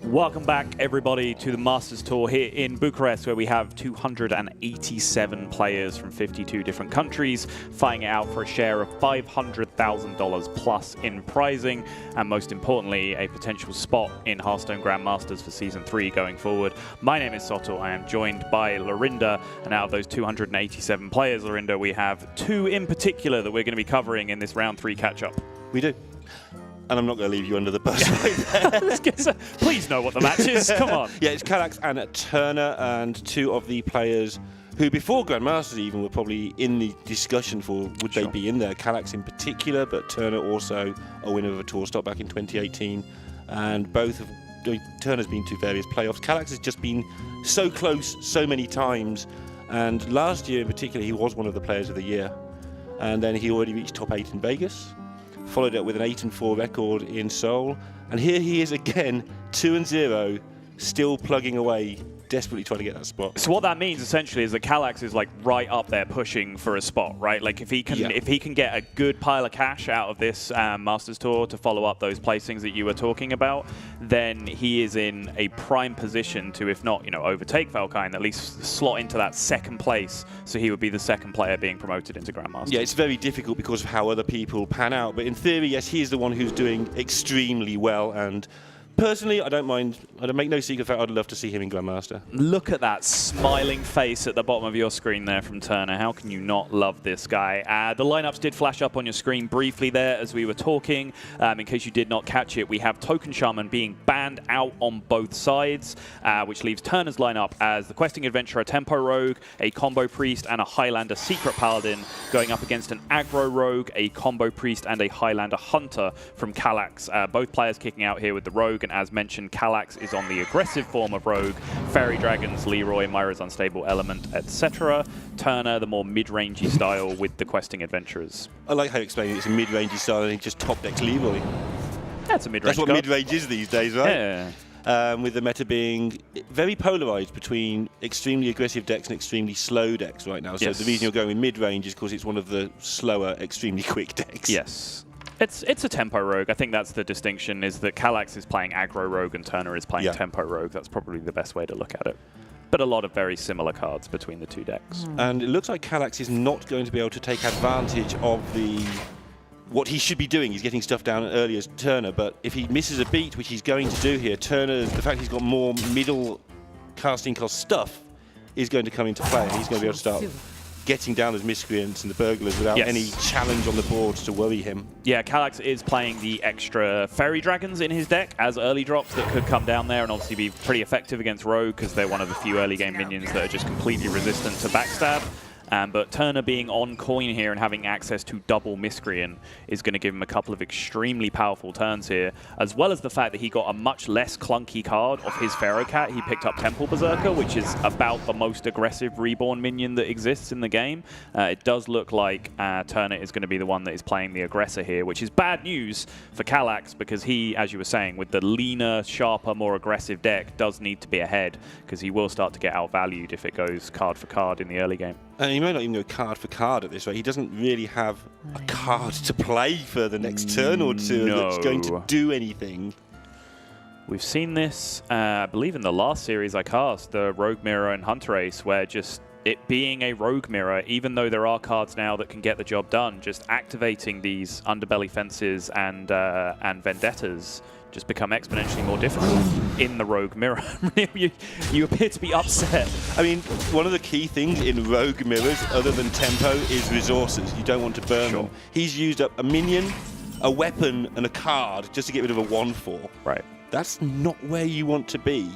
Welcome back, everybody, to the Masters Tour here in Bucharest, where we have 287 players from 52 different countries fighting it out for a share of $500,000 plus in prizing, and most importantly, a potential spot in Hearthstone Grandmasters for Season 3 going forward. My name is Soto. I am joined by Lorinda, and out of those 287 players, Lorinda, we have two in particular that we're going to be covering in this Round 3 catch-up. We do. And I'm not going to leave you under the bus right there. Please know what the match is. Come on. Yeah, it's Kalaxz and Turna, and two of the players who, before Grandmasters even, were probably in the discussion for would they be in there. Kalaxz in particular, but Turna also a winner of a tour stop back in 2018. And both have, Turna's been to various playoffs. Kalaxz has just been so close so many times. And last year in particular, he was one of the players of the year. And then he already reached top 8 in Vegas. Followed up with an 8-4 record in Seoul, and here he is again, 2-0, still plugging away, desperately trying to get that spot. So what that means essentially is that Kalaxz is like right up there pushing for a spot, right? Like if he can get a good pile of cash out of this Masters Tour to follow up those placings that you were talking about, then he is in a prime position to, if not, overtake Valkyne, at least slot into that second place. So he would be the second player being promoted into Grandmaster. Yeah, it's very difficult because of how other people pan out. But in theory, yes, he is the one who's doing extremely well. And personally, I don't mind. I don't make no secret of that. I'd love to see him in Grandmaster. Look at that smiling face at the bottom of your screen there from Turner. How can you not love this guy? The lineups did flash up on your screen briefly there as we were talking. In case you did not catch it, we have Token Shaman being banned out on both sides, which leaves Turner's lineup as the Questing Adventurer Tempo Rogue, a Combo Priest, and a Highlander Secret Paladin going up against an Aggro Rogue, a Combo Priest, and a Highlander Hunter from Kalaxz. Both players kicking out here with the Rogue, and as mentioned, Kalaxz is on the aggressive form of Rogue, Fairy Dragons, Leroy, Myra's Unstable Element, etc. Turner, the more mid-rangey style with the Questing Adventurers. I like how you explain it. It's a mid-rangey style and he just top decks Leroy. That's a mid-range. That's what mid-range is these days, right? Yeah. With the meta being very polarized between extremely aggressive decks and extremely slow decks right now. So the reason you're going with mid-range is because it's one of the slower, extremely quick decks. Yes. It's a Tempo Rogue. I think that's the distinction, is that Kalaxz is playing Aggro Rogue and Turner is playing Tempo Rogue. That's probably the best way to look at it. But a lot of very similar cards between the two decks. And it looks like Kalaxz is not going to be able to take advantage of what he should be doing. He's getting stuff down early as Turner, but if he misses a beat, which he's going to do here, Turner, the fact he's got more middle casting cost stuff is going to come into play, and he's going to be able to start getting down as miscreants and the burglars without any challenge on the boards to worry him. Yeah, Kalaxz is playing the extra Fairy Dragons in his deck as early drops that could come down there and obviously be pretty effective against Rogue because they're one of the few early game minions that are just completely resistant to backstab. But Turner being on coin here and having access to double Miscreant is going to give him a couple of extremely powerful turns here, as well as the fact that he got a much less clunky card off his Pharaoh Cat. He picked up Temple Berserker, which is about the most aggressive reborn minion that exists in the game. It does look like Turner is going to be the one that is playing the aggressor here, which is bad news for Kalaxz because he, as you were saying, with the leaner, sharper, more aggressive deck, does need to be ahead because he will start to get outvalued if it goes card for card in the early game. And he may not even go card for card at this rate. He doesn't really have a card to play for the next turn or two that's going to do anything. We've seen this, I believe, in the last series I cast, the Rogue Mirror and Hunter Ace, where just it being a Rogue Mirror, even though there are cards now that can get the job done, just activating these Underbelly Fences and Vendettas just become exponentially more difficult in the Rogue Mirror. you appear to be upset. I mean, one of the key things in Rogue Mirrors, other than tempo, is resources. You don't want to burn them. He's used up a minion, a weapon, and a card just to get rid of a 1/4. Right. That's not where you want to be.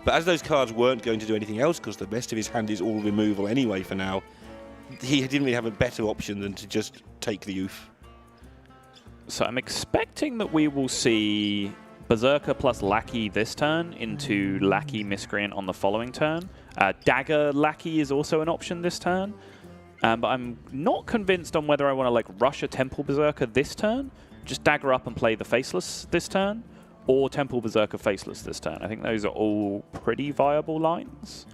But as those cards weren't going to do anything else, because the rest of his hand is all removal anyway for now, he didn't really have a better option than to just take the oof. So I'm expecting that we will see Berserker plus Lackey this turn into Lackey Miscreant on the following turn. Dagger Lackey is also an option this turn. But I'm not convinced on whether I want to rush a Temple Berserker this turn, just Dagger up and play the Faceless this turn, or Temple Berserker Faceless this turn. I think those are all pretty viable lines.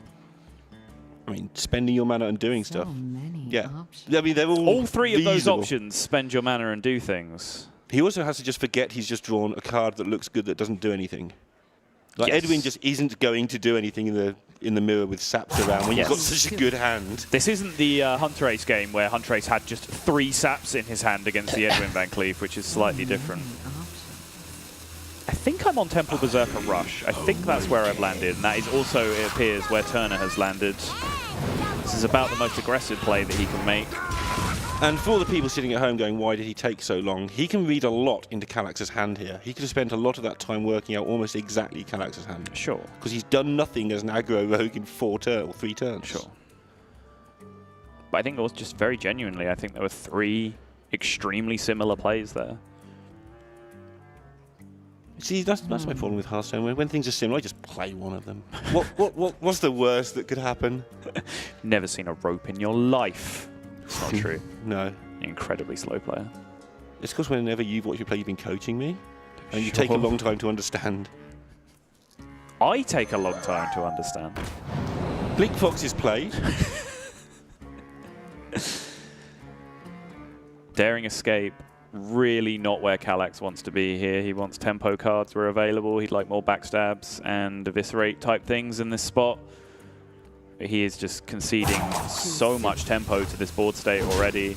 I mean, spending your mana and doing stuff. Many options. I mean, they're all three of those options spend your mana and do things. He also has to just forget he's just drawn a card that looks good that doesn't do anything. Like Yes. Edwin just isn't going to do anything in the mirror with saps around when Yes. you've got such a good hand. This isn't the Hunter Ace game where Hunter Ace had just 3 saps in his hand against the Edwin Van Cleef, which is slightly different. I think I'm on Temple Berserker Rush. I think that's where I've landed, and that is also, it appears, where Turna has landed. This is about the most aggressive play that he can make. And for all the people sitting at home going, why did he take so long? He can read a lot into Kalaxz's hand here. He could have spent a lot of that time working out almost exactly Kalaxz's hand. Sure. Because he's done nothing as an aggro rogue in 3 turns. Sure. But I think it was just very genuinely, I think there were 3 extremely similar plays there. See, that's my problem with Hearthstone. When things are similar, I just play one of them. What's the worst that could happen? Never seen a rope in your life. It's not true. No. You're an incredibly slow player. It's because whenever you've watched me play, you've been coaching me. And you take a long time to understand. I take a long time to understand. Bleak Fox is played. Daring Escape, really not where Kalaxz wants to be here. He wants tempo cards were available. He'd like more backstabs and eviscerate type things in this spot. But he is just conceding so much tempo to this board state already.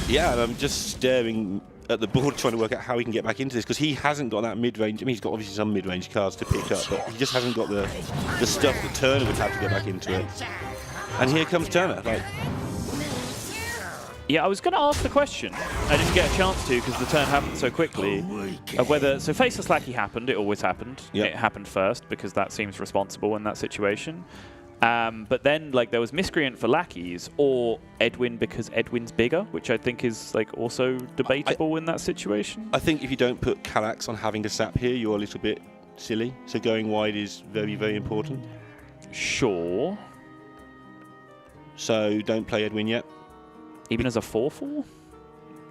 Yeah, and I'm just staring at the board trying to work out how he can get back into this, because he hasn't got that mid-range. I mean, he's got obviously some mid-range cards to pick up, but he just hasn't got the stuff that Turna would have to get back into it. And here comes Turna. Like, yeah, I was going to ask the question. I didn't get a chance to because the turn happened so quickly. Of whether Faceless Lackey happened, it always happened. Yep. It happened first because that seems responsible in that situation. But then, like, there was Miscreant for Lackeys or Edwin because Edwin's bigger, which I think is like also debatable in that situation. I think if you don't put Kalaxz on having to sap here, you're a little bit silly. So going wide is very, very important. Sure. So don't play Edwin yet. Even as a 4/4?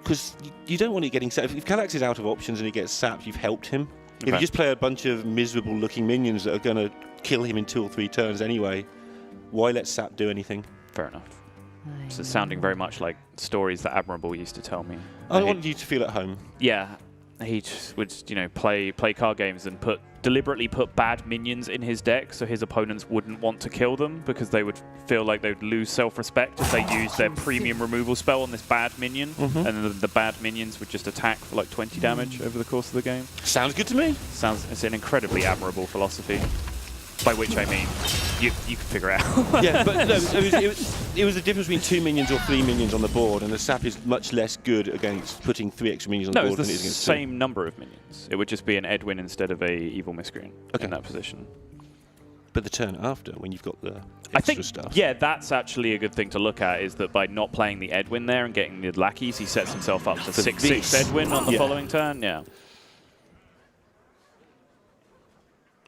Because you don't want it getting sapped. If Kalaxz is out of options and he gets sapped, you've helped him. Okay. If you just play a bunch of miserable-looking minions that are going to kill him in 2 or 3 turns anyway, why let sap do anything? Fair enough. So it's sounding very much like stories that Admirable used to tell me. I want you to feel at home. Yeah, he just would, you know, play card games and deliberately put bad minions in his deck so his opponents wouldn't want to kill them because they would feel like they would lose self-respect if they used their premium removal spell on this bad minion, and then the bad minions would just attack for like 20 damage over the course of the game. Sounds good to me. It's an incredibly admirable philosophy. By which I mean, you can figure it out. Yeah, but no, it was the difference between 2 minions or 3 minions on the board, and the sap is much less good against putting 3 extra minions on the No, board it's than the it is against same number of minions. It would just be an Edwin instead of a Evil Miscreant in that position. But the turn after, when you've got the extra I think, stuff. yeah, that's actually a good thing to look at, is that by not playing the Edwin there and getting the Lackeys, he sets himself up to 6/6 Edwin on the following turn. Yeah.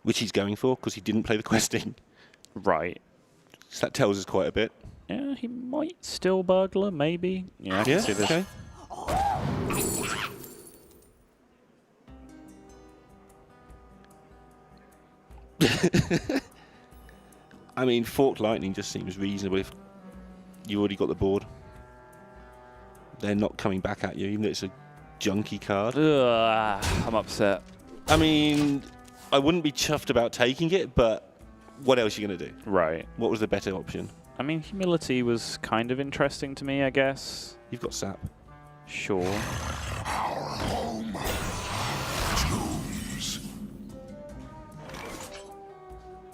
Which he's going for, because he didn't play the questing. Right. So that tells us quite a bit. Yeah, he might still burglar, maybe. Yeah, I can see this. Okay. I mean, Forked Lightning just seems reasonable if you already got the board. They're not coming back at you, even though it's a junky card. Ugh, I'm upset. I mean, I wouldn't be chuffed about taking it, but what else are you going to do? Right. What was the better option? I mean, Humility was kind of interesting to me, I guess. You've got sap. Sure.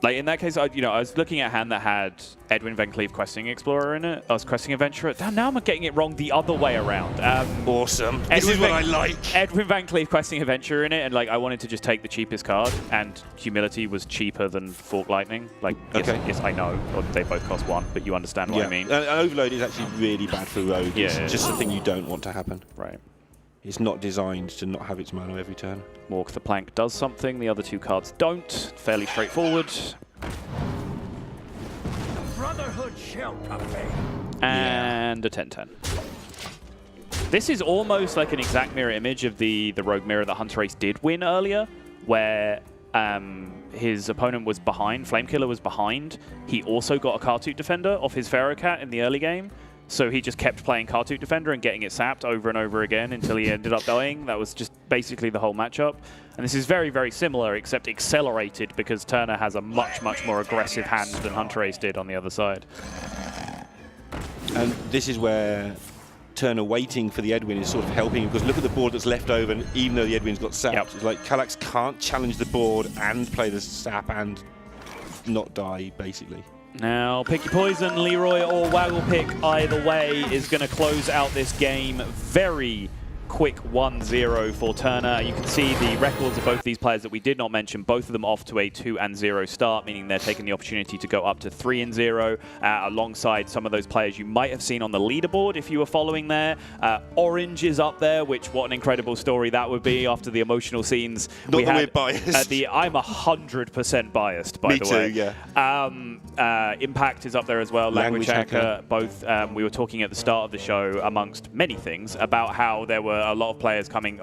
Like, in that case, I was looking at a hand that had Edwin Van Cleef Questing Explorer in it. I was Questing Adventurer. Now I'm getting it wrong the other way around. Awesome. This is what I like. Edwin Van Cleef Questing Adventurer in it, and like I wanted to just take the cheapest card, and Humility was cheaper than Fork Lightning. Like, yes, I know, or they both cost 1, but you understand what I mean. Overload is actually really bad for Rogue. Yeah, It's just the thing you don't want to happen. Right. It's not designed to not have its mana every turn. Walk the Plank does something, the other 2 cards don't. Fairly straightforward. Brotherhood shall prevail. And a 10/10. This is almost like an exact mirror image of the Rogue Mirror that Hunter Ace did win earlier, where his opponent was behind, Flamekiller was behind. He also got a Kartut Defender off his Pharaoh Cat in the early game. So he just kept playing Kartuk Defender and getting it sapped over and over again until he ended up dying. That was just basically the whole matchup. And this is very, very similar, except accelerated because Turna has a much, much more aggressive hand than Hunter Ace did on the other side. And this is where Turna waiting for the Edwin is sort of helping him, because look at the board that's left over, and even though the Edwin's got sapped, it's like Kalaxz can't challenge the board and play the sap and not die, basically. Now, Pick Your Poison, Leroy or Waggle Pick, either way, is going to close out this game. Very quick 1-0 for Turna. You can see the records of both these players that we did not mention, both of them off to a 2-0 start, meaning they're taking the opportunity to go up to 3-0 alongside some of those players you might have seen on the leaderboard if you were following there. Orange is up there, which what an incredible story that would be after the emotional scenes. Not that we're biased. I'm 100% biased, by the way. Me too, yeah. Impact is up there as well, Language Hacker. Both, we were talking at the start of the show, amongst many things, about how there were a lot of players coming.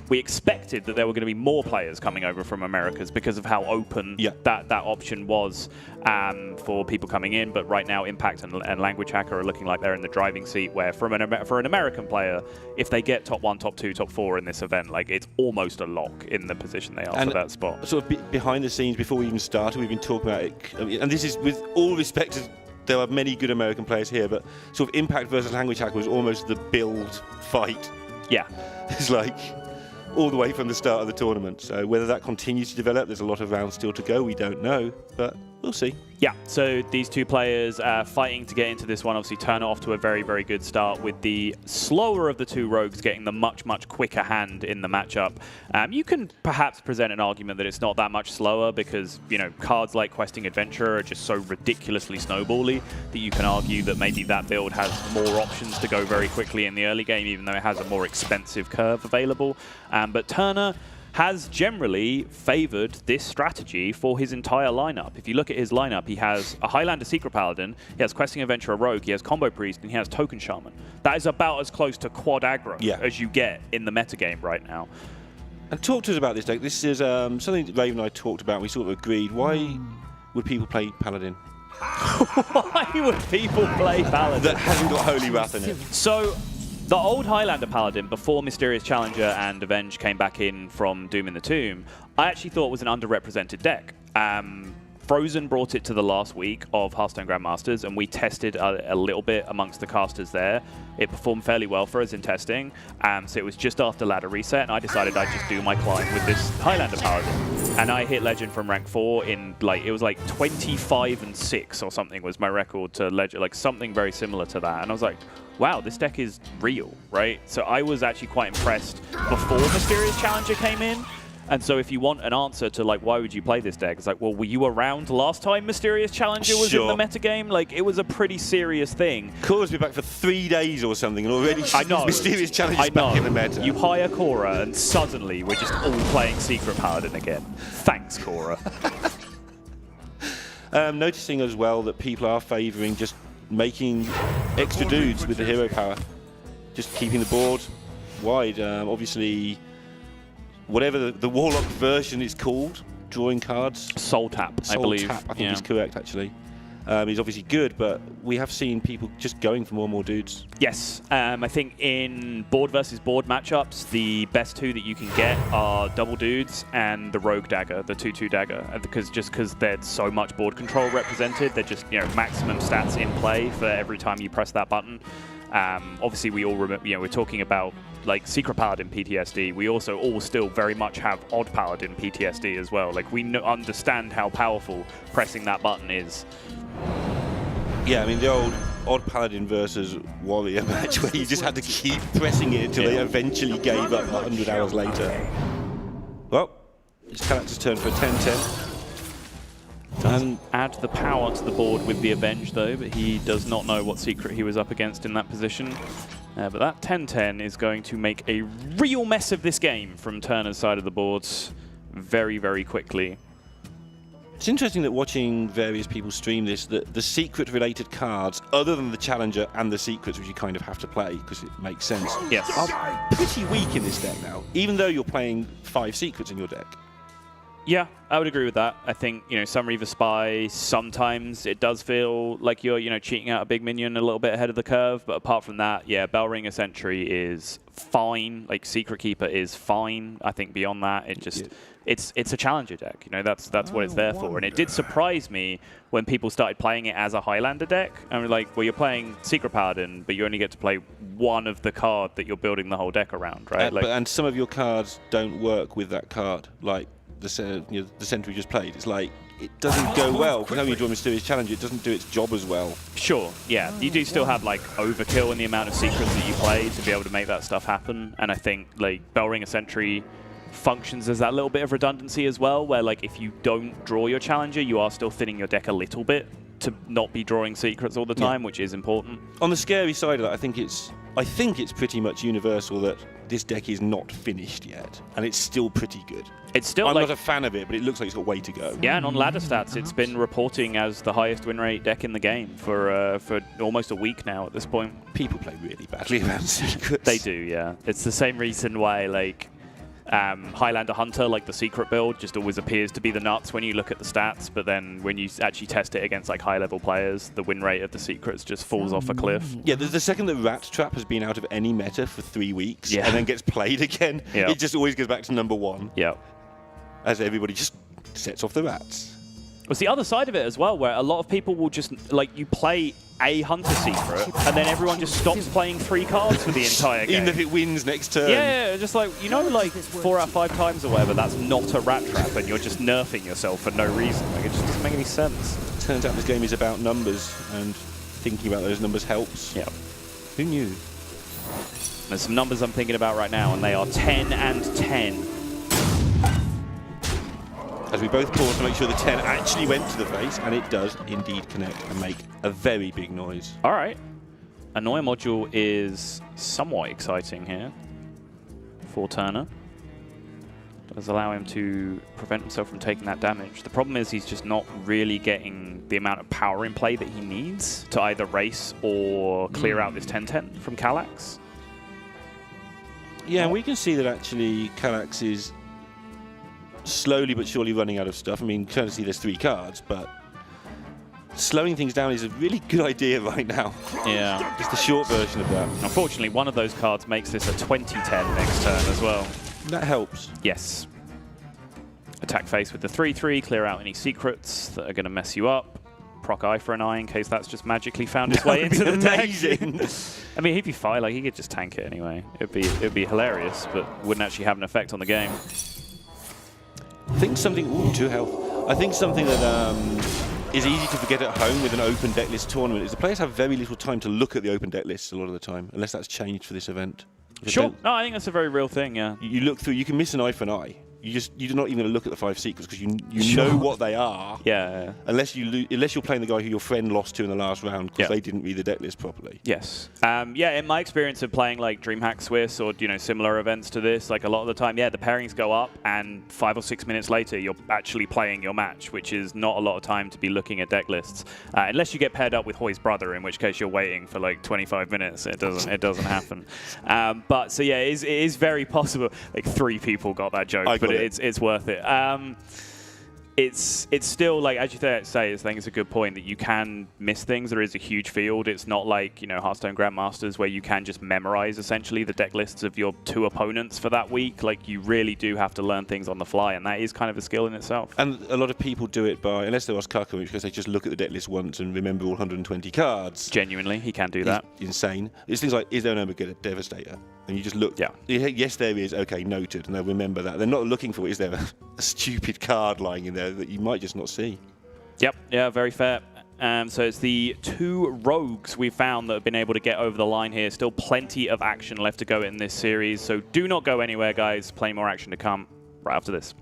We expected that there were going to be more players coming over from Americas because of how open that option was for people coming in. But right now, Impact and Language Hacker are looking like they're in the driving seat, where for an American player, if they get top 1, top 2, top 4 in this event, like it's almost a lock in the position they are for that spot. Sort of behind the scenes, before we even started, we've been talking about it, and this is with all respect to, there are many good American players here, but sort of Impact versus Language Hacker was almost the build fight. Yeah. It's like all the way from the start of the tournament. So whether that continues to develop, there's a lot of rounds still to go. We don't know, but we'll see. Yeah, so these two players fighting to get into this one. Obviously, Turna off to a very, very good start, with the slower of the two rogues getting the much, much quicker hand in the matchup. You can perhaps present an argument that it's not that much slower because, you know, cards like Questing Adventure are just so ridiculously snowbally that you can argue that maybe that build has more options to go very quickly in the early game, even though it has a more expensive curve available. But Turna has generally favored this strategy for his entire lineup. If you look at his lineup, he has a Highlander Secret Paladin, he has Questing Adventurer Rogue, he has Combo Priest, and he has Token Shaman. That is about as close to quad aggro as you get in the metagame right now. And talk to us about this deck. This is something that Raven and I talked about. We sort of agreed. Why would people play Paladin? Why would people play Paladin? That hasn't got Holy Wrath in it. So, the old Highlander Paladin, before Mysterious Challenger and Avenge came back in from Doom in the Tomb, I actually thought was an underrepresented deck. Frozen brought it to the last week of Hearthstone Grandmasters, and we tested a little bit amongst the casters there. It performed fairly well for us in testing, so it was just after ladder reset, and I decided I'd just do my climb with this Highlander Paladin. And I hit Legend from rank 4 in, like, it was like 25-6 or something was my record to Legend, like something very similar to that. And I was like, wow, this deck is real, right? So I was actually quite impressed before Mysterious Challenger came in. And so if you want an answer to, like, why would you play this deck? It's like, well, were you around last time Mysterious Challenger was in the metagame? Like, it was a pretty serious thing. Cora's been back for 3 days or something, and already I know. Mysterious Challenger is back in the meta. You hire Cora, and suddenly we're just all playing Secret Paladin again. Thanks, Cora. Noticing as well that people are favouring just making extra dudes with the hero power. Just keeping the board wide. Obviously, whatever the Warlock version is called, drawing cards. Soul Tap, I believe. Soul Tap, I think is correct, actually. He's obviously good, but we have seen people just going for more and more dudes. Yes, I think in board versus board matchups, the best two that you can get are double dudes and the Rogue Dagger, the 2/2 dagger, because there's so much board control represented, they're just, you know, maximum stats in play for every time you press that button. Obviously, we all remember, you know, we're talking about like Secret Paladin PTSD. We also all still very much have Odd Paladin PTSD as well. Like, we understand how powerful pressing that button is. Yeah, I mean, the old Odd Paladin versus Warrior match where you just had to keep pressing it until they eventually gave up 100 hours later. Well, it's Kalaxz's turn for a 10-10. Doesn't add the power to the board with the Avenge, though, but he does not know what secret he was up against in that position. But that 10-10 is going to make a real mess of this game from Turner's side of the boards very, very quickly. It's interesting that watching various people stream this, that the secret-related cards, other than the Challenger and the secrets, which you kind of have to play because it makes sense, yes, are pretty weak in this deck now, even though you're playing 5 secrets in your deck. Yeah, I would agree with that. I think, some Reaver Spy, sometimes it does feel like you're, cheating out a big minion a little bit ahead of the curve. But apart from that, yeah, Bellringer Sentry is fine. Like, Secret Keeper is fine. I think beyond that, it just... It's a challenger deck, that's what it's there for. And it did surprise me when people started playing it as a Highlander deck. And we're like, well, you're playing Secret Paladin, but you only get to play one of the card that you're building the whole deck around, right? And some of your cards don't work with that card, like the Sentry we just played. It's like, it doesn't go well. Because now you draw Mysterious Challenger, it doesn't do its job as well. Sure, yeah. You do still have, overkill in the amount of secrets that you play to be able to make that stuff happen. And I think, Bellringer Sentry functions as that little bit of redundancy as well, where if you don't draw your challenger, you are still thinning your deck a little bit to not be drawing secrets all the time, which is important. On the scary side of that, I think it's pretty much universal that this deck is not finished yet, and it's still pretty good. It's still I'm not a fan of it, but it looks like it's got way to go. Yeah, and on ladder stats, it's been reporting as the highest win rate deck in the game for almost a week now at this point. People play really badly around secrets. They do, yeah. It's the same reason why Highlander Hunter, the secret build, just always appears to be the nuts when you look at the stats, but then when you actually test it against high-level players, the win rate of the secrets just falls off a cliff. Yeah, the second that Rat Trap has been out of any meta for 3 weeks and then gets played again, it just always goes back to number 1. Yeah. As everybody just sets off the rats. It's the other side of it as well, where a lot of people will just, you play a Hunter Secret, and then everyone just stops playing 3 cards for the entire game. Even if it wins next turn. Yeah, just 4 out of 5 times or whatever, that's not a Rat Trap, and you're just nerfing yourself for no reason. It just doesn't make any sense. Turns out this game is about numbers, and thinking about those numbers helps. Yeah. Who knew? There's some numbers I'm thinking about right now, and they are 10 and 10. As we both pause to make sure the 10 actually went to the face, and it does indeed connect and make a very big noise. All right. Annoy module is somewhat exciting here for Turna. Does allow him to prevent himself from taking that damage. The problem is he's just not really getting the amount of power in play that he needs to either race or clear out this 10-10 from Kalaxz. Yeah, and we can see that actually Kalaxz is slowly but surely running out of stuff. I mean, currently there's 3 cards, but slowing things down is a really good idea right now. Yeah. Just the short version of that. Unfortunately, one of those cards makes this a 20-10 next turn as well. That helps. Yes. Attack face with the 3-3, clear out any secrets that are going to mess you up. Proc Eye for an eye in case that's just magically found its way into the deck. I mean, he'd be fine. He could just tank it anyway. It'd be hilarious, but wouldn't actually have an effect on the game. I think something... Ooh, 2 health. I think something that is easy to forget at home with an open deck list tournament is the players have very little time to look at the open deck lists a lot of the time, unless that's changed for this event. Sure. No, I think that's a very real thing, yeah. You look through, you can miss an eye for an eye. You're not even going to look at the 5 secrets because you know what they are. Yeah. Unless you're playing the guy who your friend lost to in the last round because they didn't read the deck list properly. Yes. Yeah. In my experience of playing DreamHack Swiss or similar events to this, a lot of the time, the pairings go up, and 5 or 6 minutes later, you're actually playing your match, which is not a lot of time to be looking at deck lists, unless you get paired up with Hoy's brother, in which case you're waiting for 25 minutes. It doesn't happen. But so yeah, it is very possible. 3 people got that joke, but it's worth it. It's still, as you say, I think it's a good point that you can miss things. There is a huge field. It's not like, Hearthstone Grandmasters where you can just memorize, essentially, the deck lists of your 2 opponents for that week. You really do have to learn things on the fly, and that is kind of a skill in itself. And a lot of people do it by, unless they're Osaka, because they just look at the deck list once and remember all 120 cards. Genuinely, he can do that. It's insane. It's things like, is there an Omega Devastator? And you just look. Yeah. Yes, there is. Okay, noted. And they'll remember that. They're not looking for, is there a stupid card lying in there that you might just not see? Yep. Yeah, very fair. So it's the 2 rogues we've found that have been able to get over the line here. Still plenty of action left to go in this series. So do not go anywhere, guys. Plenty more action to come right after this.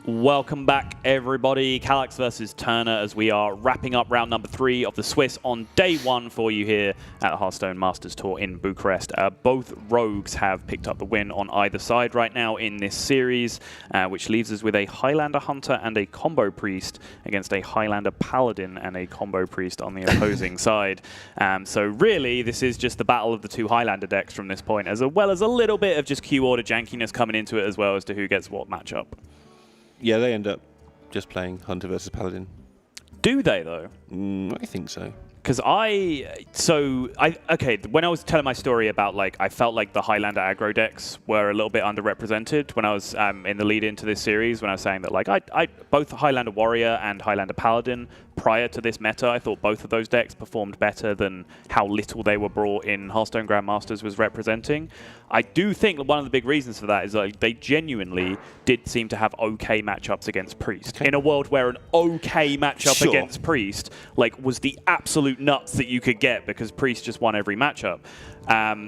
Welcome back, everybody. Kalaxz versus Turna as we are wrapping up round number 3 of the Swiss on day 1 for you here at the Hearthstone Masters Tour in Bucharest. Both rogues have picked up the win on either side right now in this series, which leaves us with a Highlander Hunter and a Combo Priest against a Highlander Paladin and a Combo Priest on the opposing side. So really, this is just the battle of the 2 Highlander decks from this point, as well as a little bit of just queue order jankiness coming into it as well as to who gets what matchup. Yeah, they end up just playing Hunter versus Paladin. Do they, though? I think so. Because okay, when I was telling my story about, like, I felt like the Highlander aggro decks were a little bit underrepresented when I was in the lead into this series, when I was saying that, like, I both Highlander Warrior and Highlander Paladin, prior to this meta, I thought both of those decks performed better than how little they were brought in Hearthstone Grandmasters was representing. I do think one of the big reasons for that is like they genuinely did seem to have okay matchups against Priest. Okay. In a world where an okay matchup against Priest like was the absolute nuts that you could get because Priest just won every matchup.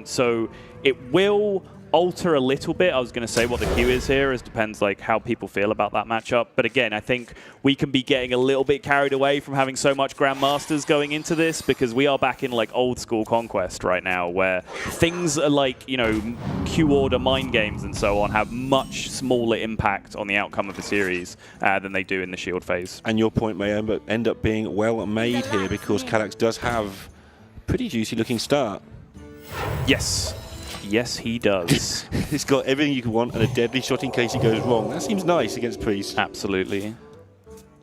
So it will alter a little bit. I was going to say what the queue is here. It depends like how people feel about that matchup. But again, I think we can be getting a little bit carried away from having so much Grandmasters going into this because we are back in like old school Conquest right now where things are like, you know, queue order mind games and so on have much smaller impact on the outcome of the series than they do in the Shield phase. And your point may end up being well made here because Kalaxz does have a pretty juicy looking start. Yes. Yes, he does. It's got everything you can want and a deadly shot in case it goes wrong. That seems nice against Priest. Absolutely.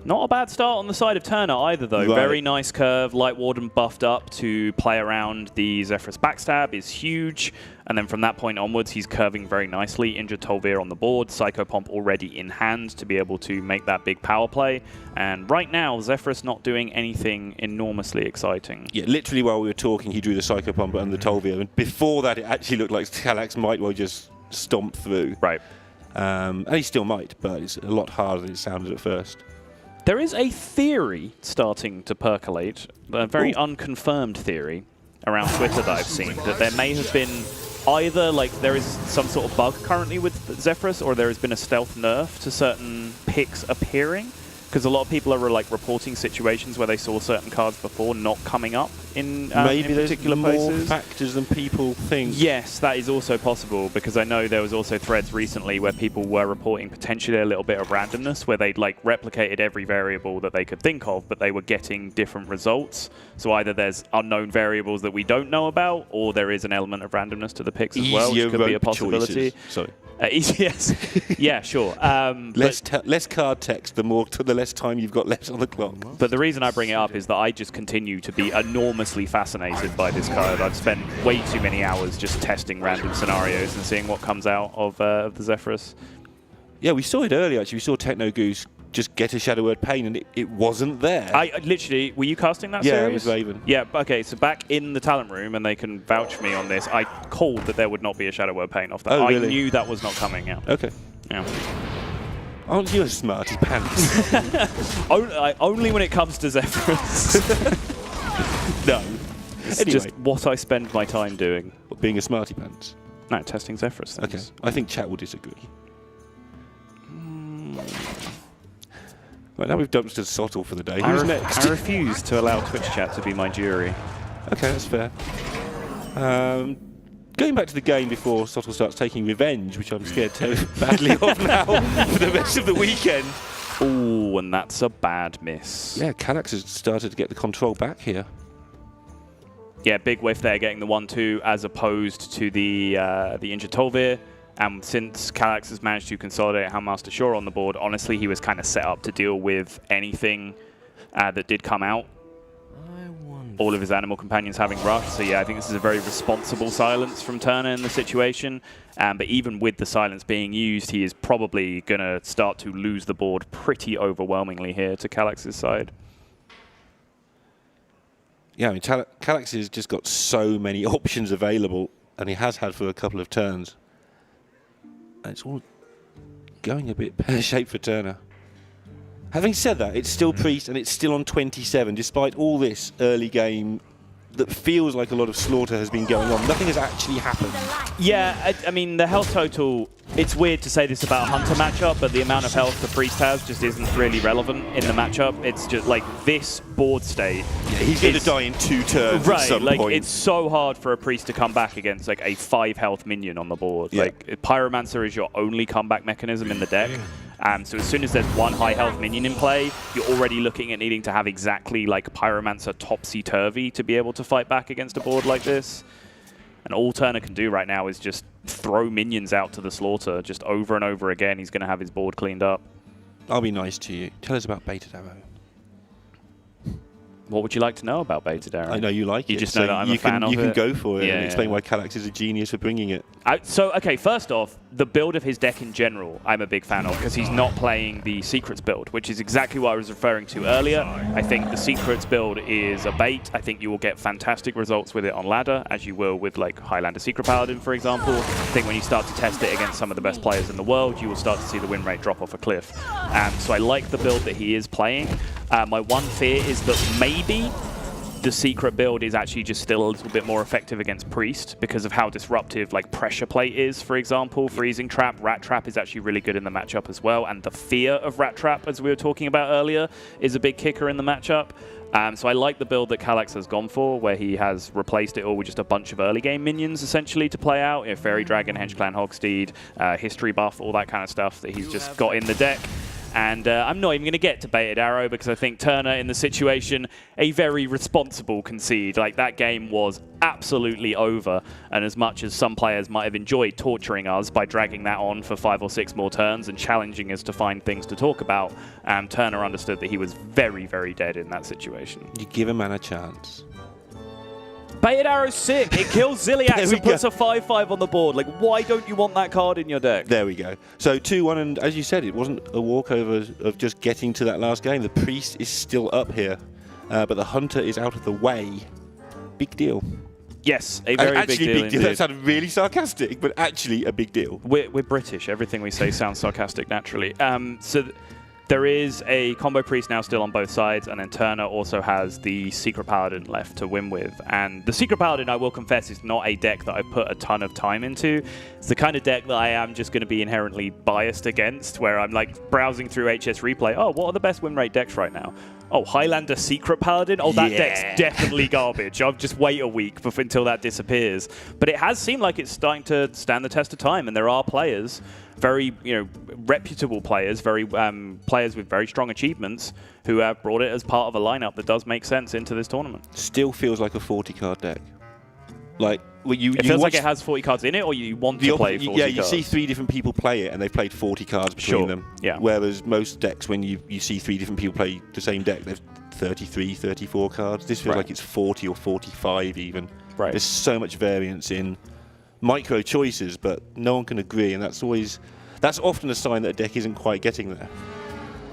Not a bad start on the side of Turna either, though. Right. Very nice curve. Light Warden buffed up to play around the Zephyrus backstab is huge. And then from that point onwards, he's curving very nicely. Injured Tolvir on the board. Psycho Pomp already in hand to be able to make that big power play. And right now, Zephyrus not doing anything enormously exciting. Yeah, literally while we were talking, he drew the Psycho Pomp and the Tolvir. And before that, it actually looked like Kalaxz might well just stomp through. Right. And he still might, but it's a lot harder than it sounded at first. There is a theory starting to percolate, a very unconfirmed theory around Twitter that I've seen, that there may have been either like there is some sort of bug currently with Zephyrus or there has been a stealth nerf to certain picks appearing. Because a lot of people are like reporting situations where they saw certain cards before not coming up in maybe in particular there's places. More factors than people think. Yes, that is also possible because I know there was also threads recently where people were reporting potentially a little bit of randomness where they'd like replicated every variable that they could think of, but they were getting different results. So either there's unknown variables that we don't know about, or there is an element of randomness to the picks as well, which could be a possibility. Sorry. Yes, yeah, sure. Less card text, the less time you've got left on the clock. But the reason I bring it up is that I just continue to be enormously fascinated by this card. I've spent way too many hours just testing random scenarios and seeing what comes out of the Zephyrus. Yeah, we saw it earlier, actually. We saw Techno Goose just get a Shadow Word Pain, and it wasn't there. I literally, were you casting that series? series? Yeah, it was Raven. Yeah, okay, so back in the talent room, and they can vouch for me on this, I called that there would not be a Shadow Word Pain off that. Oh, really? I knew that was not coming out. Okay. Yeah. Aren't you a smarty pants? Only when it comes to Zephyrus. No. It's just what I spend my time doing. Being a smarty pants? No, testing Zephyrus things. Okay. I think chat will disagree. Right, now we've dumped to Sottle for the day. Who's next? I refuse to allow Twitch chat to be my jury. Okay, that's fair. Going back to the game before Sottle starts taking revenge, which I'm scared to badly of now for the rest of the weekend. Ooh, and that's a bad miss. Yeah, Kalaxz has started to get the control back here. Yeah, big whiff there, getting the 1-2 as opposed to the injured Tolvir. And since Kalaxz has managed to consolidate Houndmaster Shore on the board, honestly, he was kind of set up to deal with anything that did come out. All of his animal companions having rush. So yeah, I think this is a very responsible silence from Turna in the situation. But even with the silence being used, he is probably going to start to lose the board pretty overwhelmingly here to Kalax's side. Yeah, I mean, Kalaxz has just got so many options available, and he has had for a couple of turns. And it's all going a bit pear-shaped for Turna. Having said that, it's still Priest and it's still on 27, despite all this early game that feels like a lot of slaughter has been going on. Nothing has actually happened. Yeah, I mean, the health total, it's weird to say this about a Hunter matchup, but the amount of health the Priest has just isn't really relevant in the matchup. It's just like this board state. Yeah, he's going to die in 2 turns at some point. It's so hard for a Priest to come back against like a 5 health minion on the board. Yeah. Like Pyromancer is your only comeback mechanism in the deck. So as soon as there's one high health minion in play, you're already looking at needing to have exactly like Pyromancer topsy-turvy to be able to fight back against a board like this. And all Turna can do right now is just throw minions out to the slaughter, just over and over again. He's going to have his board cleaned up. I'll be nice to you. Tell us about Beta Darrow. What would you like to know about Beta Darrow? I know you like it. You just know that I'm a fan of it. You can go for it and explain why Kalaxz is a genius for bringing it. So, okay, first off, the build of his deck in general, I'm a big fan of, because he's not playing the Secrets build, which is exactly what I was referring to earlier. I think the Secrets build is a bait. I think you will get fantastic results with it on ladder, as you will with like Highlander Secret Paladin, for example. I think when you start to test it against some of the best players in the world, you will start to see the win rate drop off a cliff. So I like the build that he is playing. My one fear is that maybe the secret build is actually just still a little bit more effective against Priest because of how disruptive like Pressure Plate is, for example. Freezing Trap, Rat Trap is actually really good in the matchup as well, and the fear of Rat Trap, as we were talking about earlier, is a big kicker in the matchup. So I like the build that Kalaxz has gone for, where he has replaced it all with just a bunch of early game minions, essentially, to play out. You know, Fairy Dragon, Henge Clan Hogsteed, History Buff, all that kind of stuff that he's just got in the deck. And I'm not even going to get to Beta Darrow because I think Turna, in the situation, a very responsible concede. Like, that game was absolutely over. And as much as some players might have enjoyed torturing us by dragging that on for 5 or 6 more turns and challenging us to find things to talk about, Turna understood that he was very, very dead in that situation. You give a man a chance. Beta Darrow's sick. It kills Ziliax and puts a 5/5 on the board. Like, why don't you want that card in your deck? There we go. So 2-1, and as you said, it wasn't a walkover of just getting to that last game. The Priest is still up here, but the Hunter is out of the way. Big deal. Yes, a very big deal indeed. That sounded really sarcastic, but actually a big deal. We're British. Everything we say sounds sarcastic naturally. There is a combo Priest now still on both sides, and then Turna also has the Secret Paladin left to win with. And the Secret Paladin, I will confess, is not a deck that I've put a ton of time into. It's the kind of deck that I am just going to be inherently biased against, where I'm like browsing through HS Replay. Oh, what are the best win rate decks right now? Oh, Highlander Secret Paladin? Oh, that deck's definitely garbage. I'll just wait a week until that disappears. But it has seemed like it's starting to stand the test of time, and there are players, very reputable players, players with very strong achievements, who have brought it as part of a lineup that does make sense into this tournament. Still feels like a 40-card deck. Like, it feels like it has 40 cards in it, or you want to play 40 cards? Yeah, you see 3 different people play it, and they've played 40 cards between them. Yeah. Whereas most decks, when you see 3 different people play the same deck, there's 33, 34 cards. This feels like it's 40 or 45 even. Right. There's so much variance in micro choices, but no one can agree, and that's often a sign that a deck isn't quite getting there.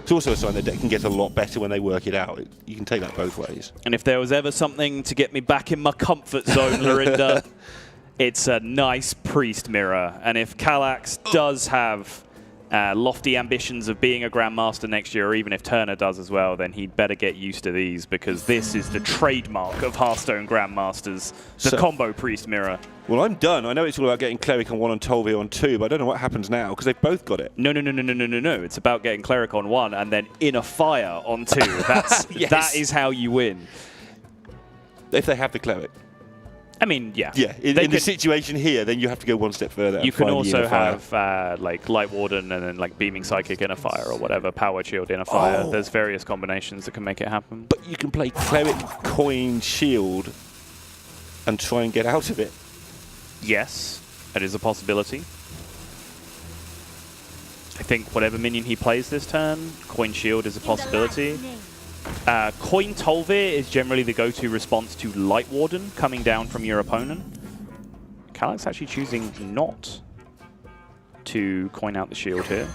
It's also a sign that a deck can get a lot better when they work it out. You can take that both ways. And if there was ever something to get me back in my comfort zone, Lorinda, it's a nice Priest mirror. And if Kalaxz does have lofty ambitions of being a Grandmaster next year, or even if Turna does as well, then he'd better get used to these, because this is the trademark of Hearthstone Grandmasters, the combo Priest mirror. Well, I'm done. I know it's all about getting Cleric on 1 and Tolvi on 2, but I don't know what happens now, because they've both got it. No. It's about getting Cleric on 1 and then Inner Fire on 2. That is how you win. If they have the Cleric. I mean, yeah. Yeah, in the situation here, then you have to go one step further. You can also have like Light Warden and then like Beaming Psychic Inner Fire or whatever, Power Shield Inner Fire. There's various combinations that can make it happen. But you can play Cleric, Coin, Shield, and try and get out of it. Yes, that is a possibility. I think whatever minion he plays this turn, Coin Shield is a possibility. Coin Tolvir is generally the go-to response to Light Warden coming down from your opponent. Kalaxz actually choosing not to coin out the shield here.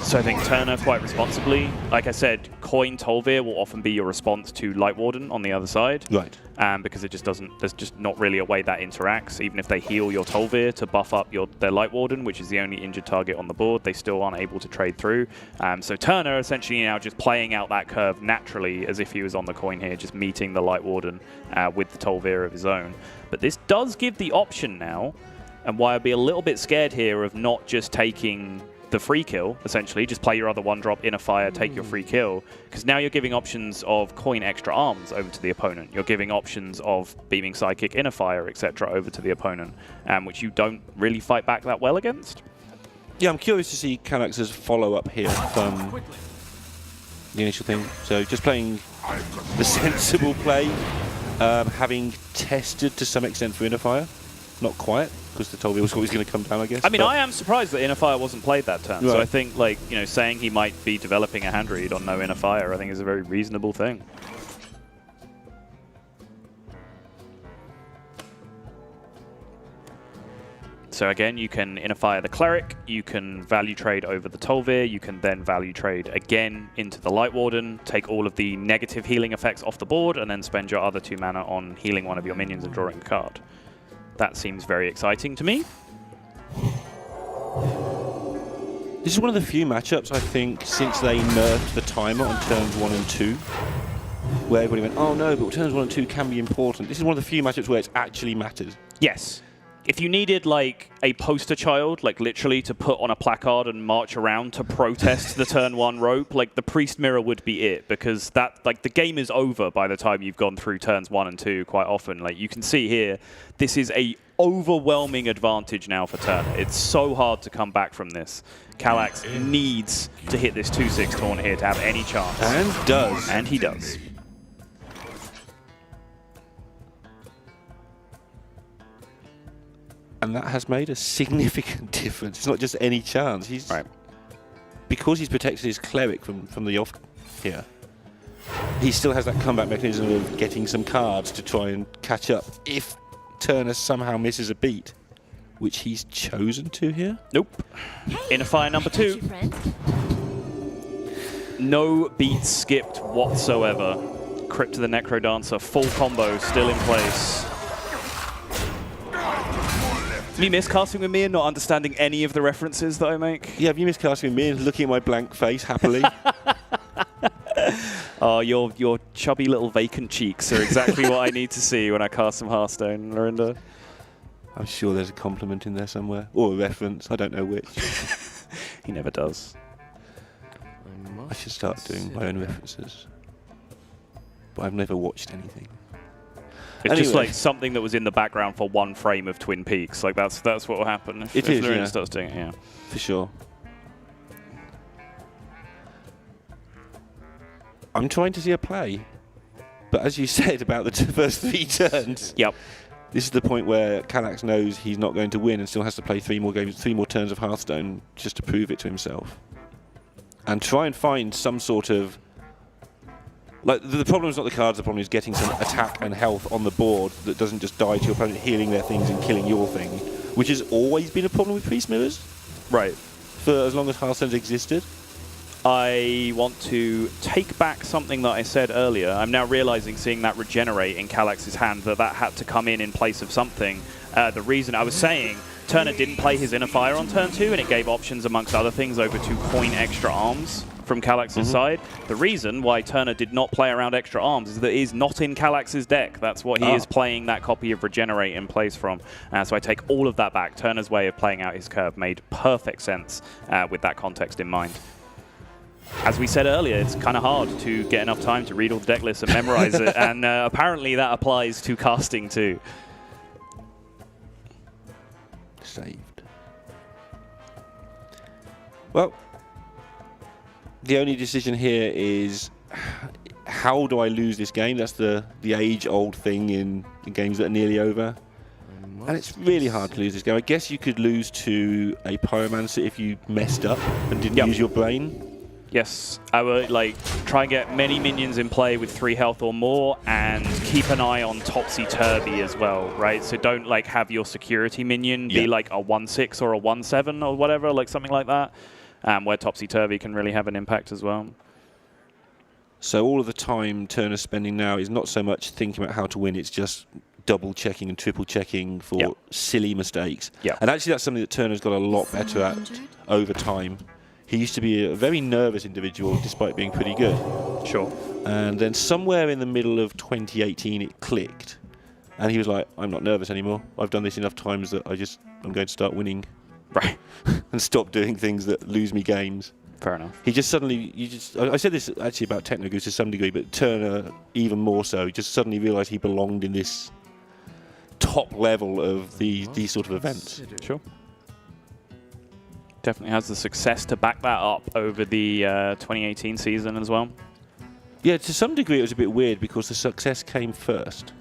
So I think Turna quite responsibly. Like I said, Coin Tolvir will often be your response to Light Warden on the other side. Right. Because it just doesn't, there's just not really a way that interacts. Even if they heal your Tolvir to buff up their Light Warden, which is the only injured target on the board, they still aren't able to trade through. So Turna essentially now just playing out that curve naturally as if he was on the coin here, just meeting the Light Warden with the Tolvir of his own. But this does give the option now, and why I'd be a little bit scared here of not just taking the free kill, essentially, just play your other one drop in a fire, take your free kill, because now you're giving options of coin extra arms over to the opponent. You're giving options of beaming psychic in a fire, etc. over to the opponent, which you don't really fight back that well against. Yeah, I'm curious to see Kalaxz's follow-up here from the initial thing. So just playing the sensible play, having tested to some extent for inner fire. Not quite, because the Tolvir was always going to come down, I guess. I mean, I am surprised that Inner Fire wasn't played that turn. Right. So I think, like, you know, saying he might be developing a hand read on no Inner Fire, I think is a very reasonable thing. So again, you can Inner Fire the Cleric, you can value trade over the Tolvir, you can then value trade again into the Light Warden, take all of the negative healing effects off the board, and then spend your other 2 mana on healing one of your minions and drawing a card. That seems very exciting to me. This is one of the few matchups, I think, since they nerfed the timer on turns 1 and 2, where everybody went, oh no, but turns 1 and 2 can be important. This is one of the few matchups where it actually matters. Yes. If you needed, like, a poster child, like, literally to put on a placard and march around to protest the turn 1 rope, like, the Priest Mirror would be it, because that, like, the game is over by the time you've gone through turns 1 and 2 quite often. Like, you can see here, this is a overwhelming advantage now for Turna. It's so hard to come back from this. Kalaxz needs to hit this 2/6 taunt here to have any chance. And does. And he does. And that has made a significant difference. It's not just any chance. He's right. Because he's protected his cleric from the off here. He still has that comeback mechanism of getting some cards to try and catch up if Turner somehow misses a beat, which he's chosen to here. Nope. Inner Fire number 2. No beats skipped whatsoever. Crypt to the Necro Dancer, full combo still in place. Have you missed casting with me and not understanding any of the references that I make? Yeah, have you missed casting with me and looking at my blank face happily? Oh, your chubby little vacant cheeks are exactly what I need to see when I cast some Hearthstone, Lorinda. I'm sure there's a compliment in there somewhere. Or a reference, I don't know which. He never does. I should start doing my own references. But I've never watched anything. It's just like something that was in the background for 1 frame of Twin Peaks. Like that's what will happen if Lorinda starts doing it, yeah. For sure. I'm trying to see a play. But as you said about the first 3 turns, yep. This is the point where Kalaxz knows he's not going to win and still has to play 3 more games, 3 more turns of Hearthstone just to prove it to himself. And try and find some sort of... Like, the problem is not the cards, the problem is getting some attack and health on the board that doesn't just die to your opponent, healing their things and killing your thing, which has always been a problem with Priest Mirrors. Right. For as long as Hearthstone's existed. I want to take back something that I said earlier. I'm now realizing, seeing that regenerate in Kalaxz's hand, that had to come in place of something. The reason I was saying, Turner didn't play his Inner Fire on turn 2, and it gave options, amongst other things, over to coin extra arms from Kalaxz's side. The reason why Turner did not play around extra arms is that it is not in Kalaxz's deck. That's what he is playing that copy of Regenerate in place from. So I take all of that back. Turner's way of playing out his curve made perfect sense with that context in mind. As we said earlier, it's kind of hard to get enough time to read all the deck lists and memorize it, and apparently that applies to casting too. Saved. Well, the only decision here is how do I lose this game? That's the age-old thing in games that are nearly over. And it's really hard to lose this game. I guess you could lose to a Pyromancer if you messed up and didn't use your brain. Yes, I would try and get many minions in play with 3 health or more, and keep an eye on topsy-turvy as well, right? So don't have your security minion be like a 1/6 or a 1/7 or whatever, like something like that. where Topsy-Turvy can really have an impact as well. So all of the time Turner's spending now is not so much thinking about how to win, it's just double checking and triple checking for silly mistakes. And actually that's something that Turner's got a lot better at over time. He used to be a very nervous individual despite being pretty good. Sure. And then somewhere in the middle of 2018 it clicked. And he was like, I'm not nervous anymore. I've done this enough times that I'm going to start winning. Right. And stop doing things that lose me games. Fair enough. He just suddenly, I said this actually about Technogoose to some degree, but Turner even more so, just suddenly realised he belonged in this top level of these sort of events. Sure. Definitely has the success to back that up over the 2018 season as well. Yeah, to some degree it was a bit weird because the success came first.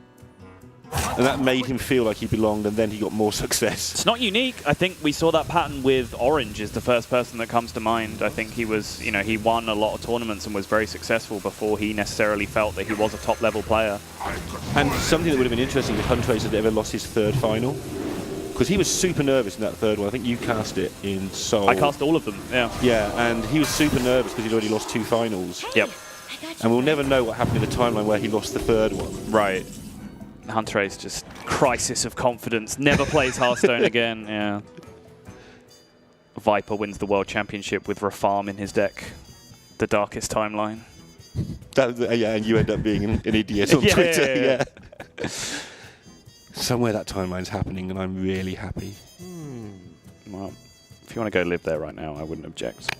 And that made him feel like he belonged, and then he got more success. It's not unique. I think we saw that pattern with Orange is the first person that comes to mind. I think he was, he won a lot of tournaments and was very successful before he necessarily felt that he was a top-level player. And something that would have been interesting if Huntrace had ever lost his third final, because he was super nervous in that third one. I think you cast it in Seoul. I cast all of them, yeah. Yeah, and he was super nervous because he'd already lost 2 finals. Yep. And we'll never know what happened in the timeline where he lost the third one. Right. Huntrace just crisis of confidence, never plays Hearthstone again. Yeah. Viper wins the World Championship with Rafarm in his deck. The darkest timeline. Yeah, and you end up being an idiot on Twitter. Yeah. Somewhere that timeline's happening, and I'm really happy. Well, if you want to go live there right now, I wouldn't object.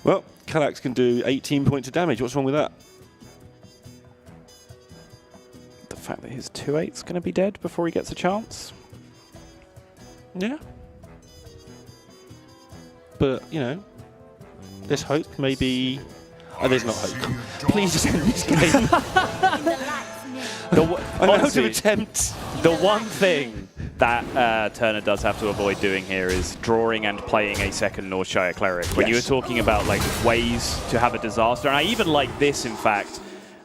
Well, Kalaxz can do 18 points of damage. What's wrong with that? The fact that his 2/8's going to be dead before he gets a chance. Yeah. But, there's hope. Maybe... Oh, there's not hope. Please just end this game. I'm out of attempts. The one thing that Turner does have to avoid doing here is drawing and playing a second Northshire Cleric. When you were talking about ways to have a disaster, and I even like this, in fact,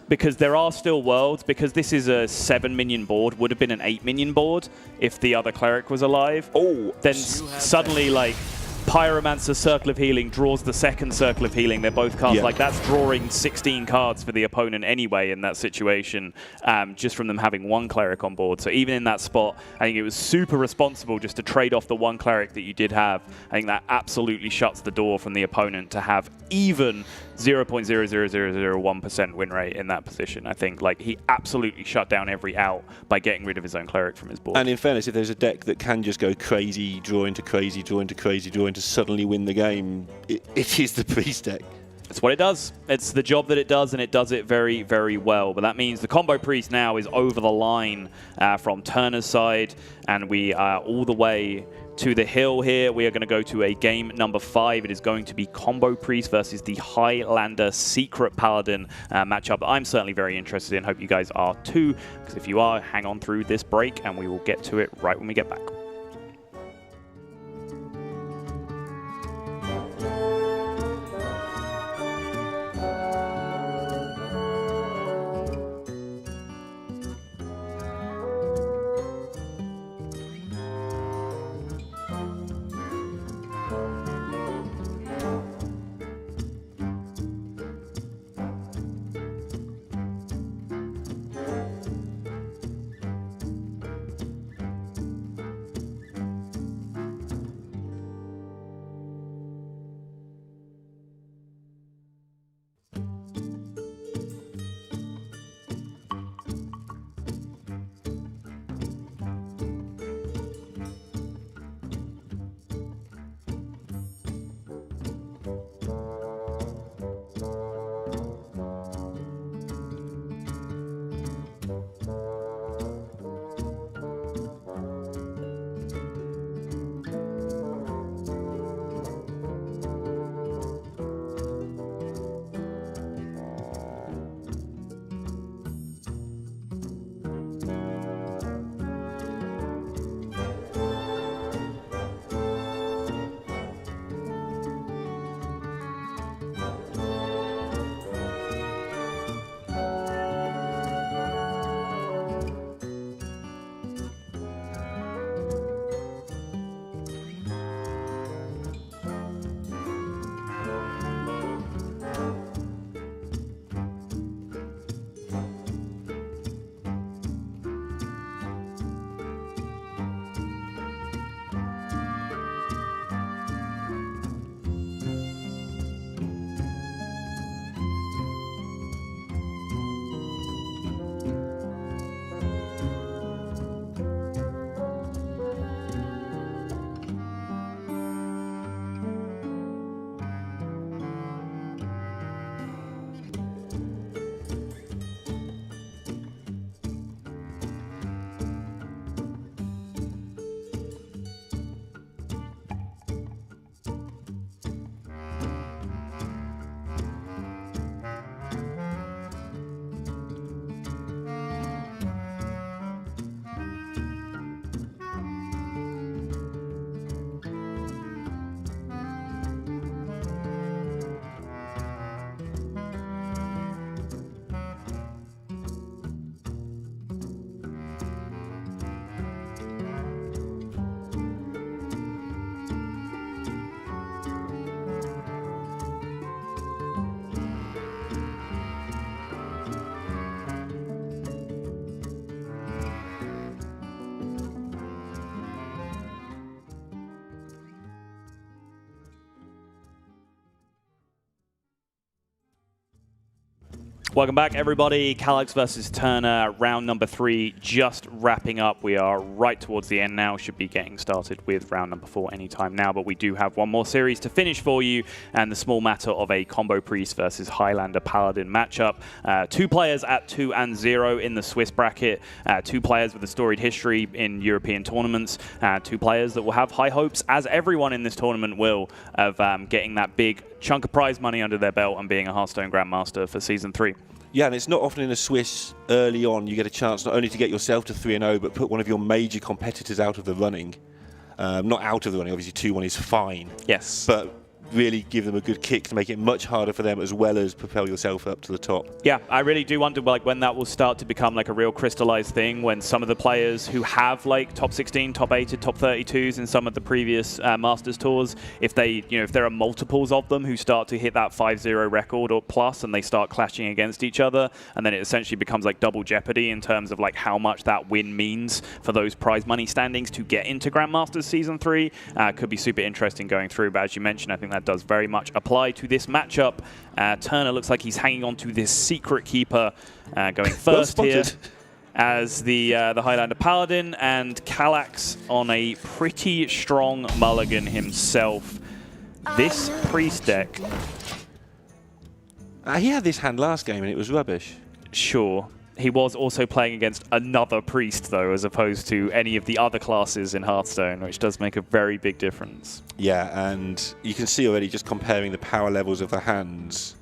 because there are still worlds, because this is a 7-minion board, would have been an 8-minion board if the other Cleric was alive. Oh, then suddenly, Pyromancer Circle of Healing draws the second Circle of Healing. They're both cards. That's drawing 16 cards for the opponent anyway in that situation, just from them having one Cleric on board. So even in that spot, I think it was super responsible just to trade off the one Cleric that you did have. I think that absolutely shuts the door from the opponent to have even 0.00001% win rate in that position. I think he absolutely shut down every out by getting rid of his own Cleric from his board. And in fairness, if there's a deck that can just go crazy, draw into crazy, draw into crazy, draw into suddenly win the game, it is the Priest deck. It's what it does. It's the job that it does, and it does it very, very well. But that means the combo Priest now is over the line from Turner's side, and we are all the way to the hill here. We are going to go to a game number 5. It is going to be Combo Priest versus the Highlander Secret Paladin matchup that I'm certainly very interested in. Hope you guys are too, because if you are, hang on through this break, and we will get to it right when we get back. Welcome back, everybody. Kalaxz versus Turna, round number 3, just wrapping up. We are right towards the end now. Should be getting started with round number 4 anytime now, but we do have one more series to finish for you, and the small matter of a combo priest versus Highlander Paladin matchup. 2 players at 2 and 0 in the Swiss bracket, 2 players with a storied history in European tournaments, 2 players that will have high hopes, as everyone in this tournament will, of getting that big chunk of prize money under their belt and being a Hearthstone Grandmaster for Season 3. Yeah, and it's not often in a Swiss early on you get a chance not only to get yourself to 3-0, but put one of your major competitors out of the running. Not out of the running, obviously 2-1 is fine. Yes. But really give them a good kick to make it much harder for them, as well as propel yourself up to the top. Yeah, I really do wonder like when that will start to become like a real crystallized thing, when some of the players who have like top 16, top 8, top 32s in some of the previous Masters tours, if they, if there are multiples of them who start to hit that 5-0 record or plus, and they start clashing against each other, and then it essentially becomes like double jeopardy in terms of like how much that win means for those prize money standings to get into Grandmasters Season 3, could be super interesting going through. But as you mentioned, I think that does very much apply to this matchup. Turner looks like he's hanging on to this secret keeper, going first here as the Highlander Paladin, and Kalaxz on a pretty strong mulligan himself. This priest deck... He had this hand last game and it was rubbish. Sure. He was also playing against another priest, though, as opposed to any of the other classes in Hearthstone, which does make a very big difference. Yeah, and you can see already just comparing the power levels of the hands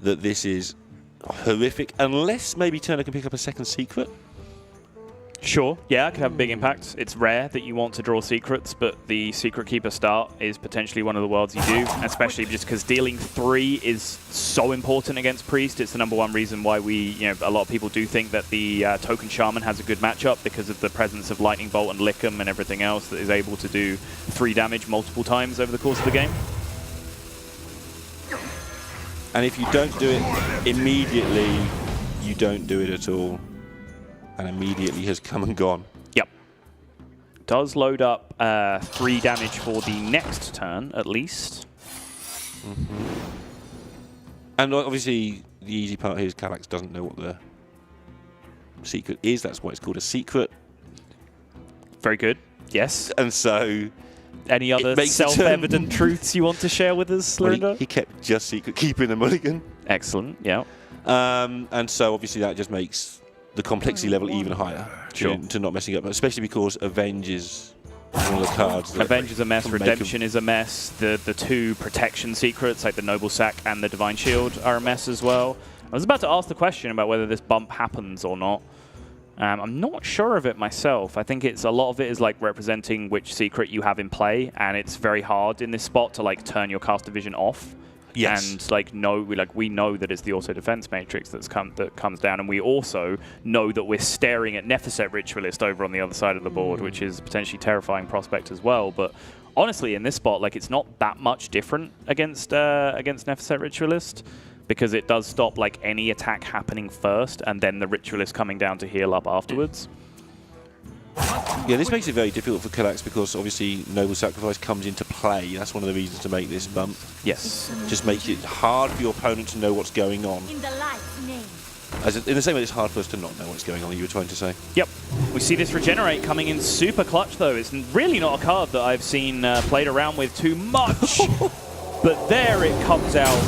that this is horrific, unless maybe Turner can pick up a second secret. Sure, yeah, it could have a big impact. It's rare that you want to draw secrets, but the Secret Keeper start is potentially one of the worlds you do, especially just because dealing 3 is so important against Priest. It's the #1 reason why we, a lot of people do think that the Token Shaman has a good matchup because of the presence of Lightning Bolt and Lickham and everything else that is able to do 3 damage multiple times over the course of the game. And if you don't do it immediately, you don't do it at all. And immediately has come and gone. Yep. Does load up 3 damage for the next turn, at least. And obviously, the easy part here is Kalaxz doesn't know what the secret is. That's why it's called a secret. Very good. Yes. And so... Any other self-evident truths you want to share with us, Lorinda? Well, he kept just secret keeping the mulligan. Excellent, yeah. And so obviously that just makes the complexity level even higher to not messing up, especially because Avenge is one of the cards. Avenge is a mess, Redemption is a mess, the 2 protection secrets, like the Noble Sack and the Divine Shield, are a mess as well. I was about to ask the question about whether this bump happens or not. I'm not sure of it myself. I think a lot of it is like representing which secret you have in play, and it's very hard in this spot to like turn your caster vision off. Yes. And we know that it's the auto defense matrix that comes down, and we also know that we're staring at Nephicet Ritualist over on the other side of the board, which is a potentially terrifying prospect as well. But honestly, in this spot, like it's not that much different against Nephicet Ritualist, because it does stop like any attack happening first, and then the Ritualist coming down to heal up afterwards. Yeah, this makes it very difficult for Kalaxz because obviously Noble Sacrifice comes into play. That's one of the reasons to make this bump. Yes. Just makes it hard for your opponent to know what's going on. In the light's name. In the same way it's hard for us to not know what's going on, you were trying to say. Yep. We see this Regenerate coming in super clutch, though. It's really not a card that I've seen played around with too much. But there it comes out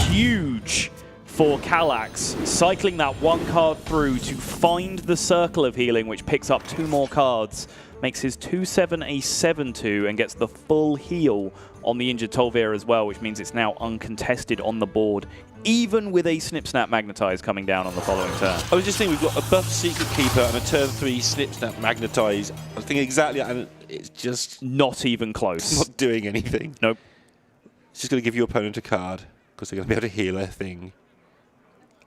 huge for Kalaxz, cycling that 1 card through to find the Circle of Healing, which picks up 2 more cards, makes his 2/7 a 7/2, and gets the full heal on the injured Tolvir as well, which means it's now uncontested on the board, even with a Snip Snap Magnetize coming down on the following turn. I was just thinking we've got a buff Secret Keeper and a turn 3 Snip Snap Magnetize. I was thinking exactly, and it's just... Not even close. Not doing anything. Nope. It's just going to give your opponent a card, because they're going to be able to heal their thing.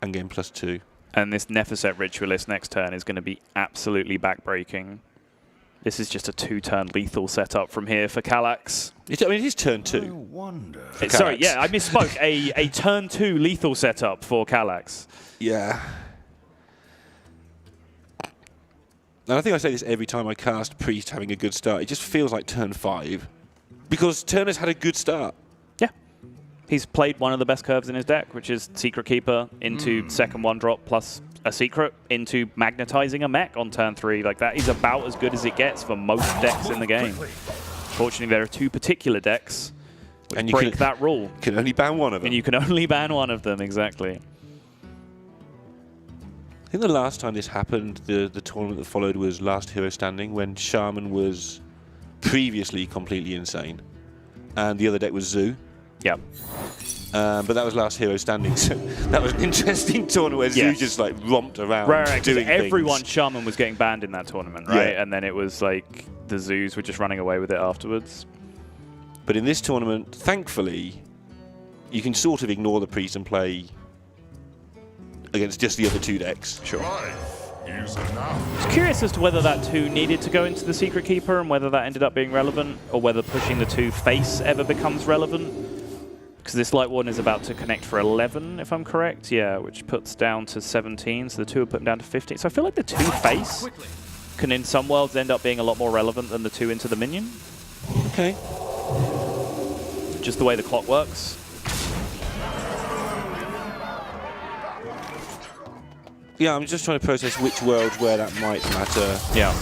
And gain +2. And this Nephicet Ritualist next turn is going to be absolutely backbreaking. This is just a 2-turn lethal setup from here for Kalaxz. I mean, it is turn 2. I wonder. Sorry, yeah, I misspoke. a turn 2 lethal setup for Kalaxz. Yeah. And I think I say this every time I cast Priest having a good start. It just feels like turn 5. Because Turner's had a good start. Yeah. He's played one of the best curves in his deck, which is Secret Keeper into second 1-drop plus a secret into magnetizing a mech on turn 3. Like, that is about as good as it gets for most decks in the game. Fortunately, there are 2 particular decks which break that rule. You can only ban one of them. And you can only ban one of them, exactly. I think the last time this happened, the tournament that followed was Last Hero Standing, when Shaman was previously completely insane. And the other deck was Zoo. Yep. But that was Last Hero Standing, so that was an interesting tournament where Zoo just like romped around doing everyone things. Shaman was getting banned in that tournament, right? Yeah. And then it was like the Zoos were just running away with it afterwards. But in this tournament, thankfully, you can sort of ignore the Priest and play against just the other 2 decks. Sure. I was curious as to whether that 2 needed to go into the Secret Keeper and whether that ended up being relevant, or whether pushing the 2 face ever becomes relevant. Because this Light Warden is about to connect for 11, if I'm correct. Yeah, which puts down to 17, so the 2 are putting down to 15. So I feel like the 2 face can, in some worlds, end up being a lot more relevant than the 2 into the minion. Okay. Just the way the clock works. Yeah, I'm just trying to process which worlds where that might matter. Yeah.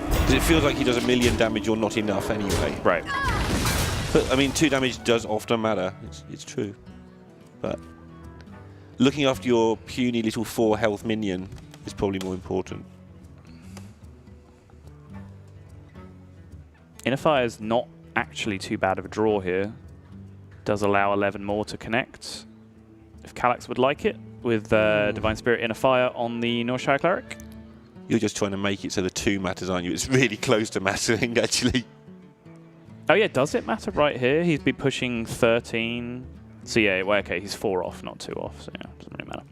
Because it feels like he does 1 million damage or not enough anyway. Right. But, I mean, 2 damage does often matter. It's true. But looking after your puny little 4 health minion is probably more important. Inner Fire is not actually too bad of a draw here. Does allow 11 more to connect, if Kalaxz would like it, with Divine Spirit Inner Fire on the Northshire Cleric. You're just trying to make it so the 2 matters, aren't you? It's really close to mattering, actually. Oh yeah, does it matter right here? He'd be pushing 13. So yeah, well, okay, he's 4 off, not 2 off, so yeah, doesn't really matter.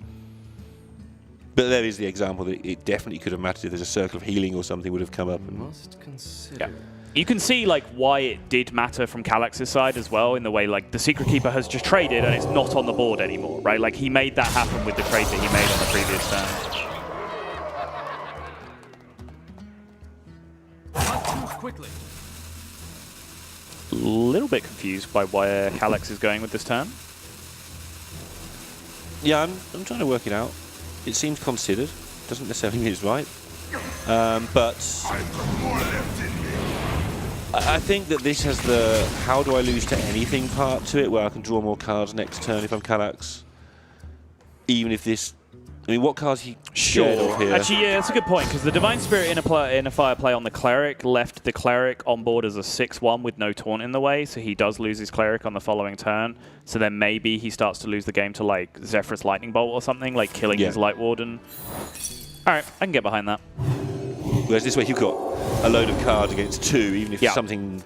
But there is the example that it definitely could have mattered if there's a Circle of Healing or something would have come up. And Must consider. Yeah. You can see like why it did matter from Kalax's side as well, in the way like the Secret Keeper has just traded and it's not on the board anymore, right? Like he made that happen with the trade that he made on the previous turn. Quickly. A little bit confused by where Kalaxz is going with this turn. yeah, I'm trying to work it out. It seems considered. Doesn't necessarily mean it's right. But I think that this has the how do I lose to anything part to it, where I can draw more cards next turn if I'm Kalaxz. Even if this... I mean, what cards he scared of here? Actually, yeah, that's a good point, because the Divine Spirit Inner Fire play on the Cleric left the Cleric on board as a 6-1 with no taunt in the way, so he does lose his Cleric on the following turn. So then maybe he starts to lose the game to, like, Zephyrus Lightning Bolt or something, like killing his Light Warden. All right, I can get behind that. Whereas this way you've got a load of cards against 2, even if something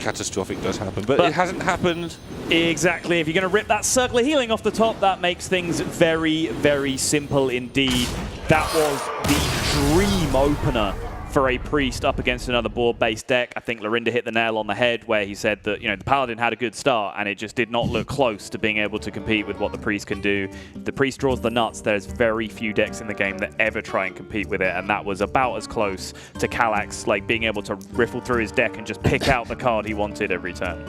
catastrophic does happen. But it hasn't happened. Exactly. If you're going to rip that Circle of Healing off the top, that makes things very, very simple indeed. That was the dream opener for a Priest up against another board-based deck. I think Lorinda hit the nail on the head where he said that, you know, the Paladin had a good start and it just did not look close to being able to compete with what the Priest can do. If the Priest draws the nuts, there's very few decks in the game that ever try and compete with it, and that was about as close to Kalaxz, like being able to riffle through his deck and just pick out the card he wanted every turn.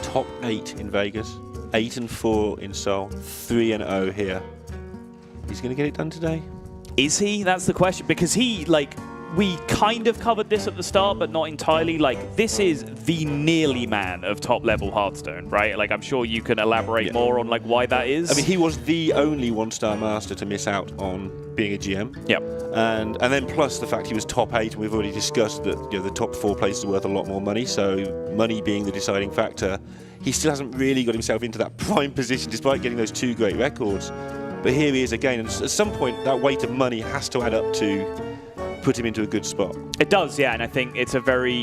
Top 8 in Vegas, 8-4 in Seoul, 3-0 here. He's going to get it done today? Is he? That's the question, because he, like... We kind of covered this at the start, but not entirely. Like, this is the nearly man of top-level Hearthstone, right? Like, I'm sure you can elaborate more on, like, why that is. I mean, he was the only one-star master to miss out on being a GM. Yep. And then plus the fact he was top 8, and we've already discussed that, you know, the top 4 places are worth a lot more money, so money being the deciding factor, he still hasn't really got himself into that prime position despite getting those 2 great records. But here he is again, and at some point that weight of money has to add up to put him into a good spot. It does, yeah, and I think it's a very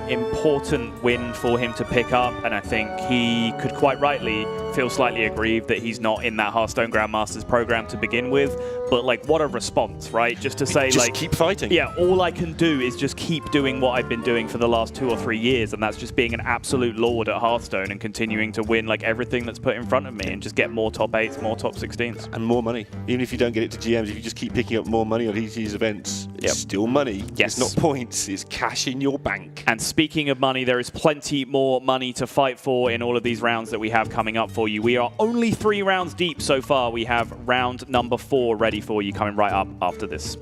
important win for him to pick up, and I think he could quite rightly feel slightly aggrieved that he's not in that Hearthstone Grandmasters program to begin with, but like, what a response, right? Just to say, just like, keep fighting. Yeah, all I can do is just keep doing what I've been doing for the last 2 or 3 years, and that's just being an absolute lord at Hearthstone and continuing to win like everything that's put in front of me and just get more top 8s, more top 16s. And more money. Even if you don't get it to GMs, if you just keep picking up more money on each of these events, it's still money. Yes. It's not points, it's cash in your bank. And speaking of money, there is plenty more money to fight for in all of these rounds that we have coming up for you. We are only 3 rounds deep so far. We have round number 4 ready for you coming right up after this.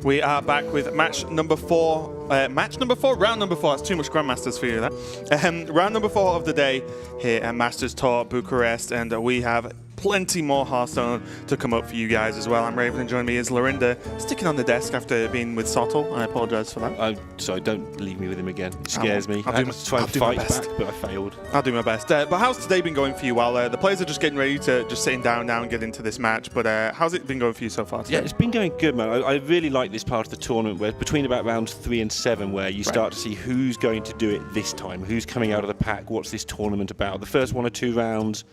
We are back with match number 4. Round number 4. That's too much Grandmasters for you, that. Round number 4 of the day here at Masters Tour Bucharest, and we have plenty more Hearthstone to come up for you guys as well. I'm Raven, and joining me is Lorinda, sticking on the desk after being with Sottle. I apologise for that. I'm sorry, don't leave me with him again. It scares me. I had to try and fight back, but I failed. I'll do my best. But how's today been going for you? While the players are just getting ready to just sitting down now and get into this match, but how's it been going for you so far today? Yeah, it's been going good, man. I really like this part of the tournament where between about rounds 3 and 7 where you start to see who's going to do it this time, who's coming out of the pack, what's this tournament about. The first 1 or 2 rounds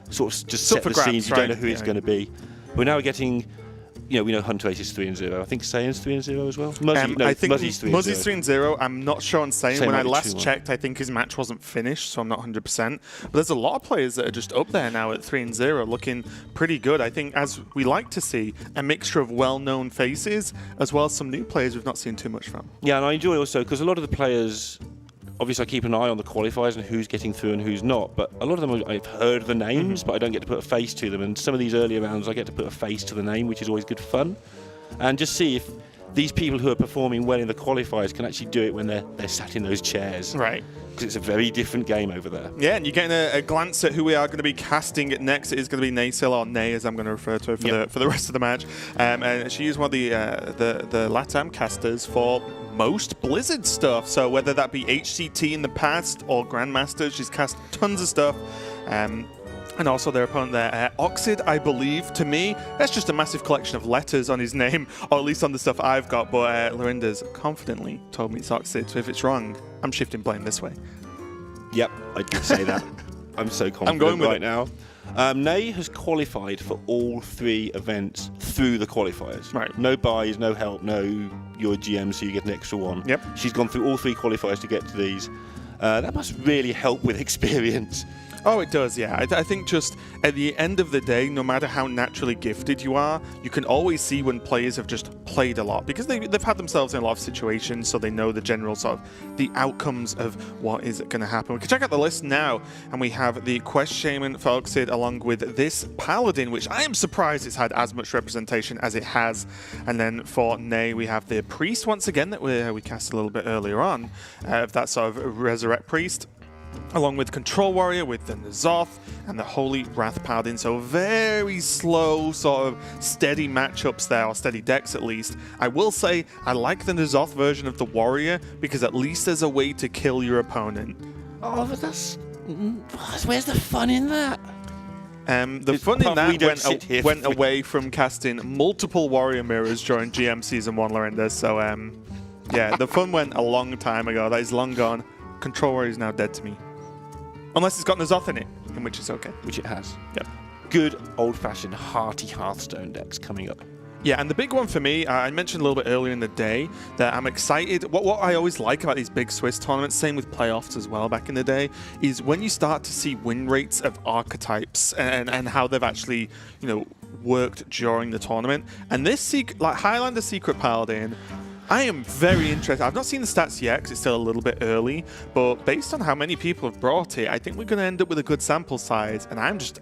sort of just set the scenes. You don't know who it's going to be. We're now getting, we know Hunter Ace is 3-0. I think Saiyans 3-0 as well. I think Muzzy's 3-0. Muzzy's 3-0. I'm not sure on Saiyan. When I last 2-1. checked, I think his match wasn't finished, so I'm not 100%. But there's a lot of players that are just up there now at 3-0, looking pretty good. I think, as we like to see, a mixture of well-known faces as well as some new players we've not seen too much from. Yeah, and I enjoy also because a lot of the players. Obviously, I keep an eye on the qualifiers and who's getting through and who's not, but a lot of them I've heard the names, but I don't get to put a face to them. And some of these earlier rounds, I get to put a face to the name, which is always good fun. And just see if these people who are performing well in the qualifiers can actually do it when they're sat in those chairs. Right. Because it's a very different game over there. Yeah, and you're getting a glance at who we are going to be casting next. It is going to be Naysil, or Nay, as I'm going to refer to her for the rest of the match. And she is one of the LATAM casters for most Blizzard stuff. So whether that be HCT in the past or Grandmaster, she's cast tons of stuff. And also their opponent there, Oxid, I believe. To me, that's just a massive collection of letters on his name, or at least on the stuff I've got. But Lorinda's confidently told me it's Oxid, so if it's wrong, I'm shifting blame this way. Yep, I did say that. I'm so confident I'm going with right now. Ney has qualified for all 3 events through the qualifiers. Right. No buys, no help, no you're a GM so you get an extra one. Yep. She's gone through all 3 qualifiers to get to these. That must really help with experience. Oh, it does, yeah. I think just at the end of the day, no matter how naturally gifted you are, you can always see when players have just played a lot because they've had themselves in a lot of situations, so they know the general sort of the outcomes of what is going to happen. We can check out the list now, and we have the Quest Shaman for Oxid along with this Paladin, which I am surprised it's had as much representation as it has. And then for Ney, we have the Priest once again that we cast a little bit earlier on, of that sort of Resurrect Priest, along with Control Warrior with the N'Zoth and the Holy Wrath Paladin. So very slow, sort of steady matchups there, or steady decks at least. I will say I like the N'Zoth version of the Warrior because at least there's a way to kill your opponent. Oh, but where's the fun in that? The fun in that went away from casting multiple Warrior Mirrors during GM Season 1, Lorinda. So, yeah, the fun went a long time ago. That is long gone. Control Warrior is now dead to me. Unless it's got N'Zoth in it, in which it's okay. Which it has. Yep. Good old-fashioned hearty Hearthstone decks coming up. Yeah, and the big one for me, I mentioned a little bit earlier in the day that I'm excited. What I always like about these big Swiss tournaments, same with playoffs as well back in the day, is when you start to see win rates of archetypes and how they've actually, worked during the tournament. And this Highlander Secret Paladin, I am very interested. I've not seen the stats yet because it's still a little bit early, but based on how many people have brought it, I think we're going to end up with a good sample size, and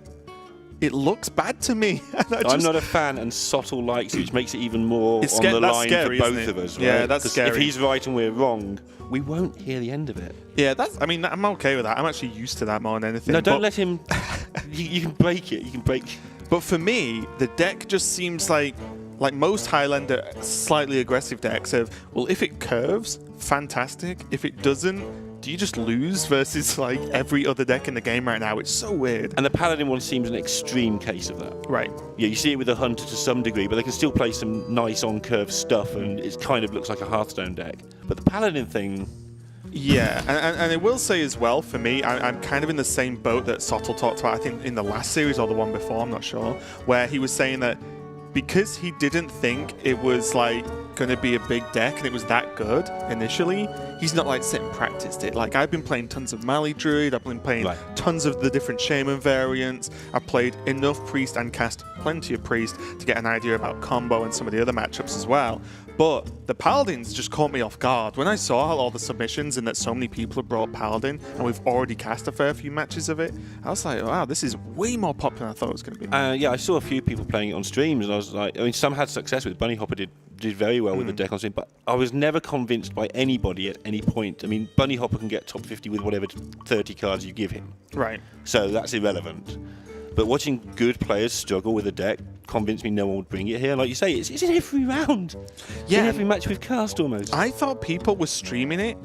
it looks bad to me. I'm not a fan, and Sottle likes it, which makes it even more on the line scary, for both of us. Right? Yeah, that's scary. If he's right and we're wrong, we won't hear the end of it. Yeah, I'm okay with that. I'm actually used to that more than anything. No, don't let him. You can break it. You can break. But for me, the deck just seems like most Highlander slightly aggressive decks of, well, if it curves, fantastic. If it doesn't, do you just lose versus every other deck in the game right now? It's so weird. And the Paladin one seems an extreme case of that. Right. Yeah, you see it with the Hunter to some degree, but they can still play some nice on-curve stuff, and it kind of looks like a Hearthstone deck. But the Paladin thing... Yeah, and I will say as well, for me, I'm kind of in the same boat that Sottle talked about, I think in the last series or the one before, I'm not sure, where he was saying that because he didn't think it was going to be a big deck and it was that good initially, he's not sit and practiced it. I've been playing tons of Mali Druid, I've been playing tons of the different Shaman variants, I've played enough Priest and cast plenty of Priest to get an idea about combo and some of the other matchups as well. But the Paladins just caught me off guard. When I saw all the submissions and that so many people have brought Paladin, and we've already cast a fair few matches of it, I was like, wow, this is way more popular than I thought it was going to be. Yeah, I saw a few people playing it on streams, and I was like, some had success with it. Bunny Hopper did very well with the deck on stream, but I was never convinced by anybody at any point. I mean, Bunny Hopper can get top 50 with whatever 30 cards you give him. Right. So that's irrelevant. But watching good players struggle with a deck convinced me no one would bring it here. Like you say, it's in every round. Yeah. In every match we've cast almost. I thought people were streaming it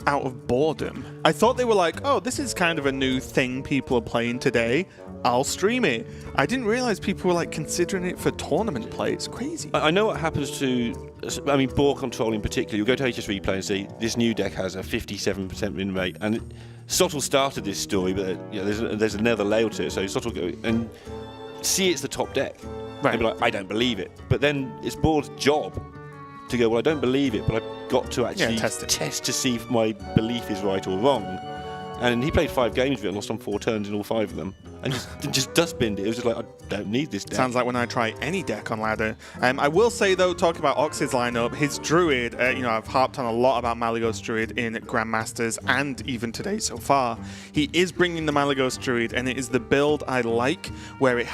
out of boredom. I thought they were like, oh, this is kind of a new thing people are playing today. I'll stream it. I didn't realize people were considering it for tournament play. It's crazy. I know what happens to, board control in particular. You'll go to HS Replay and see this new deck has a 57% win rate. And Sottle started this story, but there's another layer to it. So Sottle go and see it's the top deck. Right. And be like, I don't believe it. But then it's board's job to go, well, I don't believe it, but I've got to actually test to see if my belief is right or wrong. And he played 5 games with it and lost on 4 turns in all 5 of them. And just dustbinned it. It was just like, I don't need this deck. Sounds like when I try any deck on ladder. I will say, though, talking about Oxid's lineup, his Druid, I've harped on a lot about Malygos Druid in Grandmasters and even today so far. He is bringing the Malygos Druid, and it is the build I like, where it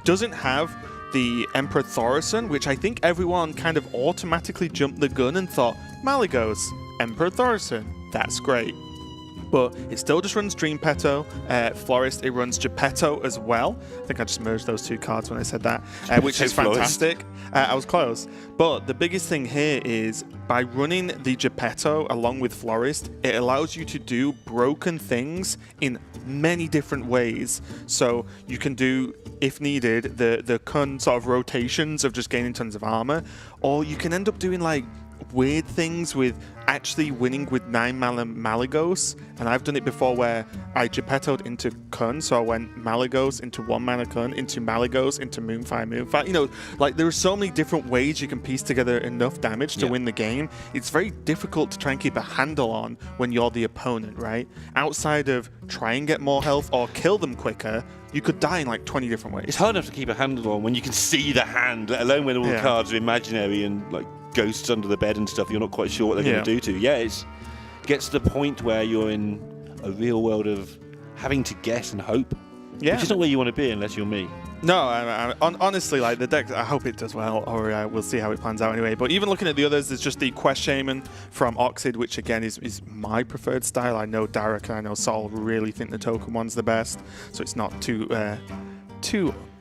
doesn't have the Emperor Thaurissan, which I think everyone kind of automatically jumped the gun and thought, Malygos, Emperor Thaurissan, that's great. but it still just runs Dream Petto. Florist, it runs Geppetto as well. I think I just merged those two cards when I said that, which is fantastic. I was close. But the biggest thing here is by running the Geppetto along with Florist, it allows you to do broken things in many different ways. So you can do, if needed, the sort of rotations of just gaining tons of armor, or you can end up doing like weird things with actually winning with 9-mana Malygos, and I've done it before where I Geppetto'd into Kun, so I went Malygos into 1-mana Kun, into Malygos, into Moonfire. You know, like there are so many different ways you can piece together enough damage to win the game. It's very difficult to try and keep a handle on when you're the opponent, right? Outside of try and get more health or kill them quicker, you could die in like 20 different ways. It's hard enough to keep a handle on when you can see the hand, let alone when all the cards are imaginary and like ghosts under the bed and stuff. You're not quite sure what they're going to do to you. Yeah, it gets to the point where you're in a real world of having to guess and hope. Yeah, which is not where you want to be unless you're me. No, honestly, like the deck, I hope it does well, or we'll see how it plans out anyway. But even looking at the others, there's just the Quest Shaman from Oxid, which again is my preferred style. I know Derek and I know Sol really think the token one's the best, so it's not too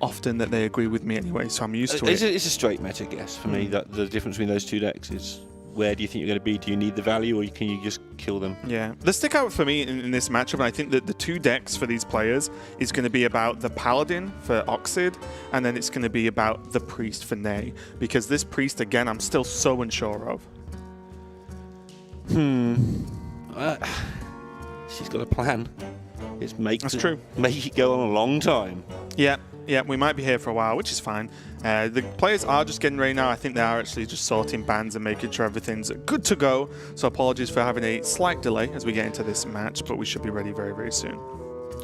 often that they agree with me anyway, so I'm used to it. It's a straight meta guess for me, that the difference between those two decks is where do you think you're going to be? Do you need the value, or can you just kill them? Yeah. The stick out for me in this matchup, and I think that the two decks for these players is going to be about the Paladin for Oxid, and then it's going to be about the Priest for Nay, because this Priest, again, I'm still so unsure of. She's got a plan. It's make it go on a long time. Yeah, we might be here for a while, which is fine. The players are just getting ready now. I think they are actually just sorting bans and making sure everything's good to go. So apologies for having a slight delay as we get into this match, but we should be ready very, very soon.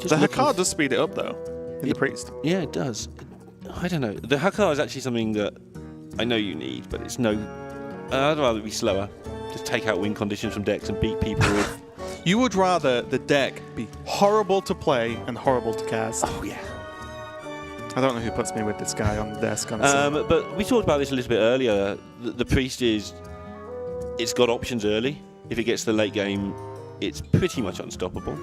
The Hakar does speed it up, though, in the Priest. Yeah, it does. I don't know. The Hakar is actually something that I know you need, but it's no... I'd rather be slower. Just take out win conditions from decks and beat people with... You would rather the deck be horrible to play and horrible to cast. Oh, yeah. I don't know who puts me with this guy on the desk. But we talked about this a little bit earlier. The Priest it's got options early. If it gets to the late game, it's pretty much unstoppable.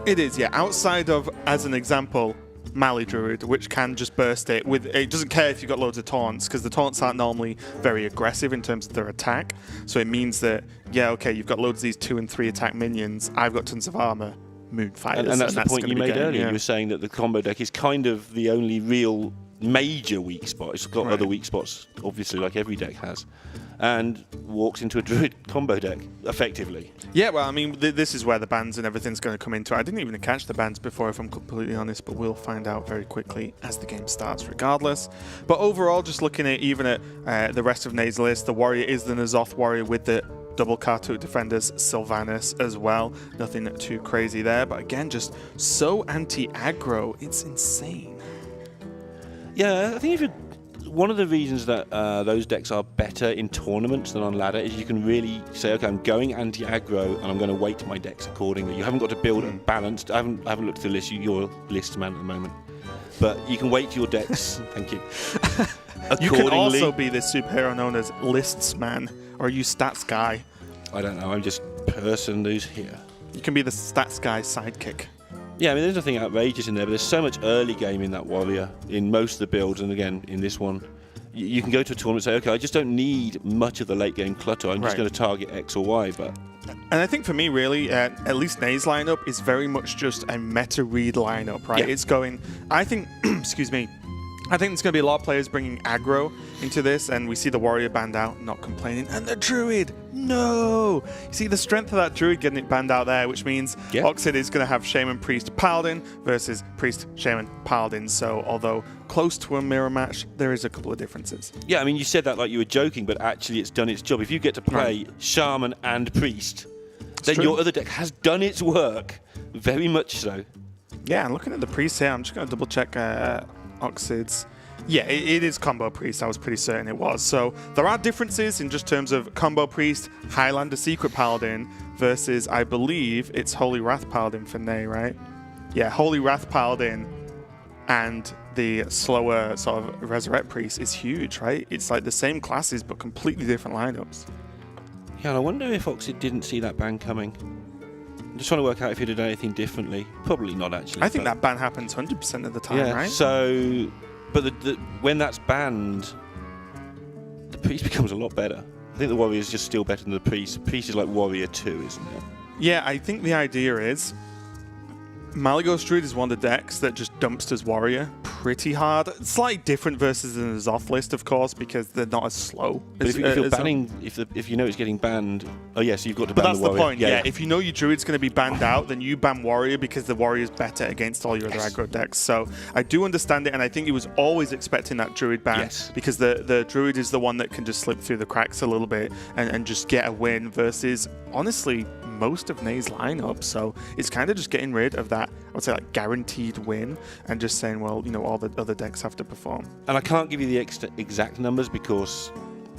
It is, yeah. Outside of, as an example, Mali Druid, which can just burst it with. It doesn't care if you've got loads of taunts, because the taunts aren't normally very aggressive in terms of their attack. So it means that, yeah, okay, you've got loads of these 2 and 3 attack minions. I've got tons of armor. Moonfighters. And that's the point you made earlier. Yeah. You were saying that the combo deck is kind of the only real major weak spot. It's got other weak spots, obviously, like every deck has. And walks into a Druid combo deck, effectively. Yeah, well, I mean, this is where the bans and everything's going to come into it. I didn't even catch the bans before, if I'm completely honest, but we'll find out very quickly as the game starts, regardless. But overall, just looking at even at the rest of Nay's list, the Warrior is the N'Zoth Warrior with the double Kartuk Defenders, Sylvanas as well. Nothing too crazy there, but again, just so anti-aggro. It's insane. Yeah, I think one of the reasons that those decks are better in tournaments than on ladder is you can really say, okay, I'm going anti-aggro and I'm going to weight my decks accordingly. You haven't got to build a balanced. I haven't looked at the list. You're list man at the moment, but you can weight your decks. Thank you. You can also be this superhero known as lists man, or are you stats guy? I don't know. I'm just person who's here. You can be the stats guy sidekick. Yeah, I mean, there's nothing outrageous in there, but there's so much early game in that Warrior, in most of the builds, and again, in this one. You can go to a tournament and say, okay, I just don't need much of the late game clutter. I'm just going to target X or Y, but... And I think for me, really, at least Nay's lineup is very much just a meta-read lineup, right? Yeah. It's going... I think... excuse me. I think there's going to be a lot of players bringing aggro into this, and we see the Warrior banned out, not complaining, and the Druid, no! You see the strength of that Druid getting it banned out there, which means Oxid is going to have Shaman, Priest, Paladin versus Priest, Shaman, Paladin. So although close to a mirror match, there is a couple of differences. Yeah, I mean, you said that like you were joking, but actually it's done its job. If you get to play Shaman and Priest, then your other deck has done its work, very much so. Yeah, and looking at the Priest here, I'm just going to double check Oxid's. Yeah, it is combo Priest. I was pretty certain it was. So there are differences in just terms of combo Priest, Highlander Secret Paladin versus, I believe, it's Holy Wrath Paladin for Nay, right? Yeah, Holy Wrath Paladin and the slower sort of Resurrect Priest is huge, right? It's like the same classes but completely different lineups. Yeah, and I wonder if Oxid didn't see that ban coming. just trying to work out if he'd have done anything differently. Probably not, actually. I think that ban happens 100% of the time, yeah, right? So, but when that's banned, the priest becomes a lot better. I think the warrior is just still better than the priest. The priest is like warrior 2, isn't it? Yeah, I think the idea is Malygos Druid is one of the decks that just dumps his warrior pretty hard. Slightly different versus in the Zoth list, of course, because they're not as slow. But if you're banning, if you know it's getting banned, oh yes, you've got to ban the warrior. But that's the point. Yeah, if you know your druid's going to be banned out, then you ban warrior because the warrior's better against all your other aggro decks. So I do understand it, and I think he was always expecting that druid ban because the druid is the one that can just slip through the cracks a little bit and just get a win versus honestly most of Nay's lineup. So it's kind of just getting rid of that, I would say, like guaranteed win and just saying, well, you know, all the other decks have to perform. And I can't give you the exact numbers because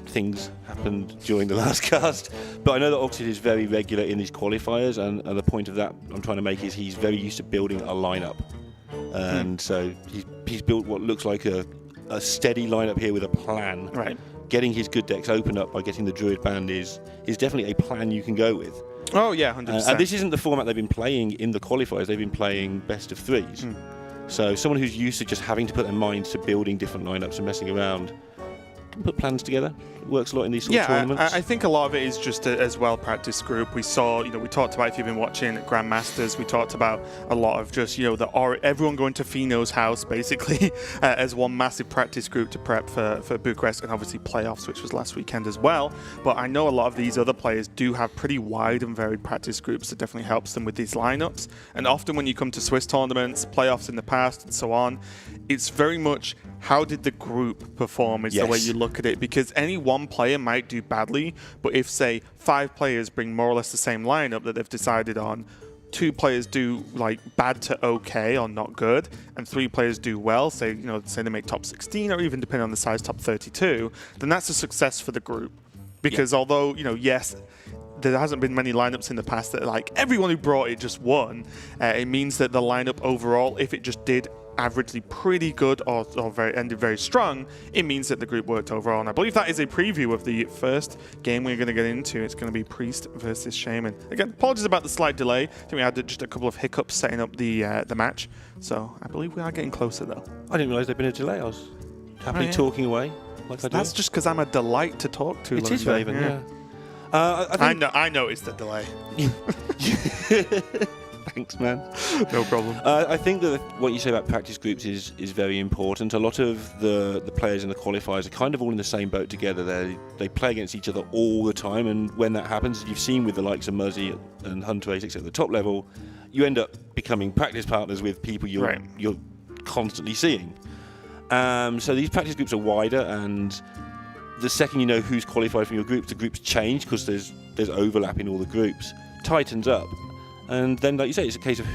things happened during the last cast, but I know that Oxid is very regular in these qualifiers, and the point of that I'm trying to make is he's very used to building a lineup, and so he's built what looks like a steady lineup here with a plan. Right. Getting his good decks open up by getting the druid banned is definitely a plan you can go with. Oh yeah, 100%. And this isn't the format they've been playing in the qualifiers. They've been playing best of threes. So someone who's used to just having to put their minds to building different lineups and messing around can put plans together. It works a lot in these sort of tournaments. I think a lot of it is just as well-practiced group. We saw, you know, we talked about, if you've been watching Grandmasters, we talked about a lot of just, you know, everyone going to Fino's house, basically, as one massive practice group to prep for Bucharest, and obviously playoffs, which was last weekend as well. But I know a lot of these other players do have pretty wide and varied practice groups that definitely helps them with these lineups. And often when you come to Swiss tournaments, playoffs in the past, and so on, it's very much how did the group perform is the way you look at it, because any one player might do badly, but if, say, 5 players bring more or less the same lineup that they've decided on, 2 players do like bad to okay or not good, and 3 players do well, say they make top 16 or even depending on the size top 32, then that's a success for the group. Because although, yes, there hasn't been many lineups in the past that like everyone who brought it just won, it means that the lineup overall, if it just did averagely pretty good or ended very strong, it means that the group worked overall. And I believe that is a preview of the first game we're going to get into. It's going to be Priest versus Shaman. Again, apologies about the slight delay. I think we had just a couple of hiccups setting up the match. So I believe we are getting closer though. I didn't realise there'd been a delay. I was happily talking away. Like I do. That's just because I'm a delight to talk to. It is Raven, yeah. I noticed the delay. Thanks, man. No problem. I think that what you say about practice groups is very important. A lot of the players in the qualifiers are kind of all in the same boat together. They play against each other all the time, and when that happens, you've seen with the likes of Muzzy and Hunter A6 at the top level, you end up becoming practice partners with people you're constantly seeing. So these practice groups are wider, and the second you know who's qualified from your groups, the groups change because there's overlap in all the groups. Tightens up. And then, like you say, it's a case of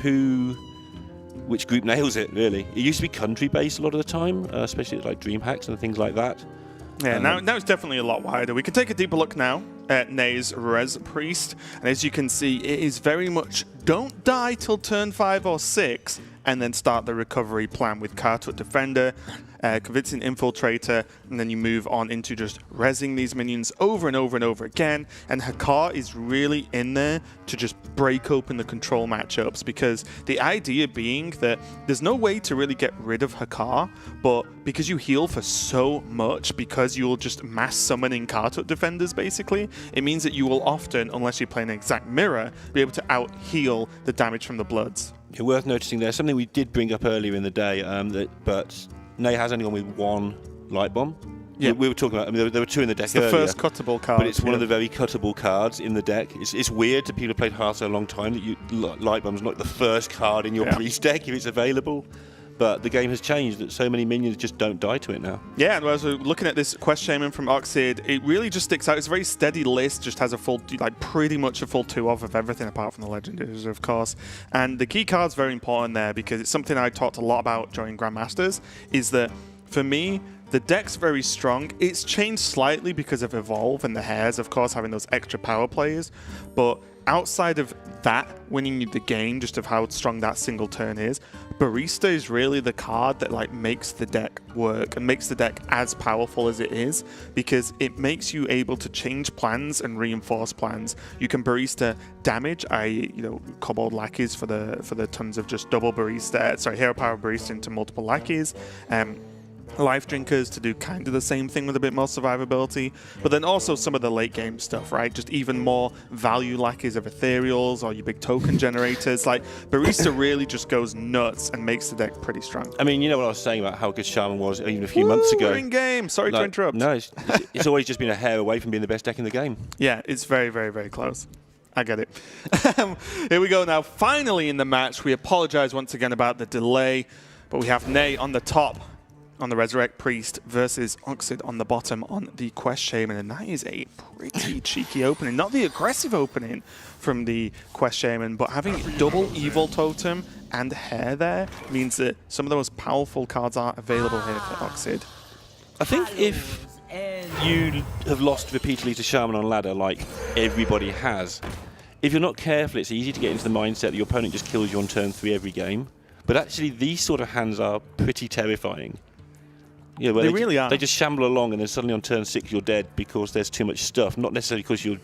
which group nails it, really. It used to be country-based a lot of the time, especially like DreamHacks and things like that. Yeah, now it's definitely a lot wider. We can take a deeper look now at Nay's Res Priest. And as you can see, it is very much don't die till turn 5 or 6, and then start the recovery plan with Kartut Defender, Convincing Infiltrator, and then you move on into just rezzing these minions over and over and over again. And Hakar is really in there to just break open the control matchups, because the idea being that there's no way to really get rid of Hakar, but because you heal for so much, because you'll just mass summoning Kartut Defenders basically, it means that you will often, unless you play an exact mirror, be able to out-heal the damage from the Bloods. Yeah, worth noticing there, something we did bring up earlier in the day, but Nay has only gone with 1 light bomb. Yeah. We were talking about, there were 2 in the deck earlier. It's the first cuttable card. But it's one of the very cuttable cards in the deck. It's weird to people who played Hearthstone a long time that light bomb's not the first card in your priest deck if it's available. But the game has changed, that so many minions just don't die to it now. Yeah, and as we're looking at this Quest Shaman from Oxid, it really just sticks out. It's a very steady list, just has a full, pretty much a full 2 of everything apart from the Legendaries, of course. And the key card's very important there, because it's something I talked a lot about during Grandmasters, is that for me, the deck's very strong. It's changed slightly because of Evolve and the Hairs, of course, having those extra power plays. But outside of that winning you the game, just of how strong that single turn is, Barista is really the card that like makes the deck work and makes the deck as powerful as it is, because it makes you able to change plans and reinforce plans. You can Barista damage, i.e., Kobold lackeys for the tons of just double Barista, hero power Barista into multiple lackeys. Life Drinkers to do kind of the same thing with a bit more survivability, but then also some of the late game stuff, right? Just even more value lackeys of ethereals or your big token generators. Like, Barista really just goes nuts and makes the deck pretty strong. I mean, you know what I was saying about how good Shaman was even a few months ago? We're in game. Sorry to interrupt. No, it's always just been a hair away from being the best deck in the game. Yeah, it's very, very, very close. I get it. Here we go now. Finally in the match. We apologize once again about the delay, but we have Nay on the top on the Resurrect Priest versus Oxid on the bottom on the Quest Shaman, and that is a pretty cheeky opening. Not the aggressive opening from the Quest Shaman, but having double Evil Totem and Hair there means that some of the most powerful cards are available here for Oxid. I think if you have lost repeatedly to Shaman on ladder like everybody has, if you're not careful, it's easy to get into the mindset that your opponent just kills you on turn 3 every game. But actually, these sort of hands are pretty terrifying. Yeah, well, they really are. They just shamble along, and then suddenly on turn 6 you're dead because there's too much stuff, not necessarily because you're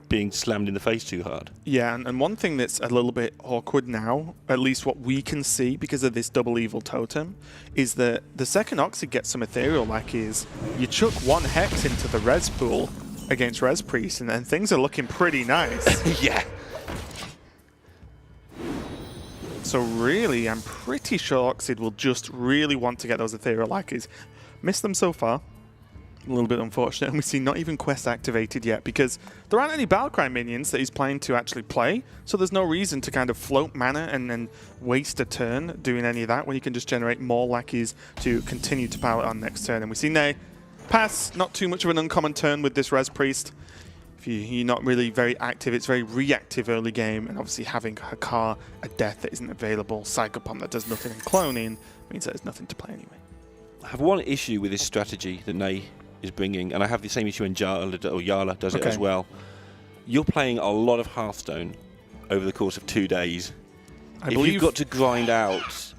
being slammed in the face too hard. Yeah, and one thing that's a little bit awkward now, at least what we can see because of this double Evil Totem, is that the second Oxid gets some ethereal lackeys, you chuck one Hex into the res pool against Res Priest, and then things are looking pretty nice. Yeah. So really, I'm pretty sure Oxid will just really want to get those ethereal lackeys. Missed them so far. A little bit unfortunate. And we see not even quest activated yet because there aren't any Battlecry minions that he's planning to actually play. So there's no reason to kind of float mana and then waste a turn doing any of that when you can just generate more lackeys to continue to power on next turn. And we see Nay pass, not too much of an uncommon turn with this Res Priest. If you're not really very active, it's very reactive early game, and obviously having Hakar, a death that isn't available, Psychopomp that does nothing in cloning, means that there's nothing to play anyway. I have one issue with this strategy that Nay is bringing, and I have the same issue when Jarla does it as well. You're playing a lot of Hearthstone over the course of 2 days. If you've got to grind out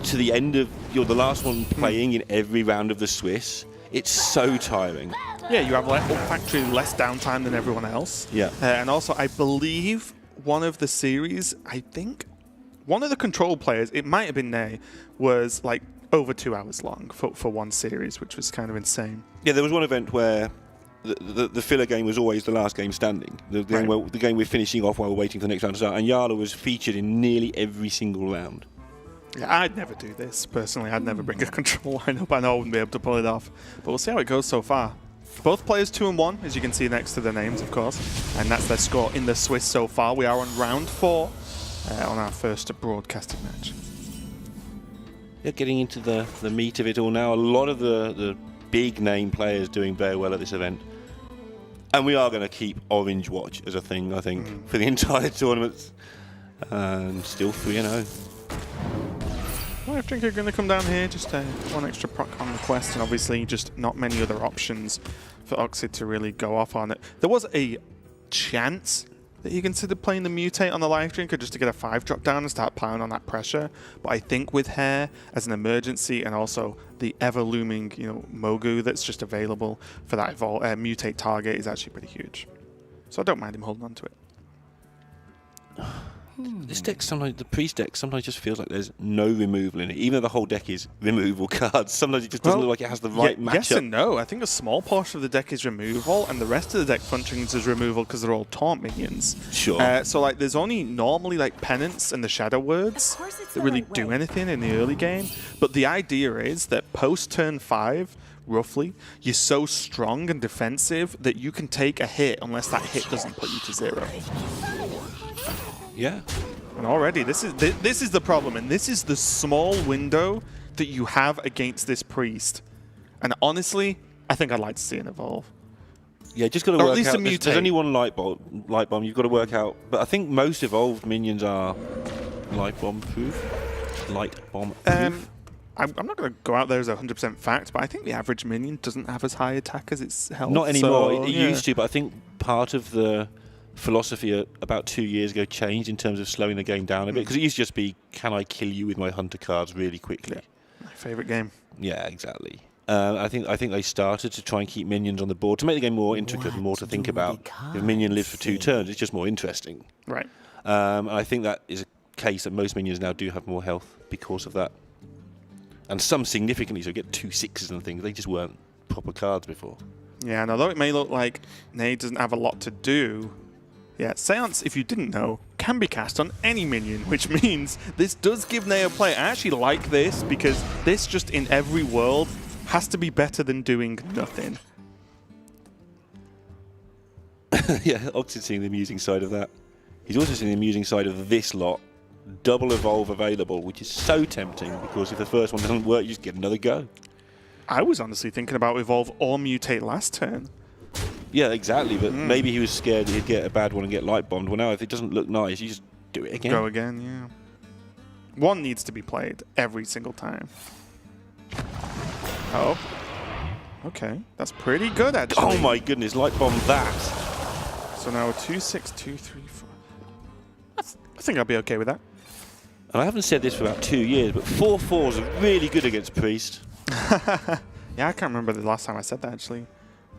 to the end of, you're the last one playing in every round of the Swiss, it's so tiring. Yeah, you have factually less downtime than everyone else. Yeah. And also, I believe one of the series, I think, one of the control players, it might have been Nay, was like over 2 hours long for one series, which was kind of insane. Yeah, there was one event where the filler game was always the last game standing. The game we're finishing off while we're waiting for the next round to start, and Jarla was featured in nearly every single round. Yeah, I'd never do this, personally. I'd never bring a control lineup. I know I wouldn't be able to pull it off. But we'll see how it goes so far. Both players 2-1, as you can see next to their names, of course. And that's their score in the Swiss so far. We are on round 4 on our first broadcasted match. Yeah, getting into the meat of it all now. A lot of the big name players doing very well at this event. And we are going to keep Orange Watch as a thing, I think, for the entire tournament. And still 3-0. Well, I think they're going to come down here, just one extra proc on the quest, and obviously just not many other options for Oxid to really go off on it. There was a chance that he considered playing the Mutate on the Life Drinker just to get a 5-drop down and start piling on that pressure, but I think with Hair as an emergency and also the ever-looming, Mogu that's just available for that Mutate target is actually pretty huge. So I don't mind him holding on to it. This deck sometimes, the Priest deck sometimes just feels like there's no removal in it, even though the whole deck is removal cards. Sometimes it just doesn't look like it has the right matchup. Yes and no. I think a small portion of the deck is removal, and the rest of the deck functions as removal because they're all taunt minions. Sure. So there's only normally Penance and the Shadow Words that really do anything in the early game. But the idea is that post turn 5, roughly, you're so strong and defensive that you can take a hit unless that hit doesn't put you to 0. Yeah. And already, this is the problem, and this is the small window that you have against this Priest. And honestly, I think I'd like to see an evolve. Yeah, just got to work out. There's only one light bomb. You've got to work out. But I think most evolved minions are light bomb proof. Light bomb proof. I'm not going to go out there as a 100% fact, but I think the average minion doesn't have as high attack as its health. Not anymore. So, it used to, but I think part of the philosophy about 2 years ago changed in terms of slowing the game down a bit, because it used to just be, can I kill you with my hunter cards really quickly? My favourite game. Yeah, exactly. I think they started to try and keep minions on the board to make the game more intricate and more to think about. If a minion lives for 2 turns, it's just more interesting. Right. And I think that is a case that most minions now do have more health because of that. And some significantly, so get 2 6s and things. They just weren't proper cards before. Yeah, and although it may look like Nade doesn't have a lot to do, Seance, if you didn't know, can be cast on any minion, which means this does give Nade a play. I actually like this because this just in every world has to be better than doing nothing. Yeah, Oxid's seeing the amusing side of that. He's also seeing the amusing side of this lot. Double evolve available, which is so tempting because if the first one doesn't work, you just get another go. I was honestly thinking about evolve or mutate last turn. Yeah, exactly, but maybe he was scared he'd get a bad one and get light bombed. Well, now if it doesn't look nice, you just do it again. Go again, yeah. One needs to be played every single time. Oh. Okay, that's pretty good, actually. Oh my goodness, light bomb that. So now we're 2 6 2 3 4. I think I'll be okay with that. And I haven't said this for about 2 years, but 4/4s are really good against Priest. Yeah, I can't remember the last time I said that, actually.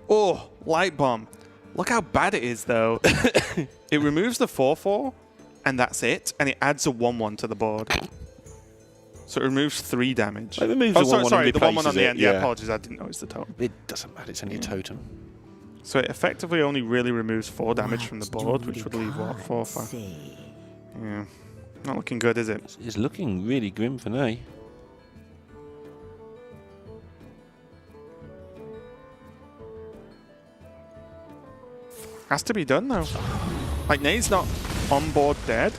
Oh, light bomb. Look how bad it is, though. It removes the 4/4, and that's it, and it adds a 1/1 to the board. So it removes 3 damage. It removes the 1/1 sorry, and the 1/1 on replaces the it, end. Yeah, yeah. apologies, I didn't notice the totem. It doesn't matter, it's only a totem. So it effectively only really removes 4 damage from the board, which would leave, what, 4 5? Yeah. Not looking good, is it? It's looking really grim for Nay. Has to be done, though. Like, Nade's not on board dead.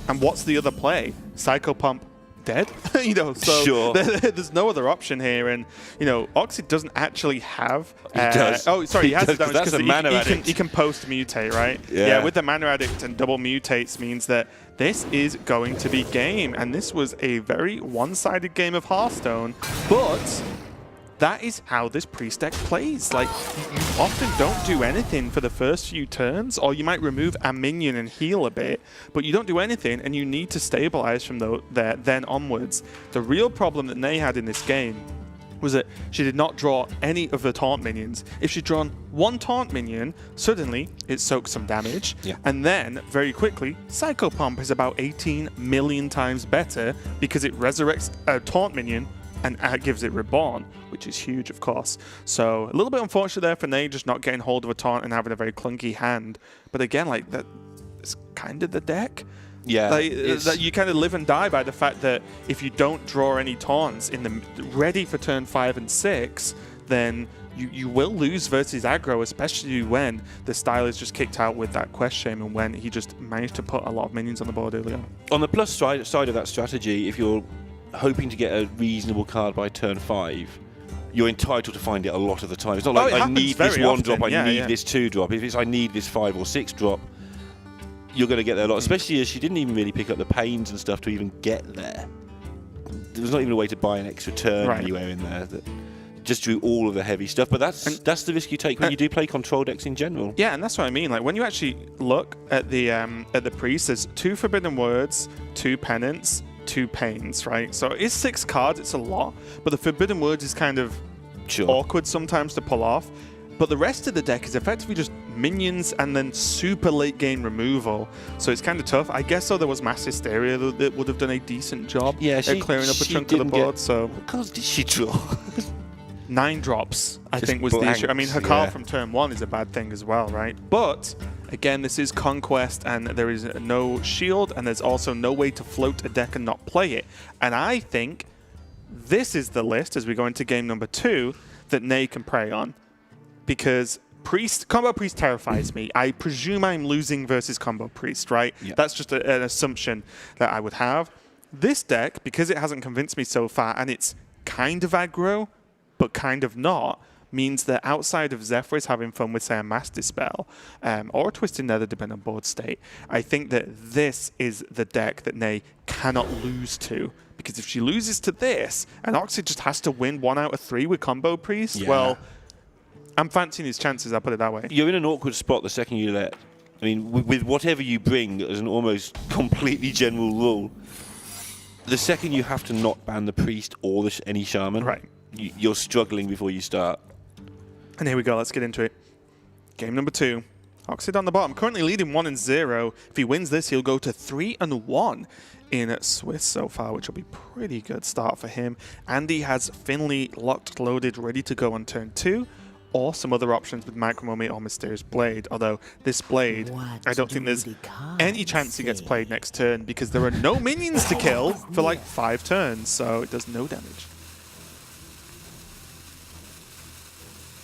And what's the other play? Psycho Pump dead? You know, so Sure. there's no other option here. And, you know, Oxid doesn't actually have... He does. Oh, sorry, he has does, the damage 'cause that's a mana addict. he can post-mutate, right? Yeah. With the Mana Addict and double mutates means that this is going to be game. And this was a very one-sided game of Hearthstone. But... that is how this priest deck plays. Like, you often don't do anything for the first few turns, or you might remove a minion and heal a bit, but you don't do anything, and you need to stabilize from there then onwards. The real problem that Nay had in this game was that she did not draw any of the taunt minions. If she'd drawn 1 taunt minion, suddenly it soaks some damage, and then, very quickly, Psycho Pump is about 18 million times better because it resurrects a taunt minion and gives it Reborn, which is huge, of course. So a little bit unfortunate there for Nay just not getting hold of a taunt and having a very clunky hand. But again, like, that is kind of the deck. Yeah. Like, that you kind of live and die by the fact that if you don't draw any taunts in the ready for turn 5 and 6, then you will lose versus aggro, especially when the style is just kicked out with that Quest Shame and when he just managed to put a lot of minions on the board early on. On the plus side of that strategy, if you're hoping to get a reasonable card by turn 5, you're entitled to find it a lot of the time. It's not like I need this 1 drop, I need this 2 drop. If it's I need this 5 or 6 drop, you're going to get there a lot, especially as she didn't even really pick up the pains and stuff to even get there. There was not even a way to buy an extra turn anywhere in there. That just drew all of the heavy stuff, but that's the risk you take when you do play control decks in general. Yeah, and that's what I mean. Like, when you actually look at the priest, there's 2 Forbidden Words, 2 Penance, 2 Pains, right? So it's 6 cards, it's a lot, but the Forbidden Words is kind of awkward sometimes to pull off. But the rest of the deck is effectively just minions and then super late game removal. So it's kind of tough. I guess so there was Mass Hysteria that would have done a decent job at clearing up a chunk of the board. So what cards did she draw? 9 drops, I think, was blanks, the issue. I mean, her card from turn 1 is a bad thing as well, right? But again, this is Conquest, and there is no shield, and there's also no way to float a deck and not play it. And I think this is the list, as we go into game number 2, that Nay can prey on. Because Combo Priest terrifies me. I presume I'm losing versus Combo Priest, right? Yeah. That's just an assumption that I would have. This deck, because it hasn't convinced me so far, and it's kind of aggro, but kind of not, means that outside of Zephyrs having fun with, say, a Mass Dispel or a Twisted Nether, depending on board state, I think that this is the deck that Nay cannot lose to. Because if she loses to this, and Oxid just has to win 1 out of 3 with Combo Priest, well, I'm fancying his chances, I'll put it that way. You're in an awkward spot the second you let I mean, with whatever you bring as an almost completely general rule, the second you have to not ban the priest or any shaman, Right. You're struggling before you start. And here we go. Let's get into it. Game number 2. Oxid on the bottom, currently leading 1-0. If he wins this, he'll go to 3-1 in Swiss so far, which will be pretty good start for him. Andy has Finley locked, loaded, ready to go on turn 2, or some other options with Micro Mummy or Mysterious Blade. Although this Blade, I don't think there's any chance he gets played next turn because there are no minions to kill for like 5 turns, so it does no damage.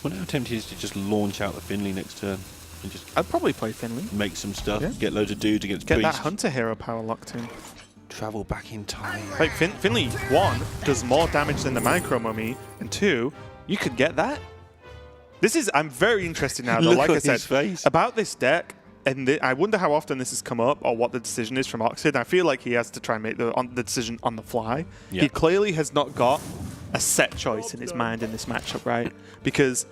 I wonder how tempting it is to just launch out the Finley next turn and just I'd probably play Finley. make some stuff, Yeah. get loads of dudes against Get that priests. Hunter hero power locked in. Travel back in time. Like Finley, 1, does more damage than the Micro Mummy, and 2, you could get that. This is, I'm very interested now, though, Look like on I said, his face. about this deck, and I wonder how often this has come up or what the decision is from Oxid. I feel like he has to try and make the decision on the fly. Yeah. He clearly has not got a set choice in his mind in this matchup, right? Because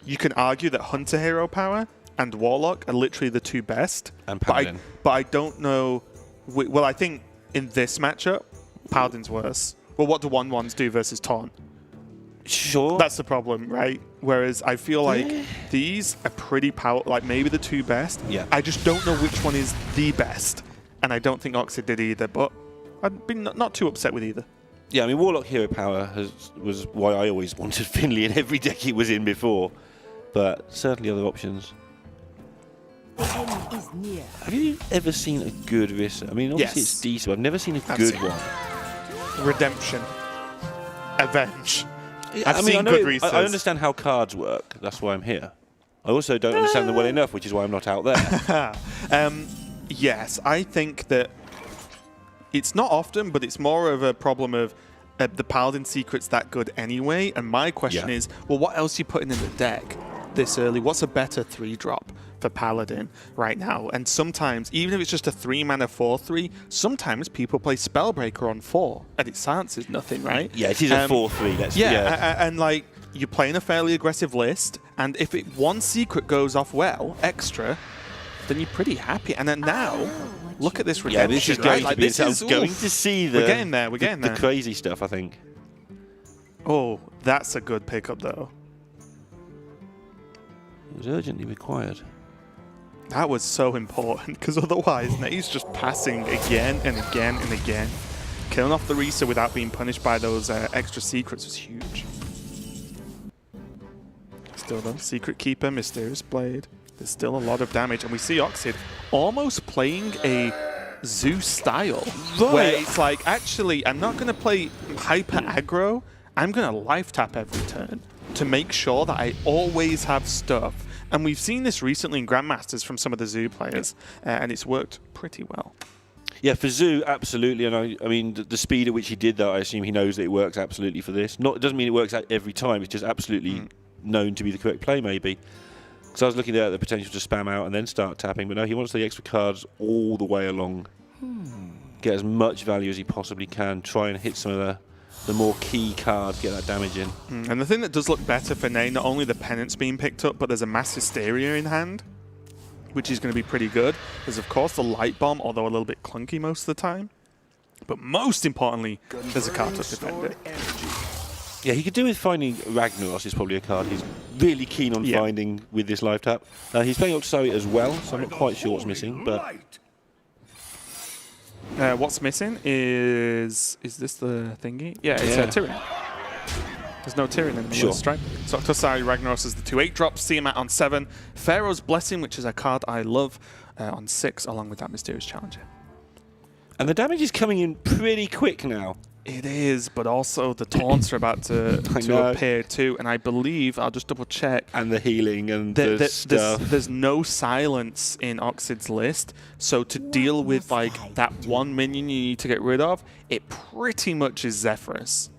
you can argue that Hunter hero power and Warlock are literally the 2 best. And but Paladin. but I don't know. Well, I think in this matchup, Paladin's worse. Well, what do 1/1s do versus Taunt? Sure. That's the problem, right? Whereas I feel like these are pretty powerful, like maybe the 2 best. Yeah. I just don't know which one is the best. And I don't think Oxid did either, but I'd be not too upset with either. Yeah, I mean, Warlock hero power was why I always wanted Finley in every deck he was in before. But certainly other options. Have you ever seen a good Rissa? I mean, obviously Yes. it's decent, but I've never seen a I've good seen one. Redemption. Avenge. Yeah, I've seen good Rissas. I understand how cards work. That's why I'm here. I also don't understand them well enough, which is why I'm not out there. Yes, I think that it's not often, but it's more of a problem of the Paladin secret's that good anyway. And my question Yeah. is, well, what else are you putting in the deck this early? What's a better 3-drop for Paladin right now? And sometimes, even if it's just a 3-mana 4/3, sometimes people play Spellbreaker on 4, and it silences nothing, right? Yeah, it is a 4/3. And like, you're playing a fairly aggressive list, and if one secret goes off well, extra, then you're pretty happy. And then now, look at this Yeah, redemption. this is right? going to Like, be. this I'm is going oof. to see the. We're getting there. We're getting there. The crazy stuff, I think. Oh, that's a good pickup, though. It was urgently required. That was so important, because otherwise, he's just passing again and again and again. Killing off the Risa without being punished by those extra secrets was huge. Still though, Secret Keeper, Mysterious Blade. There's still a lot of damage, and we see Oxid almost playing a Zeus style, where it's like, actually, I'm not going to play hyper aggro. I'm going to life tap every turn to make sure that I always have stuff. And we've seen this recently in Grandmasters from some of the Zoo players, and it's worked pretty well. Yeah, for Zoo, absolutely. And I mean, the speed at which he did that, I assume he knows that it works absolutely for this. It doesn't mean it works out every time. It's just absolutely known to be the correct play, maybe. Because I was looking there at the potential to spam out and then start tapping, but no, he wants the extra cards all the way along. Get as much value as he possibly can. Try and hit some of the more key cards, get that damage in. And the thing that does look better for Ney, not only the Penance being picked up, but there's a Mass Hysteria in hand, which is going to be pretty good. There's, of course, the Light Bomb, although a little bit clunky most of the time. But most importantly, there's a Kartus Defender. Yeah, he could do with finding Ragnaros is probably a card he's really keen on finding with this live tap. He's playing Oxari as well, so I'm not quite sure what's missing, but... What's missing is this the thingy? Yeah, it's Tyrion. There's no Tyrion in the list, right? So Oxari Ragnaros is the 2/8 drop. Tiamat on 7. Pharaoh's Blessing, which is a card I love, on 6, along with that Mysterious Challenger. And the damage is coming in pretty quick now. It is, but also the taunts are about to appear too, and I believe, I'll just double check. And the healing and the stuff. There's no silence in Oxid's list, so to deal with like that one minion you need to get rid of, it pretty much is Zephyrus.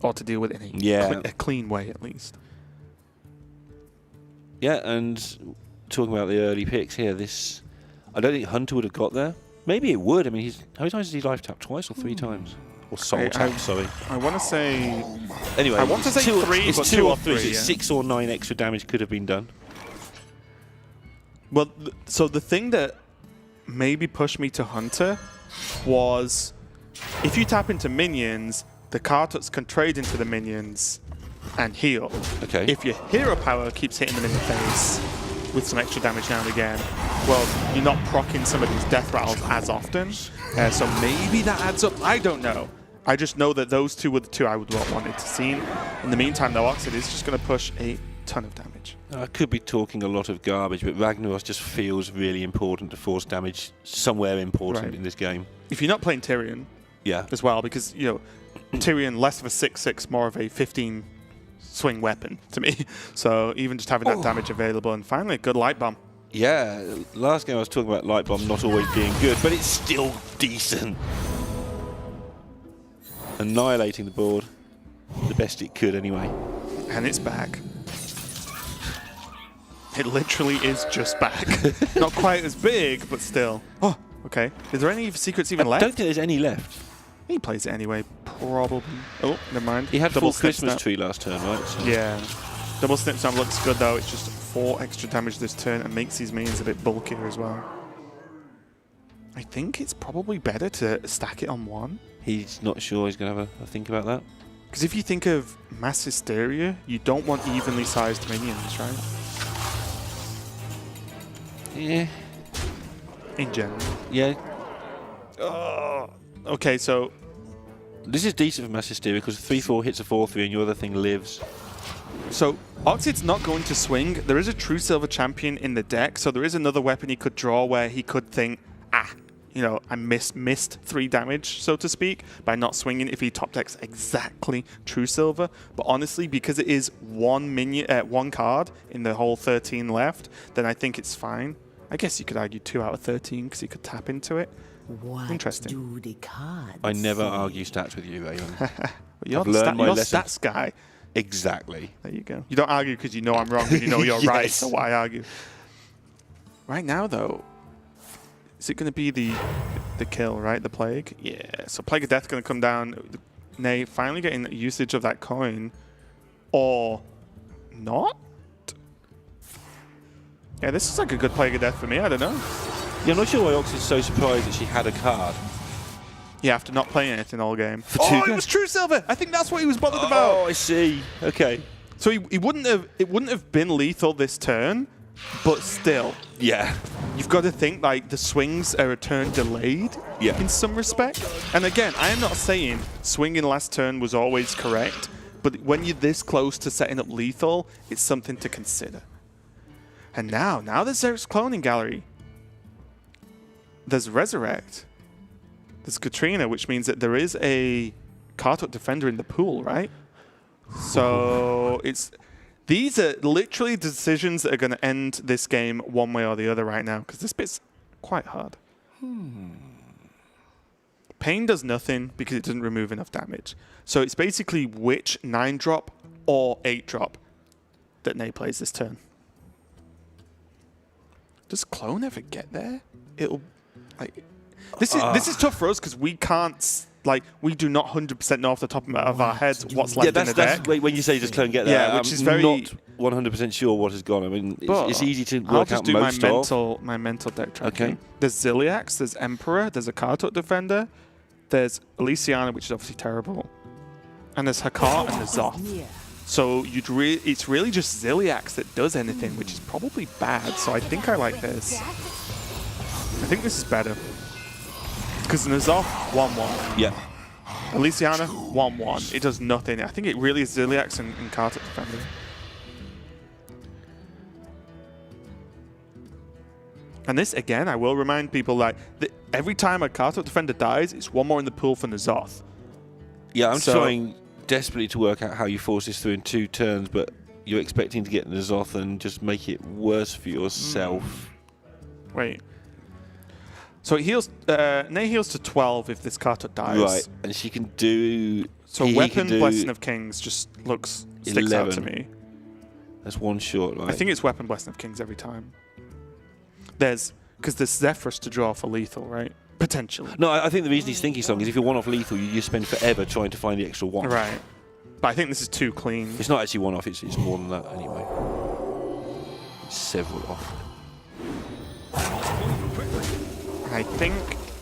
Or to deal with it in a clean way at least. Yeah, and talking about the early picks here, I don't think Hunter would have got there. Maybe it would. I mean, how many times did he life tap? Twice or 3 times? Or soul tap, sorry. I want to say... Anyway, I want to say 3, it's but 2 2 or or 3. 3, It's 6 or 9 extra damage could have been done. Well, so the thing that maybe pushed me to Hunter was if you tap into minions, the Kartuts can trade into the minions and heal. Okay. If your hero power keeps hitting them in the face with some extra damage now and again, well, you're not proccing some of these death rattles as often. So maybe that adds up. I don't know. I just know that those two were the two I would have wanted to see. In the meantime, though, Oxid is just going to push a ton of damage. I could be talking a lot of garbage, but Ragnaros just feels really important to force damage somewhere important in this game. If you're not playing Tyrion as well, because, you know, Tyrion, less of a 6/6, more of a 15 swing weapon to me. So even just having that damage available, and finally, a good light bomb. Yeah, last game I was talking about Light Bomb not always being good, but it's still decent. Annihilating the board the best it could anyway. And it's back. It literally is just back. Not quite as big, but still. Oh, okay. Is there any secrets even left? I don't think there's any left. He plays it anyway, probably. Oh, never mind. He had Double full Christmas snap. tree last turn, right? So. Yeah. Double snip snap looks good though. It's just 4 extra damage this turn and makes these minions a bit bulkier as well. I think it's probably better to stack it on one. He's not sure he's going to have a think about that. Because if you think of Mass Hysteria, you don't want evenly sized minions, right? Yeah. In general. Yeah. Okay, so This is decent for Mass Hysteria because 3/4 hits a 4/3 and your other thing lives. So Oxid's not going to swing. There is a true silver champion in the deck, so there is another weapon he could draw where he could think, you know, I missed 3 damage, so to speak, by not swinging if he top decks exactly true silver. But honestly, because it is one card in the whole 13 left, then I think it's fine. I guess you could argue 2 out of 13 because he could tap into it. What Interesting. do the cards I never say? argue stats with you, Raven. You're I've the learned my lesson. stats guy. Exactly. There you go. You don't argue because you know I'm wrong, because you know you're right, Yes. so why argue? Right now, though, is it going to be the kill, right? The Plague? Yeah. So Plague of Death going to come down. Nay, finally getting usage of that coin. Or not? Yeah, this is like a good Plague of Death for me. I don't know. Yeah, I'm not sure why Ox is so surprised that she had a card. Yeah, after not playing anything all game. For Oh, 2 it games. was True Silver! I think that's what he was bothered Oh, about. I see. Okay. So it wouldn't have been lethal this turn, but still. Yeah. You've got to think like the swings are a turn delayed in some respect. And again, I am not saying swinging last turn was always correct, but when you're this close to setting up lethal, it's something to consider. And now there's Zerk's Cloning Gallery. There's Resurrect. There's Katrina, which means that there is a Kartuk Defender in the pool, right? So these are literally decisions that are going to end this game one way or the other right now, because this bit's quite hard. Pain does nothing because it doesn't remove enough damage. So it's basically which 9-drop or 8-drop that Nay plays this turn. Does Clone ever get there? It'll like this is tough for us because we can't we do not 100% know off the top of our heads what's left in the deck. When you say just Clone get there, which is I'm very not 100% sure what has gone. I mean, it's easy to I'll work just out do most my mental deck tracking. Okay. There's Ziliax, there's Emperor, there's a Kartuk Defender, there's Elysiana, which is obviously terrible, and there's Hakar and the Zoth. So it's really just Ziliax that does anything, which is probably bad. So I think I like this. I think this is better. Because N'Zoth, 1-1. Yeah. Elysiana, 1-1. It does nothing. I think it really is Ziliax and Kartuk Defender. And this, again, I will remind people that every time a Kartuk Defender dies, it's 1 more in the pool for N'Zoth. Yeah, I'm trying desperately to work out how you force this through in 2 turns, but you're expecting to get N'Zoth and just make it worse for yourself. Wait. So it heals. Nay heals to 12 if this Kartuk dies. Right, and she can do. So Weapon Blessing of Kings just sticks out to me. That's 1 short, right? I think it's Weapon Blessing of Kings every time. Because there's Zephyrus to draw for lethal, right? Potentially. No, I think the reason he's thinking something is if you're 1-off lethal, you spend forever trying to find the extra 1. Right. But I think this is too clean. It's not actually 1-off, it's more than that anyway. It's several off. I think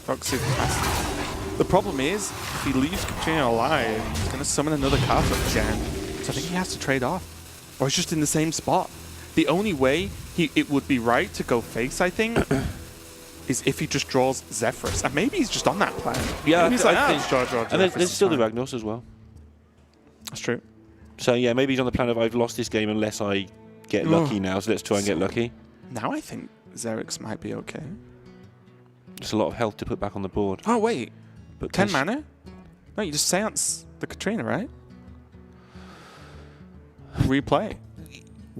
Oxid has. The problem is, if he leaves Katrina alive, he's going to summon another card up again. So I think he has to trade off. Or he's just in the same spot. The only way it would be right to go face, I think, is if he just draws Zephyrus. And maybe he's just on that plan. Yeah, maybe he's like, draw, and there's still the Ragnos as well. That's true. So yeah, maybe he's on the plan of I've lost this game unless I get lucky now, so let's try and get lucky. Now I think Xerix might be okay. Just a lot of health to put back on the board. Oh, wait. But 10 mana? No, you just seance the Katrina, right? Replay.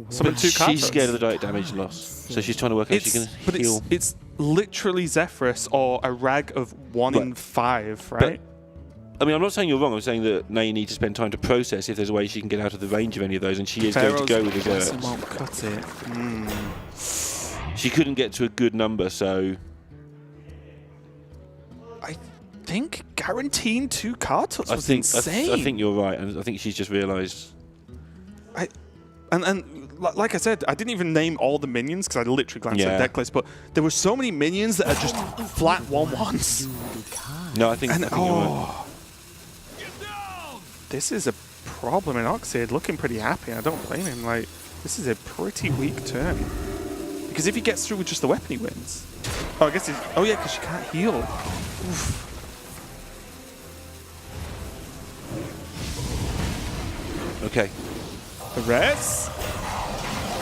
Summon 2 cards. She's scared of the direct damage loss, so she's trying to work out if she can heal. It's literally Zephyrus or a rag of 1 in 5, right? I mean, I'm not saying you're wrong. I'm saying that now you need to spend time to process if there's a way she can get out of the range of any of those, and she is going to go with the Xerix. Won't cut it. She couldn't get to a good number, so... I think guaranteeing 2 cards was insane. I think you're right, and I think she's just realised... And like I said, I didn't even name all the minions because I literally glanced at the deck list, but there were so many minions that are just flat 1/1s. No, I think you're right. This is a problem in Oxide, looking pretty happy. I don't blame him. Like, this is a pretty weak turn. Because if he gets through with just the weapon, he wins. Oh, I guess he's... Oh, yeah, because she can't heal. Oof. Okay. The res?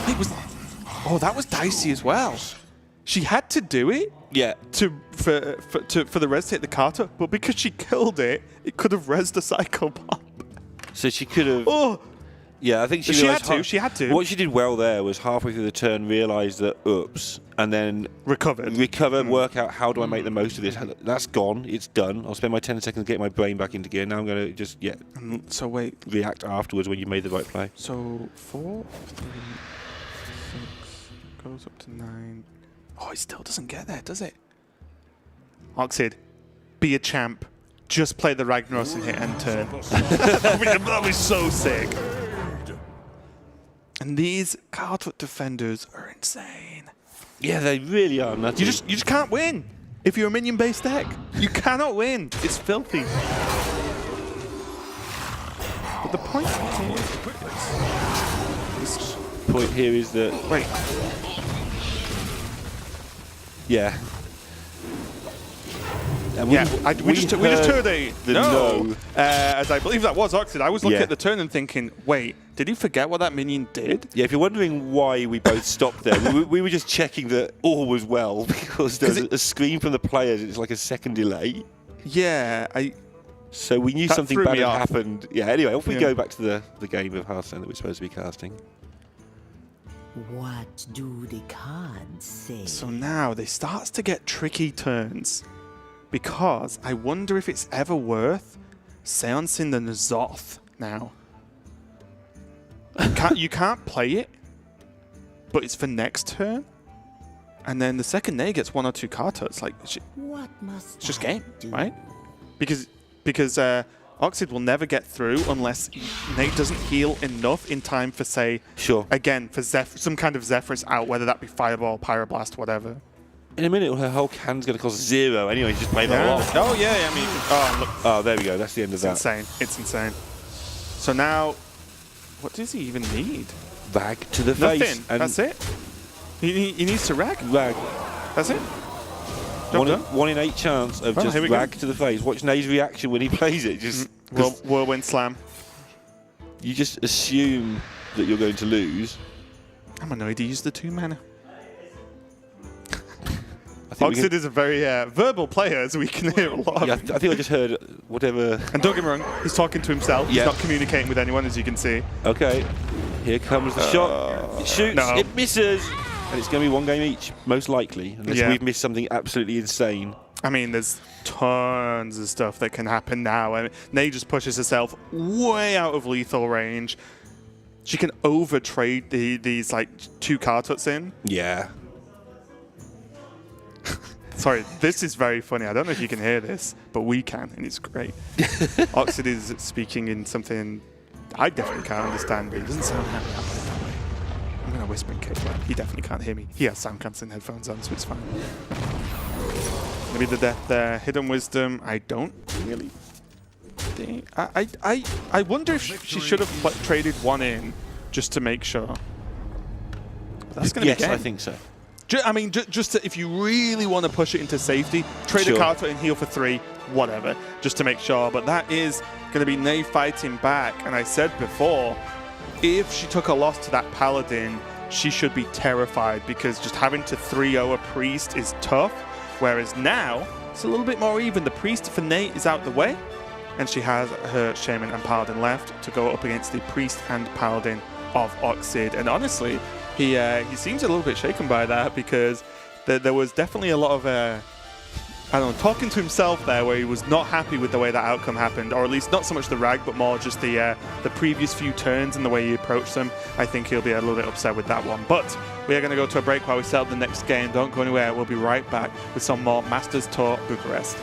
It was... Oh, that was dicey as well. She had to do it. Yeah. For the res to hit the Carter, but because she killed it, it could have resed the Psychopomp. So she could have... Oh! Yeah, I think she had to. She had to. What she did well there was halfway through the turn realised that, oops, and then... Recover, work out how do I make the most of this. That's gone. It's done. I'll spend my 10 seconds getting my brain back into gear. Now I'm going to just, So wait. react afterwards when you made the right play. So 4, 3, 6, goes up to 9. Oh, it still doesn't get there, does it? Oxide, be a champ. Just play the Ragnaros and hit end turn. That was so sick. And these card defenders are insane. Yeah, they really are nutty. You just can't win if you're a minion-based deck. You cannot win. It's filthy. But the point here is that... Wait. Yeah. And We just heard a no. As I believe that was Oxide. I was looking Yeah. at the turn and thinking, wait, did he forget what that minion did? Yeah, if you're wondering why we both stopped there, we were just checking that all was well because there's a scream from the players. It's like a second delay. Yeah, So we knew that something threw bad me had off. happened. Yeah, anyway, if we Yeah. go back to the game of Hearthstone that we're supposed to be casting. What do the cards say? So now they starts to get tricky turns because I wonder if it's ever worth seancing the N'Zoth now. You can't play it, but it's for next turn. And then the second Nay gets 1 or 2 card turns. Like, it's just game, right? Because Oxide will never get through unless Nate doesn't heal enough in time for, say, again, for some kind of Zephyrus out, whether that be Fireball, Pyroblast, whatever. In a minute, her whole hand's going to cost 0 anyway. Just play that off. Oh, yeah, I mean, look. Oh, there we go. That's the end of that. It's insane. It's insane. So now, what does he even need? Rag to the face. Nothing. And That's it? He needs to rag? Rag. That's it? 1 in 8 chance of just rag to the face. Watch Nay's reaction when he plays it. Just Whirlwind Slam. You just assume that you're going to lose. I'm annoyed he used the 2 mana. Oxide is a very verbal player, as we can hear a lot. Yeah, I think I just heard whatever. And don't get me wrong, he's talking to himself. Yeah. He's not communicating with anyone, as you can see. Okay, here comes the shot. It shoots, it misses, and it's going to be 1 game each, most likely, unless we've missed something absolutely insane. I mean, there's tons of stuff that can happen now. I mean, Nay just pushes herself way out of lethal range. She can overtrade these like 2 card tuts in. Yeah. Sorry, this is very funny. I don't know if you can hear this, but we can, and it's great. Oxide is speaking in something I definitely can't understand, but he doesn't sound happy. I'm going to whisper in case, but he definitely can't hear me. He has sound cancelling headphones on, so it's fine. Maybe the death there. Hidden Wisdom, I don't really think... I wonder if she should have traded one in just to make sure. That's going to be game. Yes, I think so. I mean, just if you really want to push it into safety, trade a Carter and heal for 3, whatever, just to make sure. But that is going to be Nave fighting back. And I said before, if she took a loss to that Paladin, she should be terrified because just having to 3-0 a Priest is tough. Whereas now, it's a little bit more even. The Priest for Nate is out the way, and she has her Shaman and Paladin left to go up against the Priest and Paladin of Oxid. And honestly, he seems a little bit shaken by that because there was definitely a lot of, I don't know, talking to himself there where he was not happy with the way that outcome happened, or at least not so much the rag, but more just the previous few turns and the way he approached them. I think he'll be a little bit upset with that one. But we are going to go to a break while we set up the next game. Don't go anywhere. We'll be right back with some more Masters Tour Bucharest.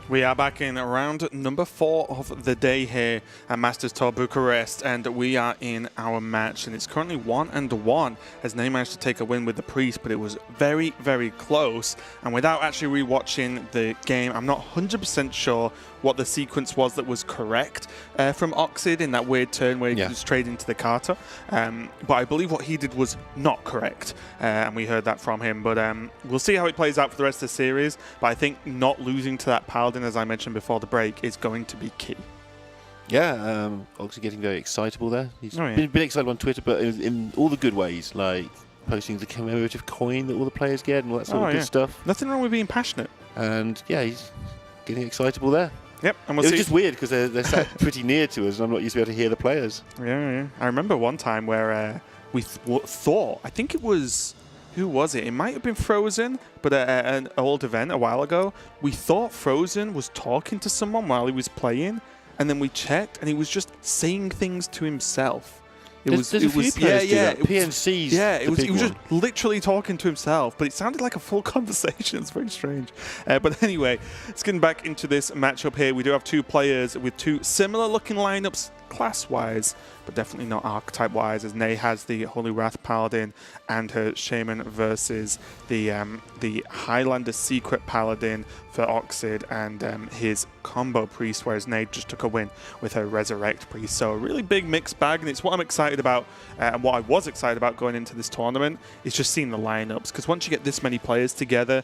We are back in round number 4 of the day here at Masters Tour Bucharest, and we are in our match, and it's currently 1-1 as Ney managed to take a win with the Priest, but it was very, very close. And without actually rewatching the game, I'm not 100% sure what the sequence was that was correct from Oxid in that weird turn where he was trading to the Carter. But I believe what he did was not correct, and we heard that from him. But we'll see how it plays out for the rest of the series. But I think not losing to that Paladin, as I mentioned before the break, is going to be key. Yeah, Oxid getting very excitable there. He's been excited on Twitter, but in all the good ways, like posting the commemorative coin that all the players get and all that sort of good stuff. Nothing wrong with being passionate. And yeah, he's getting excitable there. Yep, and It we'll was see. just weird because they're sat pretty near to us, and I'm not used to be able to hear the players. Yeah. I remember one time where we thought, I think it was, who was it? It might have been Frozen, but at an old event a while ago, we thought Frozen was talking to someone while he was playing, and then we checked, and he was just saying things to himself. There's a few players do that. PNC's it the was, big he was one. just literally talking to himself, but it sounded like a full conversation. It's very strange. But anyway, let's get back into this matchup here. We do have two players with two similar looking lineups class-wise, but definitely not archetype-wise, as Ney has the Holy Wrath Paladin and her Shaman versus the Highlander Secret Paladin for Oxid and his Combo Priest, whereas Ney just took a win with her Resurrect Priest. So a really big mixed bag, and it's what I'm excited about, and what I was excited about going into this tournament, is just seeing the lineups, because once you get this many players together,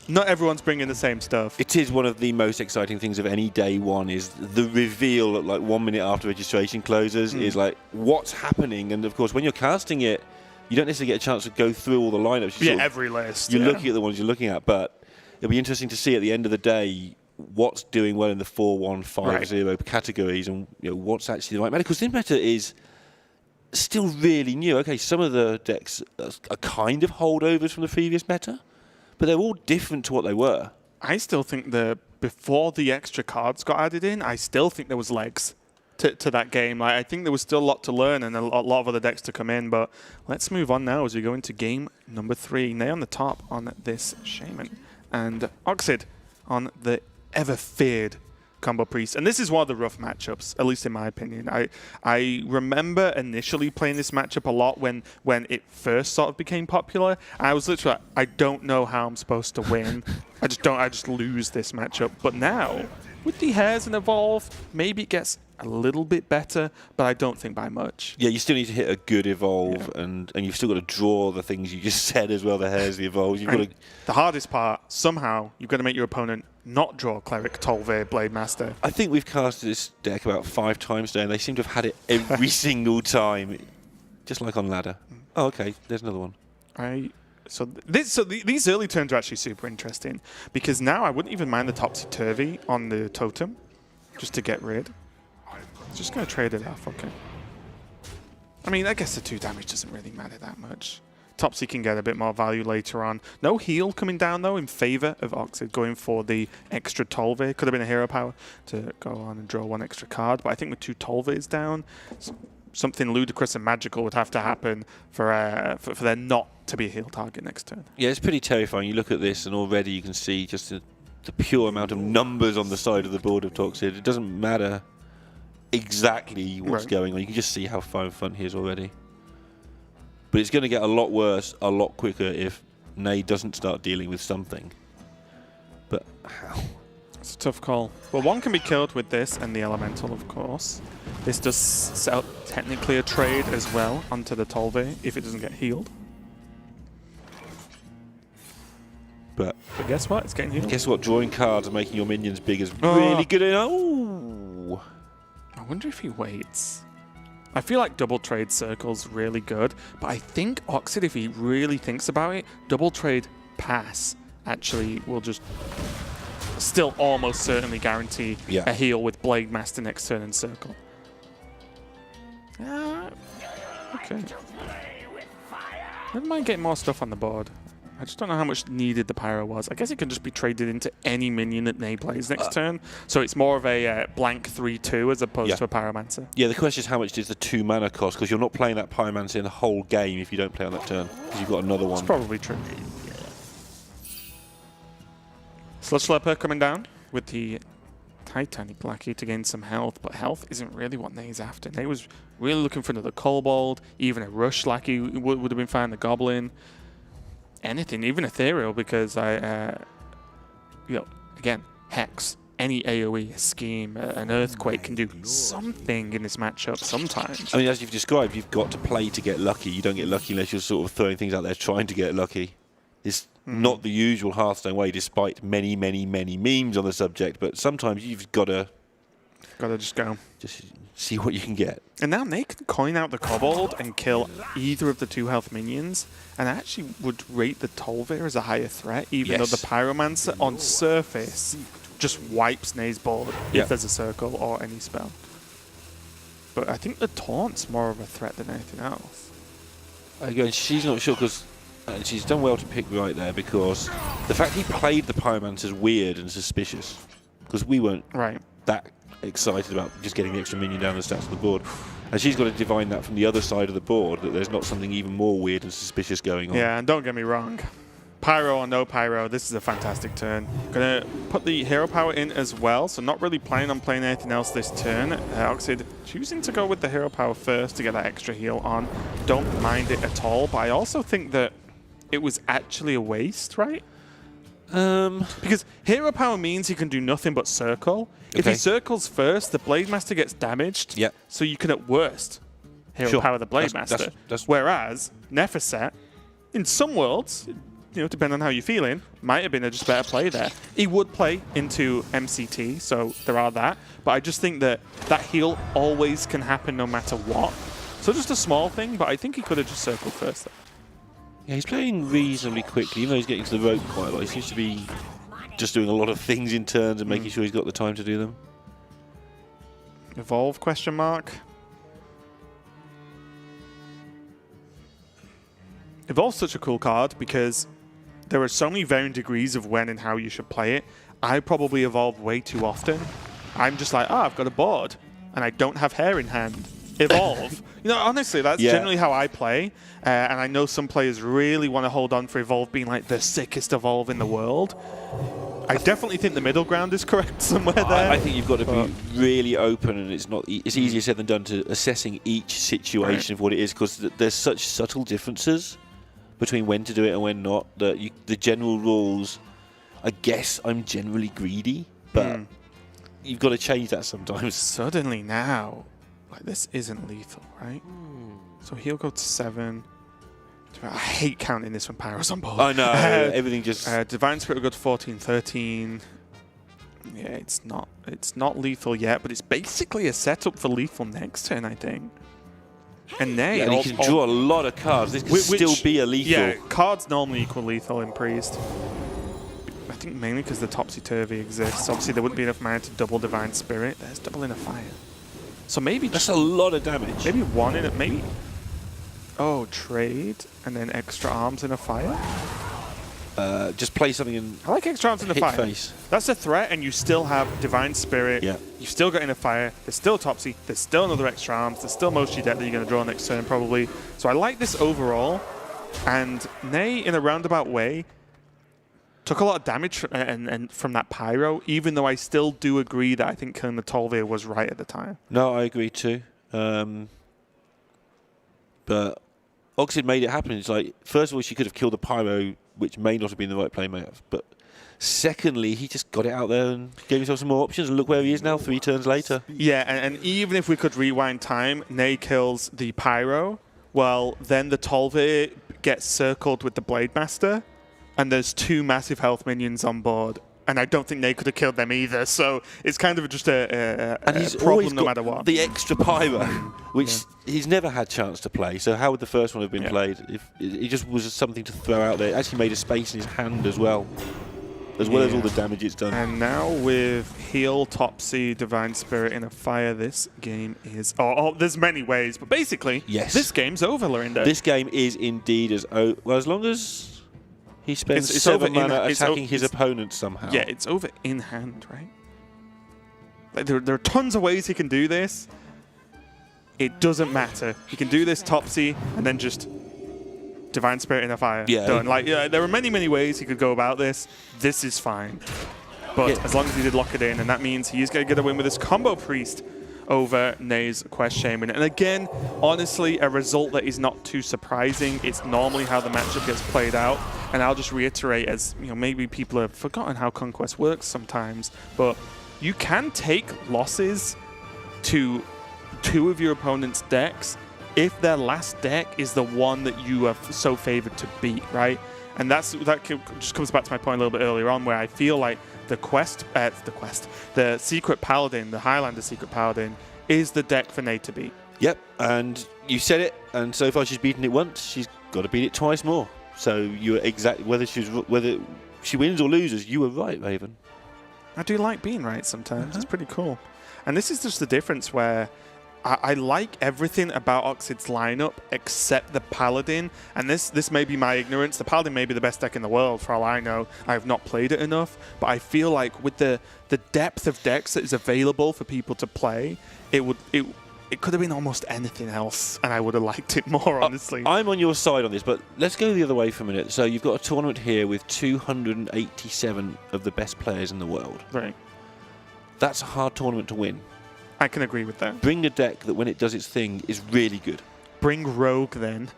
not everyone's bringing the same stuff. It is one of the most exciting things of any day one is the reveal at like 1 minute after registration closes is like what's happening. And of course, when you're casting it, you don't necessarily get a chance to go through all the lineups. Yeah, every list. You're looking at the ones you're looking at, but it'll be interesting to see at the end of the day what's doing well in the 4-1-5-0 categories and what's actually the right meta. Because this meta is still really new. Okay, some of the decks are kind of holdovers from the previous meta, but they're all different to what they were. I still think before the extra cards got added in, I still think there was legs to that game. Like, I think there was still a lot to learn and a lot of other decks to come in. But let's move on now as we go into game number 3. Ney on the top on this Shaman, and Oxid on the ever-feared Combo Priest. And this is one of the rough matchups, at least in my opinion. I remember initially playing this matchup a lot when it first sort of became popular. I was literally like, I don't know how I'm supposed to win. I just lose this matchup. But now, with the hairs and evolve, maybe it gets a little bit better, but I don't think by much. Yeah, you still need to hit a good evolve, and you've still got to draw the things you just said as well, the hairs, the evolves. You've got to... The hardest part, somehow, you've got to make your opponent not draw Cleric, Tolve, Blade Master. I think we've casted this deck about 5 times today, and they seem to have had it every single time, just like on ladder. Oh, okay, there's another one. So these early turns are actually super interesting, because now I wouldn't even mind the topsy-turvy on the totem, just to get rid. Just going to trade it off, okay. I mean, I guess the 2 damage doesn't really matter that much. Topsy can get a bit more value later on. No heal coming down, though, in favor of Oxid, going for the extra Tolve. Could have been a hero power to go on and draw 1 extra card, but I think with 2 Tolves down, something ludicrous and magical would have to happen for there not to be a heal target next turn. Yeah, it's pretty terrifying. You look at this, and already you can see just the pure amount of numbers on the side of the board of Toxid. It doesn't matter exactly what's going on. You can just see how far in front he is already. But it's going to get a lot worse, a lot quicker if Ney doesn't start dealing with something. But how? It's a tough call. Well, 1 can be killed with this and the Elemental, of course. This does set up technically a trade as well onto the Tolve if it doesn't get healed. But guess what? It's getting healed. Guess what? Drawing cards and making your minions big is really good. Oh! I wonder if he waits. I feel like double trade circle's really good, but I think Oxid, if he really thinks about it, double trade pass actually will just still almost certainly guarantee a heal with Blade Master next turn in circle. Okay. I don't mind getting more stuff on the board. I just don't know how much needed the Pyro was. I guess it can just be traded into any minion that Ney plays next turn. So it's more of a blank 3-2 as opposed to a Pyromancer. Yeah, the question is how much does the 2 mana cost? Because you're not playing that Pyromancer in the whole game if you don't play on that turn. Because you've got another one. It's probably true. Sludge Slurper coming down with the Titanic Lackey to gain some health, but health isn't really what Ney's after. Ney was really looking for another Kobold, even a Rush Lackey would have been fine, the Goblin. Anything, even Ethereal, because again, Hex, any AoE, a Scheme, an Earthquake can do something in this matchup sometimes. I mean, as you've described, you've got to play to get lucky. You don't get lucky unless you're sort of throwing things out there trying to get lucky. It's not the usual Hearthstone way, despite many, many, many memes on the subject, but sometimes you've got to just go. Just see what you can get. And now Ney can coin out the Kobold and kill either of the 2 health minions, and I actually would rate the Tolve as a higher threat, even though the Pyromancer on surface just wipes Nay's board if there's a circle or any spell. But I think the taunt's more of a threat than anything else. Again, she's not sure because she's done well to pick right there because the fact he played the Pyromancer's weird and suspicious because we weren't that excited about just getting the extra minion down the stats of the board. And she's got to divine that from the other side of the board, that there's not something even more weird and suspicious going on. Yeah, and don't get me wrong. Pyro or no Pyro, this is a fantastic turn. Gonna put the hero power in as well, so not really planning on playing anything else this turn. Oxid choosing to go with the hero power first to get that extra heal on. Don't mind it at all, but I also think that it was actually a waste, right? Because hero power means he can do nothing but circle. If he circles first, the Blade Master gets damaged. Yep. So you can at worst hero power the Blade Master. Whereas Nephicet, in some worlds, you know, depending on how you're feeling, might have been a just better play there. He would play into MCT, so there are that. But I just think that that heal always can happen no matter what. So just a small thing, but I think he could have just circled first there. Yeah, he's playing reasonably quickly, even though he's getting to the rope quite a lot. He seems to be just doing a lot of things in turns and making sure he's got the time to do them. Evolve, question mark. Evolve's such a cool card because there are so many varying degrees of when and how you should play it. I probably evolve way too often. I'm just like, I've got a board and I don't have hair in hand. Evolve. You know, honestly, that's generally how I play. And I know some players really want to hold on for Evolve being like the sickest Evolve in the world. I definitely think the middle ground is correct somewhere there. I think you've got to be really open, and it's easier said than done to assessing each situation of what it is, because there's such subtle differences between when to do it and when not. That the general rules, I guess I'm generally greedy, but you've got to change that sometimes. Suddenly now, like, this isn't lethal, right? So he'll go to 7. I hate counting this when Pyro's on board. I know, everything just... Divine Spirit will go to 14, 13. Yeah, it's not lethal yet, but it's basically a setup for lethal next turn, I think. And Nay... and he can draw a lot of cards. This could still be a lethal. Yeah, cards normally equal lethal in Priest. I think mainly because the Topsy-Turvy exists. Obviously, there wouldn't be enough mana to double Divine Spirit. There's double in a fire. So maybe... That's a lot of damage. Maybe one in it, maybe... Oh, trade, and then extra arms in a fire? Just play something in... I like extra arms in a fire. Face. That's a threat, and you still have Divine Spirit. Yeah. You've still got in a fire. There's still Topsy. There's still another extra arms. There's still most of your deck that you're going to draw next turn, probably. So I like this overall. And Nay, in a roundabout way, took a lot of damage and from that Pyro, even though I still do agree that I think killing the Tolvir was right at the time. No, I agree too. But Oxid made it happen. It's like, first of all, she could have killed the Pyro, which may not have been the right play, but secondly, he just got it out there and gave himself some more options, and look where he is now 3 turns later. Yeah, and even if we could rewind time, Nay kills the Pyro, well, then the Tolvir gets circled with the Blade Master, and there's 2 massive health minions on board. And I don't think they could have killed them either, so it's kind of just a problem no matter what. The extra Pyro, which he's never had chance to play. So how would the first one have been played? If it just was something to throw out there. It actually made a space in his hand as well as all the damage it's done. And now with heal, Topsy, Divine Spirit in a fire, this game is... Oh, there's many ways, but basically, this game's over, Lorinda. This game is indeed as long as... He spends 7 mana attacking his opponent somehow. Yeah, it's over in hand, right? Like, there are tons of ways he can do this. It doesn't matter. He can do this Topsy and then just Divine Spirit in a fire. Yeah. Done. Like, there are many, many ways he could go about this. This is fine. But as long as he did lock it in, and that means he's going to get a win with his combo Priest over Nay's Quest Chamber. And again, honestly, a result that is not too surprising. It's normally how the matchup gets played out. And I'll just reiterate, as you know, maybe people have forgotten how Conquest works sometimes, but you can take losses to 2 of your opponent's decks if their last deck is the one that you are so favored to beat, right? And that just comes back to my point a little bit earlier on, where I feel like the Secret Paladin, the Highlander Secret Paladin, is the deck for Nay to beat. Yep, and you said it, and so far she's beaten it once, she's got to beat it twice more. So you're exactly, whether she wins or loses, you were right, Raven. I do like being right sometimes. It's pretty cool. And this is just the difference where I like everything about Oxid's lineup except the Paladin. And this may be my ignorance. The Paladin may be the best deck in the world for all I know. I have not played it enough. But I feel like with the depth of decks that is available for people to play, it could have been almost anything else, and I would have liked it more, honestly. I'm on your side on this, but let's go the other way for a minute. So you've got a tournament here with 287 of the best players in the world. Right. That's a hard tournament to win. I can agree with that. Bring a deck that, when it does its thing, is really good. Bring Rogue, then.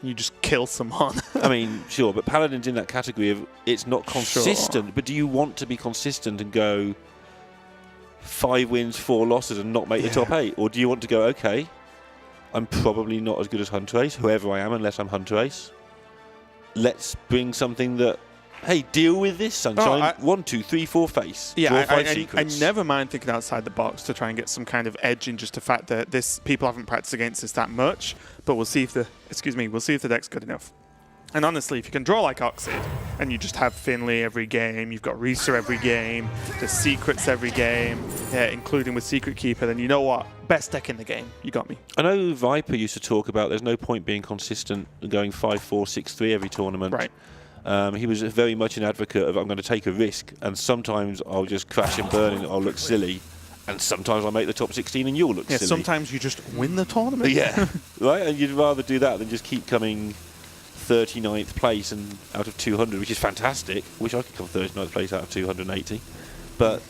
You just kill someone. I mean, sure, but Paladin's in that category of it's not consistent. Sure. But do you want to be consistent and go 5 wins, 4 losses and not make the top 8? Or do you want to go, okay, I'm probably not as good as Hunter Ace, whoever I am, unless I'm Hunter Ace. Let's bring something that, hey, deal with this, Sunshine. 1, 2, 3, 4 face. Yeah, Draw 5 I secrets. never mind thinking outside the box to try and get some kind of edge in just the fact that people haven't practiced against this that much. But we'll see if the deck's good enough. And honestly, if you can draw like Oxid, and you just have Finley every game, you've got Risa every game, there's Secrets every game, including with Secret Keeper, then you know what? Best deck in the game. You got me. I know Viper used to talk about there's no point being consistent and going 5-4, 6-3 every tournament. Right. He was very much an advocate of I'm going to take a risk, and sometimes I'll just crash and burn and I'll look silly, and sometimes I'll make the top 16 and you'll look silly. Sometimes you just win the tournament. Yeah, right? And you'd rather do that than just keep coming 39th place and out of 200, which is fantastic. Wish I could come 39th place out of 280, but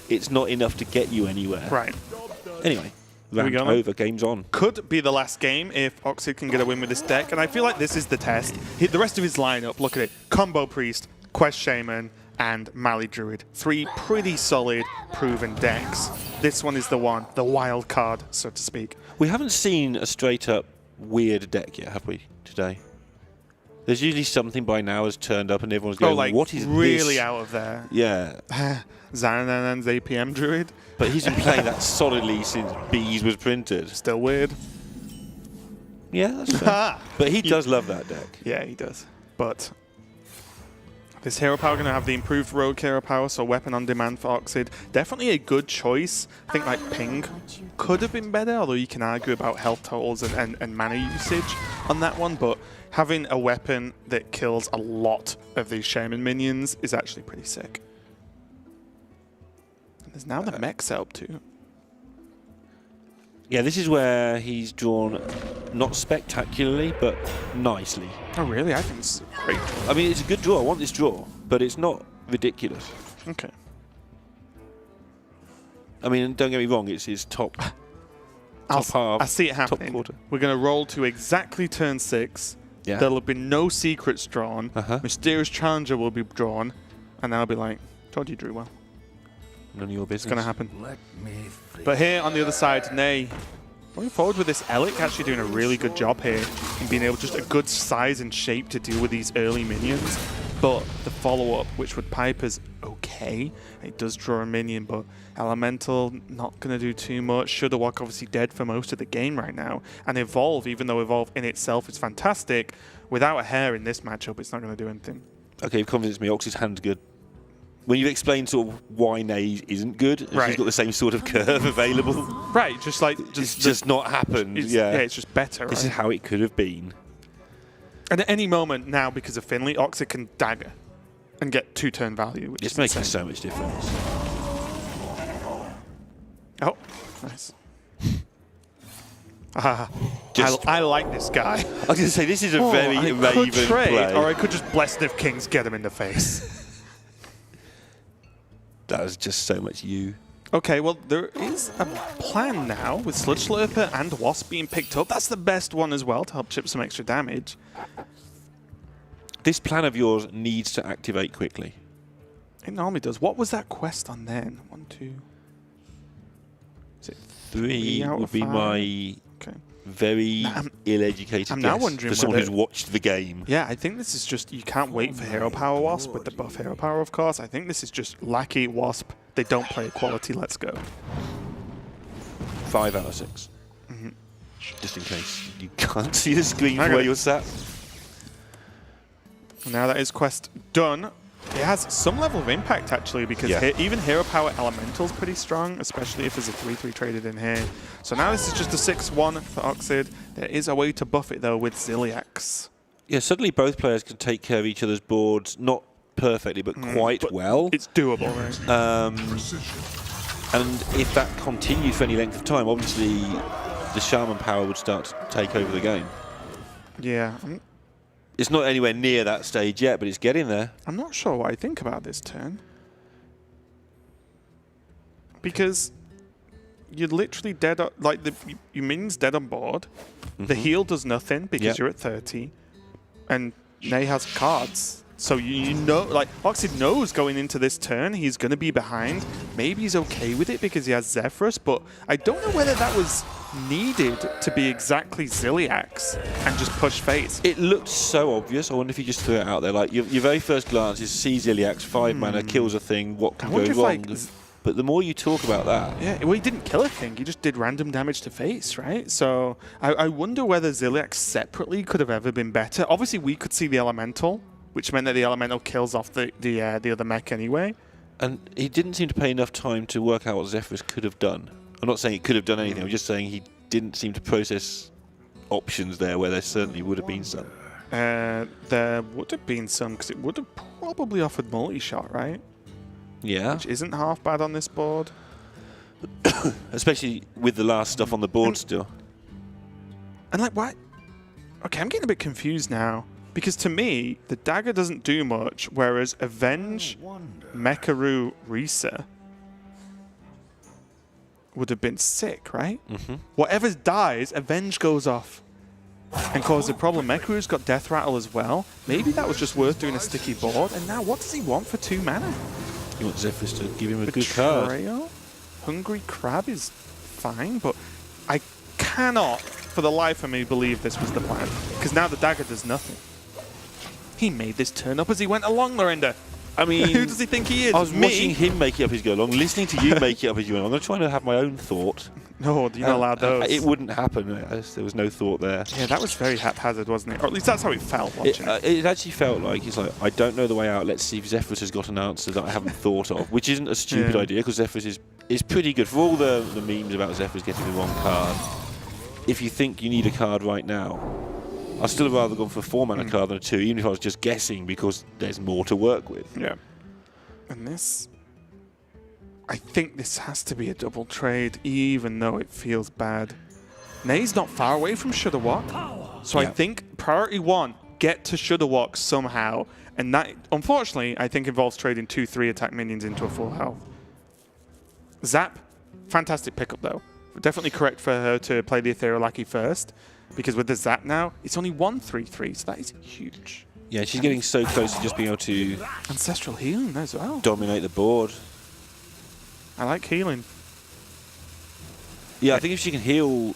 it's not enough to get you anywhere. Right. Anyway, round go, over, game's on. Could be the last game if Oxid can get a win with this deck, and I feel like this is the test. The rest of his lineup, look at it: Combo Priest, Quest Shaman, and Mali Druid. 3 pretty solid, proven decks. This one is the one, the wild card, so to speak. We haven't seen a straight-up weird deck yet, have we, today? There's usually something by now has turned up and everyone's going, like what is really this? out of there. Yeah. Zananan's APM Druid. But he's been playing that solidly since Bees was printed. Still weird. Yeah, that's fair. But he does love that deck. Yeah, he does. But this hero power going to have the improved rogue hero power, so weapon on demand for Oxid. Definitely a good choice. I think like Ping could have been better, although you can argue about health totals and mana usage on that one. But having a weapon that kills a lot of these Shaman minions is actually pretty sick. And there's now the mech set up too. Yeah, this is where he's drawn not spectacularly, but nicely. Oh really? I think it's great. I mean, it's a good draw. I want this draw, but it's not ridiculous. Okay. I mean, don't get me wrong, it's his top half. I see it happening. Top quarter. We're going to roll to exactly turn 6. Yeah. There'll have been no secrets drawn. Mysterious Challenger will be drawn. And then I'll be like, told you drew well. None of your business. It's going to happen. Let me free. But here on the other side, Nay, going forward with this Elic actually doing a really good job here in being able just a good size and shape to deal with these early minions. But the follow-up, which would Piper's okay. It does draw a minion, but Elemental not going to do too much. Shudderwock obviously dead for most of the game right now. And Evolve, even though Evolve in itself is fantastic, without a hair in this matchup, it's not going to do anything. Okay, you've convinced me. Ox's hand's good. When you've explained sort of why Nay isn't good, Right. she's got the same sort of curve available. Right, just like... It's just not happened. Yeah, it's just better, This right? is how it could have been. And at any moment now, because of Finley, Oxid can dagger and get 2-turn value, which It's is making insane. so much difference. Oh, nice. I like this guy. I was going to say, this is a very I Raven could trade, play. or I could just Blessed of Kings, get him in the face. That was just so much you. Okay, well, there is a plan now with Sludge Slurper and Wasp being picked up. That's the best one as well to help chip some extra damage. This plan of yours needs to activate quickly. It normally does. What was that quest on then? 1, 2... Is it 3 out would of be 5? my Okay. very Now, ill-educated I'm guess now wondering for someone whether- who's watched the game. Yeah, I think this is just, you can't wait for Hero Power Wasp with the buff Hero Power, of course. I think this is just Lackey Wasp. They don't play equality, let's go. 5 out of 6. Just in case you can't see the screen from Okay. where you're sat. Now that is quest done. it has some level of impact actually, because even Hero Power Elemental's pretty strong, especially if there's a 3-3 traded in here. So now this is just a 6-1 for Oxid. There is a way to buff it though with Ziliax. Yeah, suddenly both players can take care of each other's boards, not perfectly, but quite well. It's doable, right? And if that continues for any length of time, obviously the Shaman power would start to take over the game. Yeah. It's not anywhere near that stage yet, but it's getting there. I'm not sure what I think about this turn. Because you're literally dead, like your minion's dead on board. The heal does nothing because you're at 30. And Ney has cards. So you know, like, Oxid knows going into this turn he's going to be behind. Maybe he's okay with it because he has Zephyrus, but I don't know whether that was needed to be exactly Ziliax and just push face. It looked so obvious. I wonder if you just threw it out there. Like, your very first glance is see Ziliax, 5 mana, kills a thing, what can go wrong? But the more you talk about that... Yeah, well, he didn't kill a thing. He just did random damage to face, right? So I wonder whether Ziliax separately could have ever been better. Obviously, we could see the Elemental, which meant that the Elemental kills off the other mech anyway. And he didn't seem to pay enough time to work out what Zephyrus could have done. I'm not saying he could have done anything. I'm just saying he didn't seem to process options there where there certainly would have been some. There would have been some, because it would have probably offered multi-shot, right? Yeah. Which isn't half bad on this board. Especially with the last stuff on the board still. And like, why? Okay, I'm getting a bit confused now. Because to me, the dagger doesn't do much, whereas Avenge, Mekaru, Risa would have been sick, right? Whatever dies, Avenge goes off and causes a problem. Mekaru's got Death Rattle as well. Maybe that was just worth doing a sticky board. And now what does he want for 2 mana? He wants Zephyrus to give him a good card. Betrayal? Hungry Crab is fine, but I cannot, for the life of me, believe this was the plan. Because now the dagger does nothing. He made this turn up as he went along, Lorinda. I mean, who does he think he is? I was watching him make it up as you go along, listening to you make it up as you went along. I'm trying to have my own thought. No, you're not allowed those. It wouldn't happen. There was no thought there. Yeah, that was very haphazard, wasn't it? Or at least that's how it felt watching it. It actually felt like, it's like, I don't know the way out. Let's see if Zephyrus has got an answer that I haven't thought of, which isn't a stupid idea, because Zephyrus is pretty good. For all the memes about Zephyrus getting the wrong card, if you think you need a card right now, I'd still have rather gone for a 4 mana card than a 2, even if I was just guessing, because there's more to work with. Yeah. And this, I think this has to be a double trade, even though it feels bad. Ney's not far away from Shudderwock, so I think priority 1, get to Shudderwock somehow. And that, unfortunately, I think involves trading 2-3 attack minions into a full health. Zap, fantastic pickup though. Definitely correct for her to play the Ethereal Lackey first, because with the Zap now, it's only 1-3-3, so that is huge. Yeah, she's getting so close to just being able to... Ancestral Healing as well. Dominate the board. I like healing. Yeah, I think if she can heal,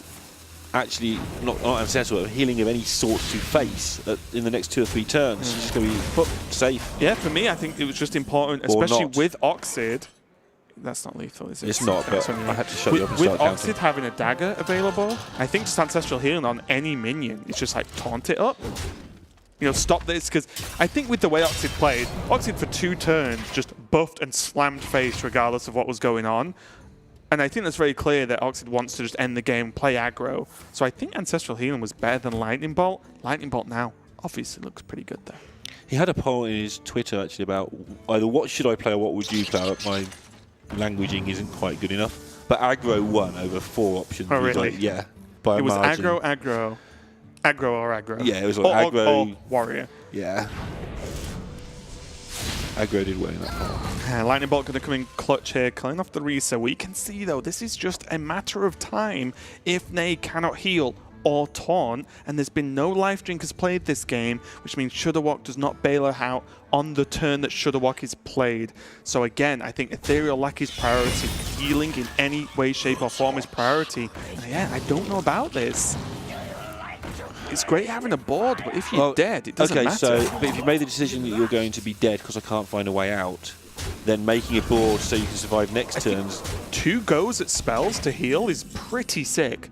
actually, not Ancestral, but healing of any sort to face in the next 2 or 3 turns, she's going to be safe. Yeah, for me, I think it was just important, especially with Oxid. That's not lethal, is it? It's not, but I had to shut you up and start with Oxid having a dagger available, I think just Ancestral Healing on any minion is just like taunt it up. You know, stop this, because I think with the way Oxid played, Oxid for 2 turns just buffed and slammed face regardless of what was going on. And I think that's very clear that Oxid wants to just end the game, play aggro. So I think Ancestral Healing was better than Lightning Bolt. Lightning Bolt now obviously looks pretty good there. He had a poll in his Twitter actually about either what should I play or what would you play. My languaging isn't quite good enough. But aggro won over 4 options. Oh, really? Like, yeah, by a margin. It was aggro. Aggro or aggro. Yeah, it was like aggro. Or warrior. Yeah. Aggro did well in that part. Lightning Bolt going to come in clutch here, killing off the Risa. We can see, though, this is just a matter of time if Ney cannot heal or taunt, and there's been no Life Drinkers played this game, which means Shudderwock does not bail her out on the turn that Shudderwock is played. So again, I think Ethereal Lackey's priority, healing in any way, shape or form is priority. And yeah, I don't know about this. It's great having a board, but if you're dead, it doesn't matter. Okay, so but if you made the decision that you're going to be dead because I can't find a way out, then making a board so you can survive next turns. 2 goes at spells to heal is pretty sick.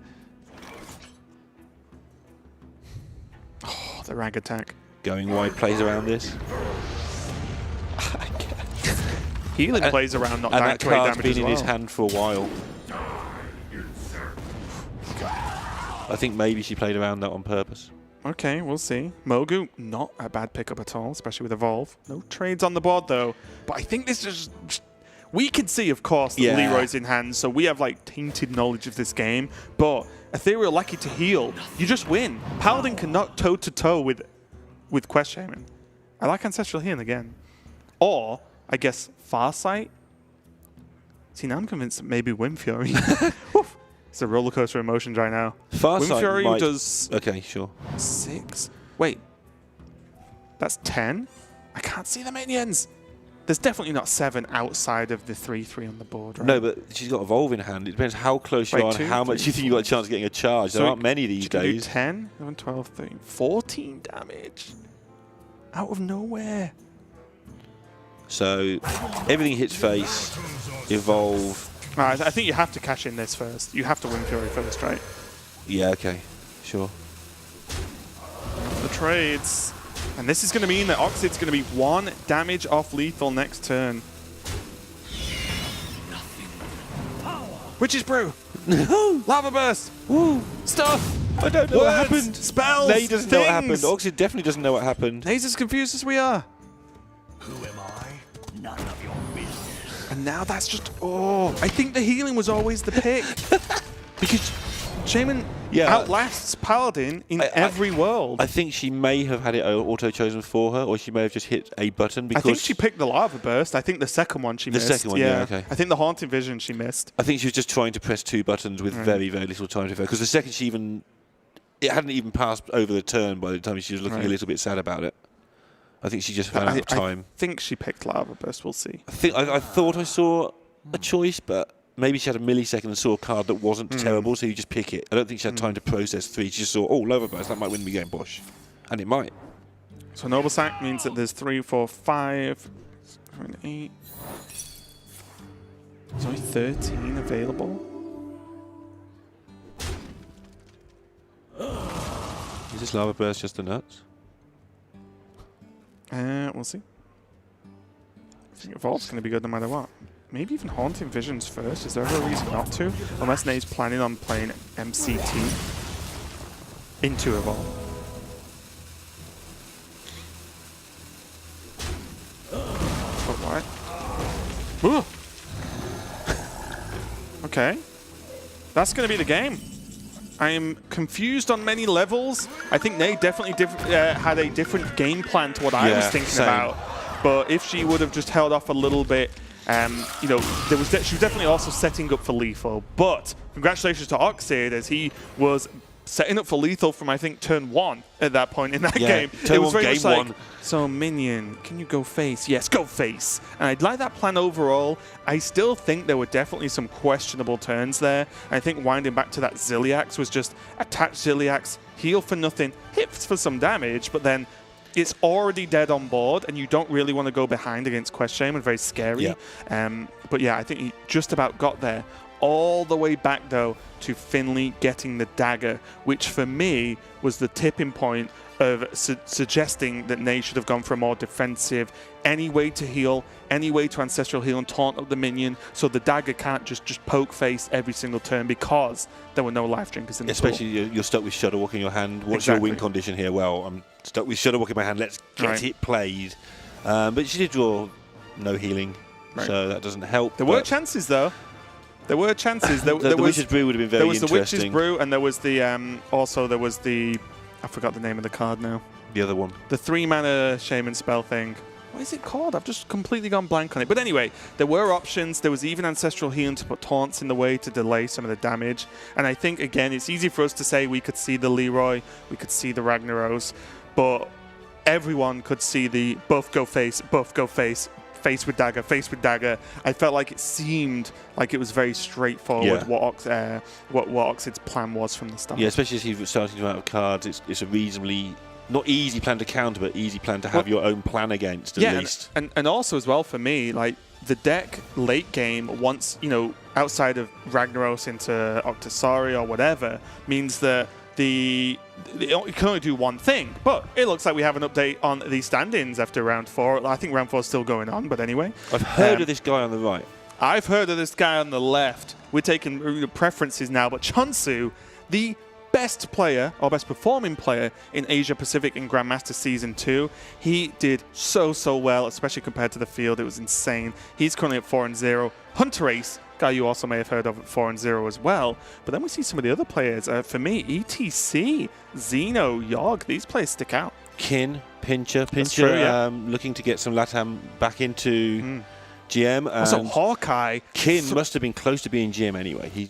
Oh, the rag attack. Going wide plays around this. Healing plays around, not and down that to 8 card's damage been as in well. his hand for a while. I think maybe she played around that on purpose. Okay, we'll see. Mogu, not a bad pickup at all, especially with Evolve. No trades on the board, though. But I think this is... We can see, of course, that Leroy's in hand, so we have, like, tainted knowledge of this game. But Ethereal lucky to heal. You just win. Paladin can knock toe-to-toe with Quest Shaman. I like Ancestral Healing again. Or, I guess, Farsight. See, now I'm convinced that maybe Wind Fury. Oof. It's a roller coaster of emotions right now. Farsight Wind Fury might... does... Okay, sure. 6? Wait. That's 10? I can't see the minions. There's definitely not 7 outside of the 3/3 on the board, right? No, but she's got Evolve in hand. It depends how close you are and how much you think you've got a chance of getting a charge. There aren't many these she can do days. 10, 11, 12, 13, 14 damage. Out of nowhere. So everything hits face, Evolve. I think you have to cash in this first. You have to win Fury first, right? Yeah, okay, sure. The trades. And this is going to mean that Oxid's going to be 1 damage off lethal next turn. Witch's Brew! Lava Burst! Woo! Stuff! I don't know what happened. Spells! Nay doesn't know what happened. things. Oxid definitely doesn't know what happened. Nay's as confused as we are. Who am I? None of your business. And now that's just... Oh, I think the healing was always the pick. Because Shaman outlasts Paladin in every world. I think she may have had it auto-chosen for her, or she may have just hit a button because... I think she picked the Lava Burst. I think the second one she missed. The second one, yeah, okay. I think the Haunting Vision she missed. I think she was just trying to press 2 buttons with very, very little time to fail. Because the second she even... It hadn't even passed over the turn by the time she was looking a little bit sad about it. I think she just ran out of time. I think she picked Lava Burst. We'll see. I thought I saw a choice, but maybe she had a millisecond and saw a card that wasn't terrible, so you just pick it. I don't think she had time to process 3. She just saw, oh, Lava Burst, that might win me game, bosh. And it might. So Noble Sack means that there's 3, 4, 5, 7, 8. There's only 13 available. Is this Lava Burst just the nuts? We'll see. I think Evolve's going to be good no matter what. Maybe even Haunting Visions first. Is there ever a reason not to? Unless Nay's planning on playing MCT into Evolve. But what? Okay. That's going to be the game. I am confused on many levels. I think Nay definitely had a different game plan to what I was thinking about. But if she would have just held off a little bit, you know, she was definitely also setting up for lethal. But congratulations to Oxid, as he was setting up for lethal from, I think, turn 1 at that point in that game. Turn it was 1, very much game like, 1. so minion, can you go face? Yes, go face. And I'd like that plan overall. I still think there were definitely some questionable turns there. I think winding back to that Ziliax was just attach Ziliax, heal for nothing, hit for some damage, but then it's already dead on board, and you don't really want to go behind against Quest Shaman. Very scary. But yeah, I think he just about got there. All the way back, though, to Finley getting the dagger, which for me was the tipping point of suggesting that Nay should have gone for a more defensive, any way to heal, any way to ancestral heal and taunt up the minion, so the dagger can't just poke face every single turn because there were no life drinkers in the pool. Especially you're stuck with Shudderwalk in your hand. What's your win condition here? Well, I'm stuck with Shudderwalk in my hand. Let's get it played. But she did draw no healing, so that doesn't help. There were chances, though. There were chances. The Witch's Brew would have been very interesting. There was the Witch's Brew, and there was the also there was the, I forgot the name of the card now. The other one. The 3-mana Shaman spell thing. What is it called? I've just completely gone blank on it. But anyway, there were options. There was even Ancestral Healing to put taunts in the way to delay some of the damage. And I think, again, it's easy for us to say we could see the Leroy, we could see the Ragnaros, but everyone could see the buff go face, face with dagger, face with dagger. I felt like it seemed like it was very straightforward what Oxid's plan was from the start. Yeah, especially as he's starting to run out of cards, it's a reasonably not easy plan to counter, but easy plan to have your own plan against at least. And also as well for me, like the deck late game, once, you know, outside of Ragnaros into Octosari or whatever, means that it can only do one thing. But it looks like we have an update on the standings after round 4. I think round 4 is still going on, but anyway. I've heard of this guy on the right. I've heard of this guy on the left. We're taking preferences now, but Chunsu, the best player or best performing player in Asia Pacific in Grandmaster Season 2. He did so well, especially compared to the field. It was insane. He's currently at 4-0. Hunter Ace, guy you also may have heard of at 4-0 as well. But then we see some of the other players. For me, ETC, Zeno, Yogg, these players stick out. Kin, Pincher, true, yeah. Looking to get some LATAM back into GM. Also, And Hawkeye. Kin must have been close to being GM anyway. He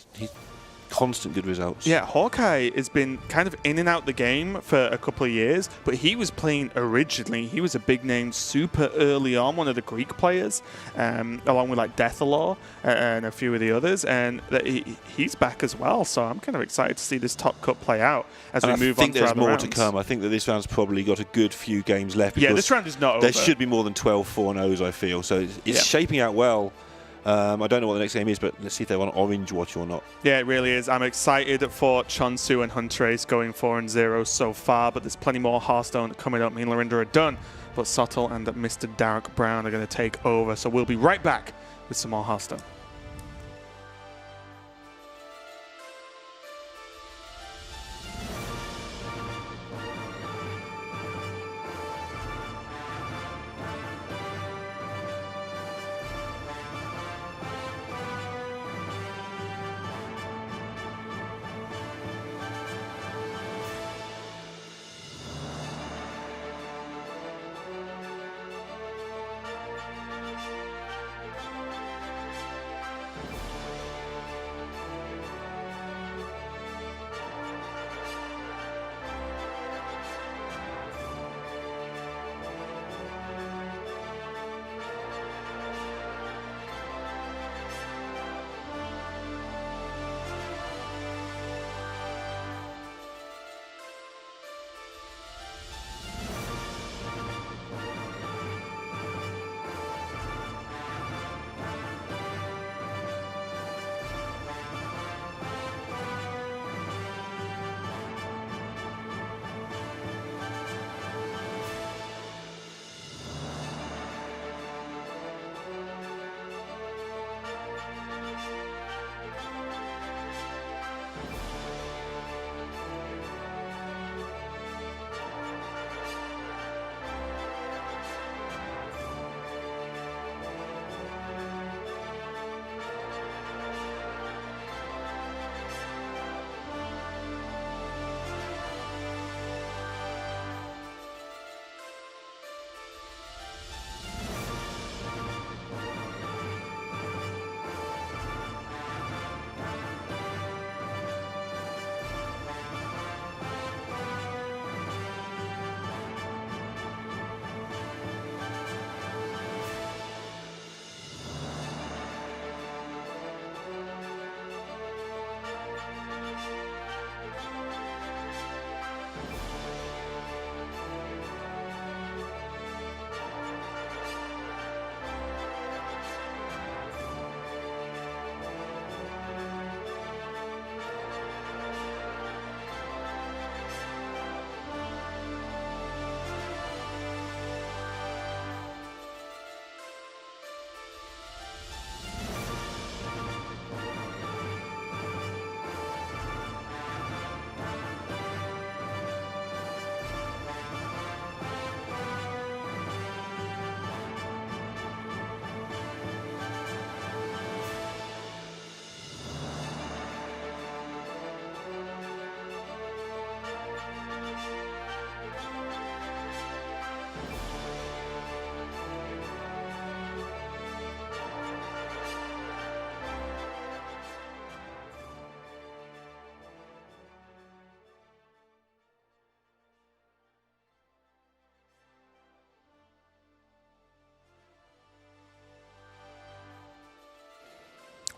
constant good results. Yeah, Hawkeye has been kind of in and out the game for a couple of years, but he was playing originally. He was a big name super early on, one of the Greek players, along with like Deathalor and a few of the others, and he's back as well. So I'm kind of excited to see this top cut play out as we move on. I think there's more to come. I think that this round's probably got a good few games left. Yeah, this round is not over. There should be more than 12 4-0s, I feel. So it's shaping out well. I don't know what the next game is, but let's see if they're on Orange Watch or not. Yeah, it really is. I'm excited for Chunsu and Hunter Ace going 4-0 so far, but there's plenty more Hearthstone coming up. Me and Lorinda are done, but Sottle and Mr. Derek Brown are going to take over. So we'll be right back with some more Hearthstone.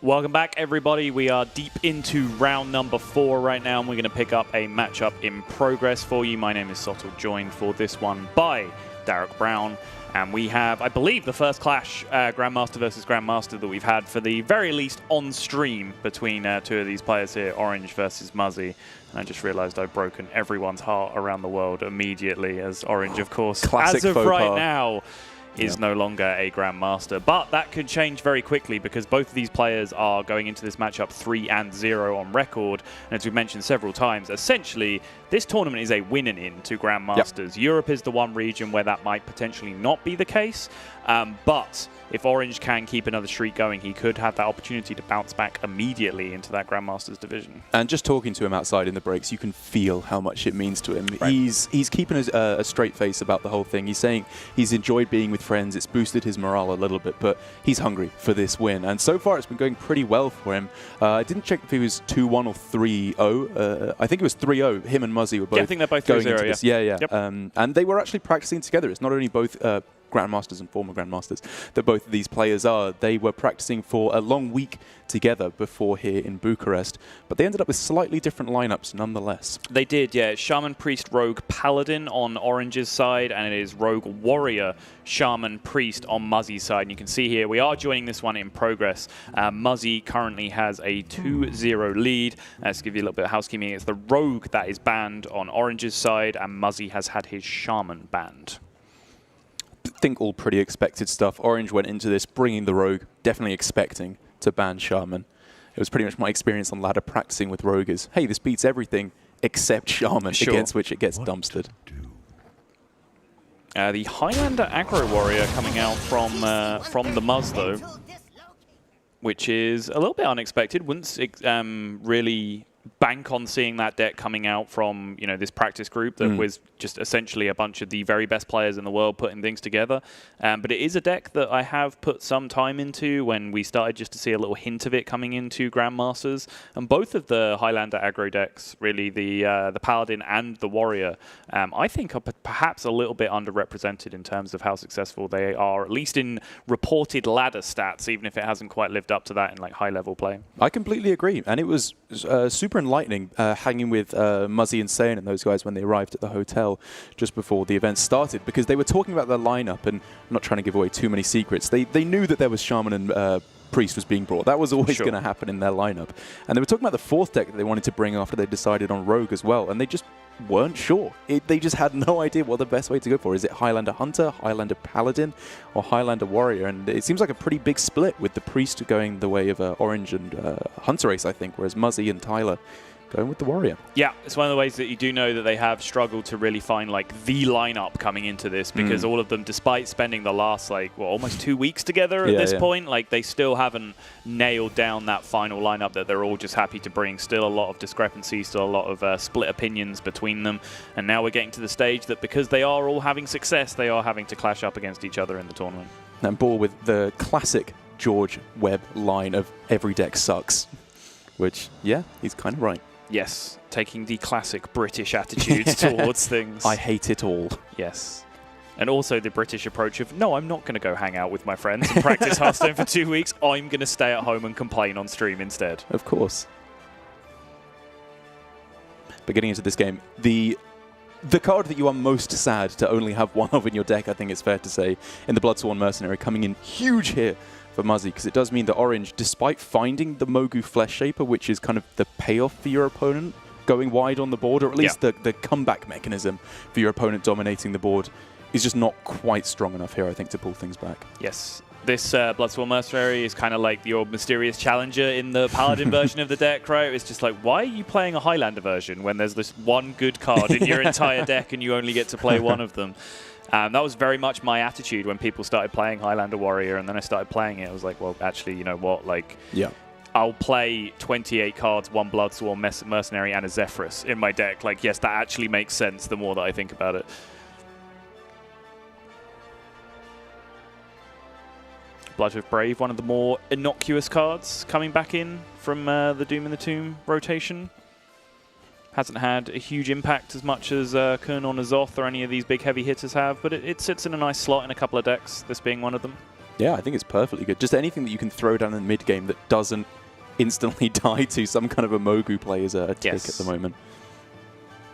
Welcome back, everybody. We are deep into round number 4 right now, and we're going to pick up a matchup in progress for you. My name is Sottle, joined for this one by Derek Brown. And we have, I believe, the first clash, Grandmaster versus Grandmaster, that we've had for the very least on stream between two of these players here, Orange versus Muzzy. And I just realized I've broken everyone's heart around the world immediately, as Orange, of course, Classic as of faux right pas. now, is no longer a Grandmaster. But that could change very quickly, because both of these players are going into this matchup 3-0 on record. And as we've mentioned several times, essentially, this tournament is a winning in to Grandmasters. Europe is the one region where that might potentially not be the case. But if Orange can keep another streak going, he could have that opportunity to bounce back immediately into that Grandmasters division. And just talking to him outside in the breaks, you can feel how much it means to him. Right. He's keeping a straight face about the whole thing. He's saying he's enjoyed being with friends. It's boosted his morale a little bit, but he's hungry for this win. And so far, it's been going pretty well for him. I didn't check if he was 2-1 or 3-0. I think it was 3-0. Him and Muzzy were both Yeah, I think they're both going 3-0, into this. yeah. Yeah. Yep. And they were actually practicing together. It's not only both Grandmasters and former Grandmasters that both of these players are. They were practicing for a long week together before here in Bucharest, but they ended up with slightly different lineups nonetheless. They did, yeah. It's Shaman, Priest, Rogue, Paladin on Orange's side, and it is Rogue, Warrior, Shaman, Priest on Muzzy's side. And you can see here, we are joining this one in progress. Muzzy currently has a 2-0 lead. Let's give you a little bit of housekeeping. It's the Rogue that is banned on Orange's side, and Muzzy has had his Shaman banned. I think all pretty expected stuff. Orange went into this bringing the Rogue, definitely expecting to ban Shaman. It was pretty much my experience on ladder practicing with Rogue is, hey, this beats everything except Shaman, Sure. against which it gets dumpstered. The Highlander Aggro Warrior coming out from the Muzz, though, which is a little bit unexpected. Wouldn't really bank on seeing that deck coming out from, you know, this practice group that was just essentially a bunch of the very best players in the world putting things together. But it is a deck that I have put some time into when we started just to see a little hint of it coming into Grandmasters. And both of the Highlander aggro decks, really the Paladin and the Warrior, I think are perhaps a little bit underrepresented in terms of how successful they are, at least in reported ladder stats, even if it hasn't quite lived up to that in like high-level play. I completely agree, and it was super enlightening hanging with Muzzy and Sane and those guys when they arrived at the hotel just before the event started, because they were talking about their lineup, and I'm not trying to give away too many secrets. They knew that there was Shaman and Priest was being brought. That was always going to happen in their lineup. And they were talking about the fourth deck that they wanted to bring after they decided on Rogue as well, and they just weren't sure. They just had no idea what the best way to go for. Is it Highlander Hunter, Highlander Paladin, or Highlander Warrior? And it seems like a pretty big split, with the Priest going the way of Orange and Hunter Ace, I think, whereas Muzzy and Tyler going with the Warrior. Yeah, it's one of the ways that you do know that they have struggled to really find like the lineup coming into this, because all of them, despite spending the last almost 2 weeks together at this point, like they still haven't nailed down that final lineup that they're all just happy to bring. Still a lot of discrepancy, still a lot of split opinions between them. And now we're getting to the stage that because they are all having success, they are having to clash up against each other in the tournament. And Ball with the classic George Webb line of every deck sucks, which, yeah, he's kind of right. Yes, taking the classic British attitudes towards things. I hate it all. Yes. And also the British approach of, no, I'm not going to go hang out with my friends and practice Hearthstone for 2 weeks. I'm going to stay at home and complain on stream instead. Of course. But getting into this game, the card that you are most sad to only have one of in your deck, I think it's fair to say, in the Bloodsworn Mercenary, coming in huge here for Muzzy, because it does mean that Orange, despite finding the Mogu Flesh Shaper, which is kind of the payoff for your opponent going wide on the board, or at least the comeback mechanism for your opponent dominating the board, is just not quite strong enough here, I think, to pull things back. Yes. This Bloodsworn Mercenary is kind of like your mysterious challenger in the Paladin version of the deck, right? It's just like, why are you playing a Highlander version when there's this one good card in your entire deck and you only get to play one of them? That was very much my attitude when people started playing Highlander Warrior, and then I started playing it. I was like, well, actually, you know what? Like, I'll play 28 cards, one Bloodsworn Mercenary, and a Zephyrus in my deck. Like, yes, that actually makes sense the more that I think about it. Bloodrift Brave, one of the more innocuous cards coming back in from the Doom and the Tomb rotation. Hasn't had a huge impact as much as Kurn or N'Zoth or any of these big heavy hitters have, but it sits in a nice slot in a couple of decks, this being one of them. Yeah, I think it's perfectly good. Just anything that you can throw down in the mid-game that doesn't instantly die to some kind of a Mogu play is a tick at the moment.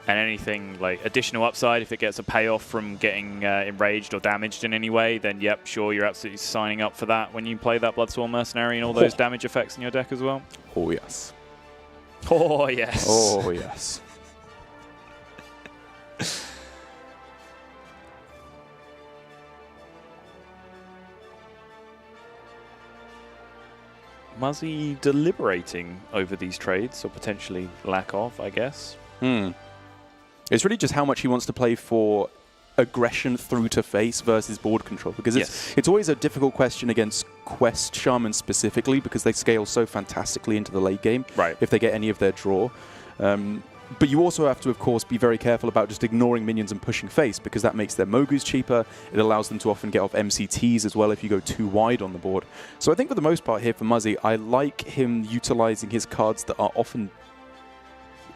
And anything like additional upside, if it gets a payoff from getting enraged or damaged in any way, then yep, sure, you're absolutely signing up for that when you play that Bloodsworn Mercenary and all those damage effects in your deck as well. Oh, yes. Oh, yes. Oh, yes. Muzzy deliberating over these trades, or potentially lack of, I guess. It's really just how much he wants to play for aggression through to face versus board control, because it's always a difficult question against Quest Shaman specifically, because they scale so fantastically into the late game if they get any of their draw. But you also have to, of course, be very careful about just ignoring minions and pushing face, because that makes their Mogus cheaper. It allows them to often get off MCTs as well if you go too wide on the board. So I think for the most part here for Muzzy, I like him utilizing his cards that are often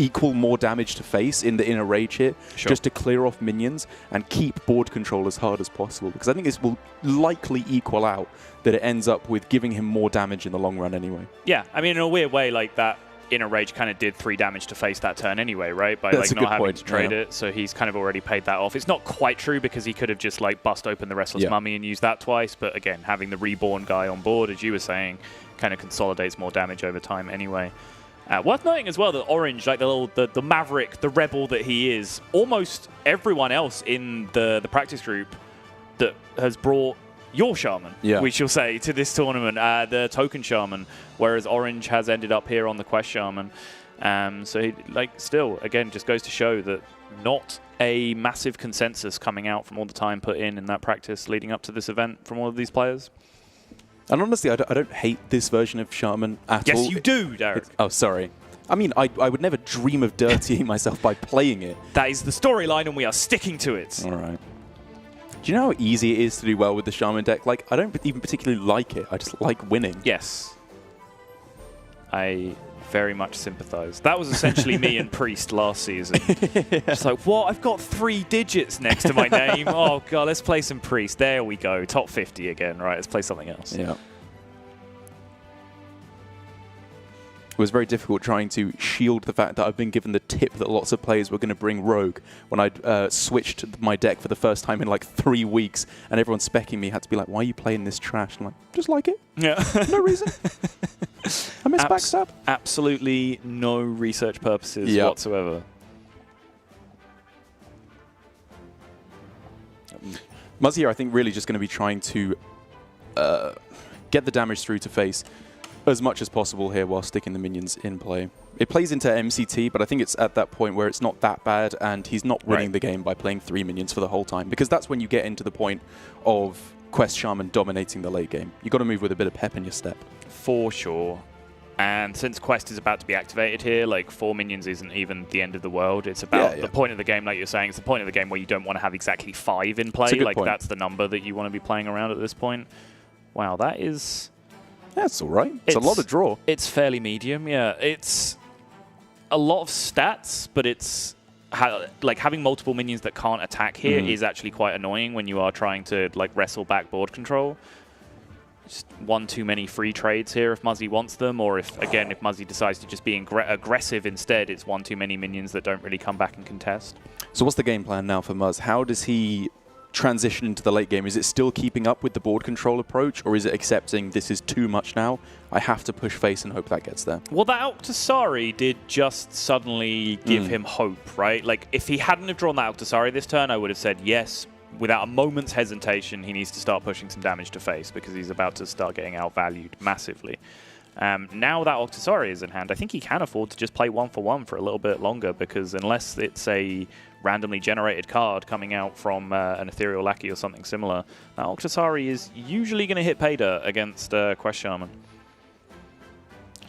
equal more damage to face in a rage hit, just to clear off minions and keep board control as hard as possible, because I think this will likely equal out that it ends up with giving him more damage in the long run anyway. Yeah, I mean, in a weird way, like that Inner Rage kind of did 3 damage to face that turn anyway, right? By like not having to trade it, so he's kind of already paid that off. It's not quite true, because he could have just like bust open the Restless Mummy and used that twice, but again, having the Reborn guy on board, as you were saying, kind of consolidates more damage over time anyway. Worth noting as well that Orange, like the maverick, the rebel that he is, almost everyone else in the practice group that has brought your Shaman, we shall say, to this tournament, the Token Shaman, whereas Orange has ended up here on the Quest Shaman. So he, like, still, again, just goes to show that not a massive consensus coming out from all the time put in that practice leading up to this event from all of these players. And honestly, I don't hate this version of Shaman at all. Yes, you do, Derek. Oh, sorry. I mean, I would never dream of dirtying myself by playing it. That is the storyline, and we are sticking to it. All right. Do you know how easy it is to do well with the Shaman deck? Like, I don't even particularly like it. I just like winning. Yes. I very much sympathize. That was essentially me and Priest last season. It's like, what? I've got 3 digits next to my name. Oh, God, let's play some Priest. There we go. Top 50 again. Right, let's play something else. Yeah. It was very difficult trying to shield the fact that I've been given the tip that lots of players were going to bring Rogue when I switched my deck for the first time in like 3 weeks, and everyone specking me had to be like, why are you playing this trash? And I'm like, just like it. Yeah. No reason. I miss backstab. Absolutely no research purposes whatsoever. Muzzy here, I think, really just going to be trying to get the damage through to face as much as possible here while sticking the minions in play. It plays into MCT, but I think it's at that point where it's not that bad, and he's not winning the game by playing 3 minions for the whole time, because that's when you get into the point of Quest Shaman dominating the late game. You've got to move with a bit of pep in your step. For sure. And since Quest is about to be activated here, like 4 minions isn't even the end of the world. It's about the point of the game, like you're saying. It's the point of the game where you don't want to have exactly 5 in play. Like that's the number that you want to be playing around at this point. Wow, that is... That's all right. It's a lot of draw. It's fairly medium, yeah. It's a lot of stats, but it's like having multiple minions that can't attack here is actually quite annoying when you are trying to like wrestle back board control. Just 1 too many free trades here if Muzzy wants them, or if Muzzy decides to just be aggressive instead, it's 1 too many minions that don't really come back and contest. So what's the game plan now for Muzz? How does he transition into the late game? Is it still keeping up with the board control approach, or is it accepting this is too much now? I have to push face and hope that gets there. Well, that Octasari did just suddenly give him hope, right? Like, if he hadn't have drawn that Octasari this turn, I would have said yes. Without a moment's hesitation, he needs to start pushing some damage to face, because he's about to start getting outvalued massively. Now that Octasari is in hand, I think he can afford to just play 1-for-1 for a little bit longer, because unless it's a randomly generated card coming out from an Ethereal Lackey or something similar, that Octasari is usually going to hit pay dirt against Quest Shaman.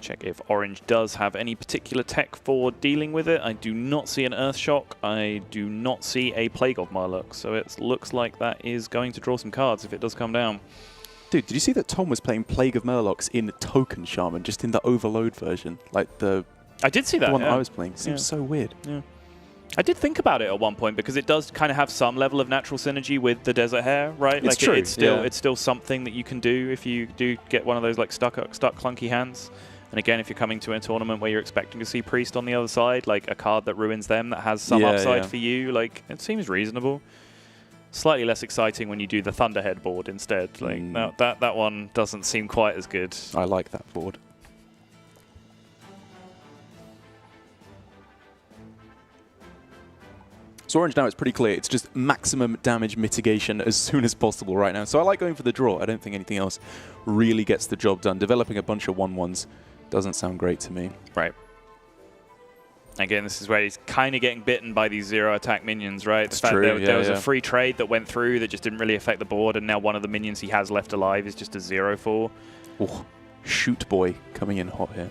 Check if Orange does have any particular tech for dealing with it. I do not see an Earth Shock. I do not see a Plague of Murloc, so it looks like that is going to draw some cards if it does come down. Dude, did you see that Tom was playing Plague of Murlocs in Token Shaman, just in the Overload version? Like I did see that, the one that I was playing. Seems so weird. Yeah. I did think about it at one point, because it does kind of have some level of natural synergy with the Desert Hare, right? It's true. It's still something that you can do if you do get one of those like stuck clunky hands. And again, if you're coming to a tournament where you're expecting to see Priest on the other side, like a card that ruins them that has some upside for you, like it seems reasonable. Slightly less exciting when you do the Thunderhead board instead. Like no, that one doesn't seem quite as good. I like that board. So Orange now, it's pretty clear. It's just maximum damage mitigation as soon as possible right now. So I like going for the draw. I don't think anything else really gets the job done. Developing a bunch of 1/1s doesn't sound great to me. Right. Again, this is where he's kind of getting bitten by these 0-attack minions, right? It's true, there was a free trade that went through that just didn't really affect the board, and now one of the minions he has left alive is just a 0/4. Oh, Shoot Boy coming in hot here.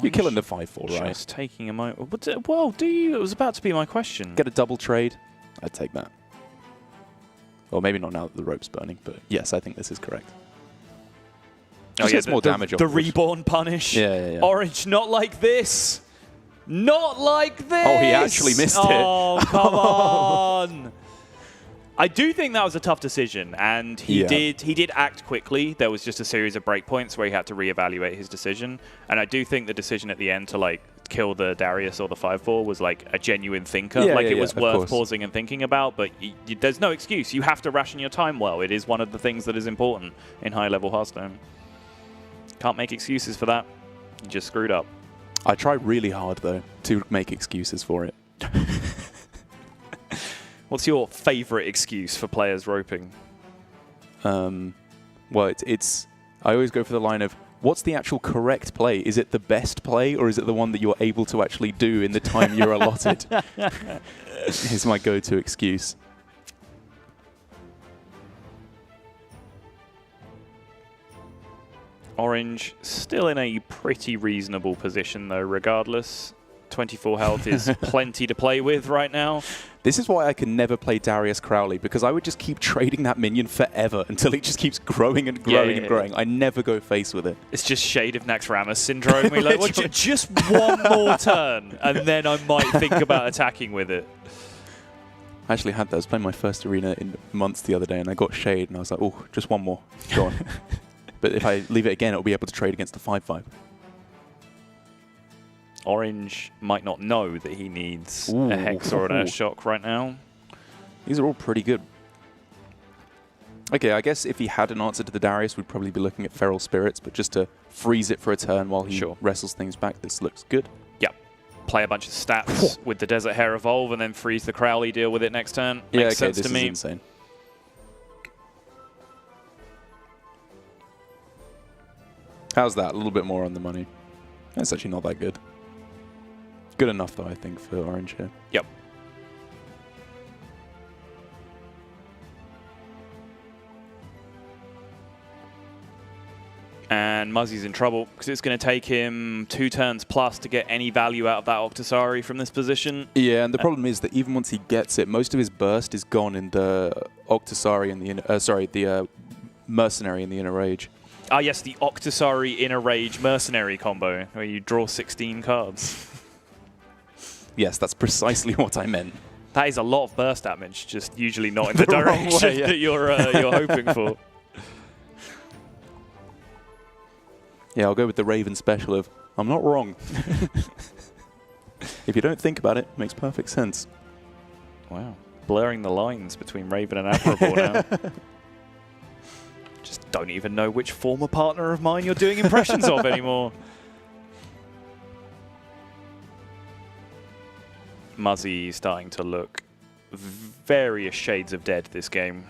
You're killing the 5/4, right? Just taking a moment. Well, do you? It was about to be my question. Get a double trade. I'd take that. Well, maybe not now that the rope's burning, but yes, I think this is correct. Oh, yeah, gets more damage. The reborn punish. Yeah. Orange, not like this. Not like this. Oh, he actually missed it. Oh, come on. I do think that was a tough decision, and he did act quickly. There was just a series of breakpoints where he had to reevaluate his decision, and I do think the decision at the end to like kill the Darius or the 5/4 was like a genuine thinker. It was worth pausing and thinking about, but there's no excuse. You have to ration your time well. It is one of the things that is important in high-level Hearthstone. Can't make excuses for that. You just screwed up. I try really hard, though, to make excuses for it. What's your favorite excuse for players roping? Well, it's I always go for the line of, what's the actual correct play? Is it the best play, or is it the one that you're able to actually do in the time you're allotted? Is my go-to excuse. Orange still in a pretty reasonable position, though, regardless. 24 health is plenty to play with right now. This is why I can never play Darius Crowley, because I would just keep trading that minion forever until it just keeps growing and growing and growing. I never go face with it. It's just shade of Naxxramas syndrome. We're like, well, just one more turn, and then I might think about attacking with it. I actually had that. I was playing my first arena in months the other day, and I got shade, and I was like, oh, just one more. Go on. But if I leave it again, it'll be able to trade against the 5/5. Orange might not know that he needs a Hex or an Earthshock right now. These are all pretty good. Okay, I guess if he had an answer to the Darius, we'd probably be looking at Feral Spirits, but just to freeze it for a turn while he wrestles things back, this looks good. Yep. Play a bunch of stats with the Desert Hare Evolve and then freeze the Crowley, deal with it next turn. Makes sense to me. This is insane. How's that? A little bit more on the money. That's actually not that good. Good enough, though, I think, for Orange here. Yep. And Muzzy's in trouble because it's going to take him 2 turns plus to get any value out of that Octosari from this position. Yeah, and the problem is that even once he gets it, most of his burst is gone in the Octosari and the Mercenary in the Inner Rage. Ah, yes, the Octosari Inner Rage Mercenary combo, where you draw 16 cards. Yes, that's precisely what I meant. That is a lot of burst damage, just usually not in the direction that you're hoping for. Yeah, I'll go with the Raven special of, I'm not wrong. If you don't think about it, it makes perfect sense. Wow. Blurring the lines between Raven and Admirable now. Just don't even know which former partner of mine you're doing impressions of anymore. Muzzy starting to look various shades of dead this game.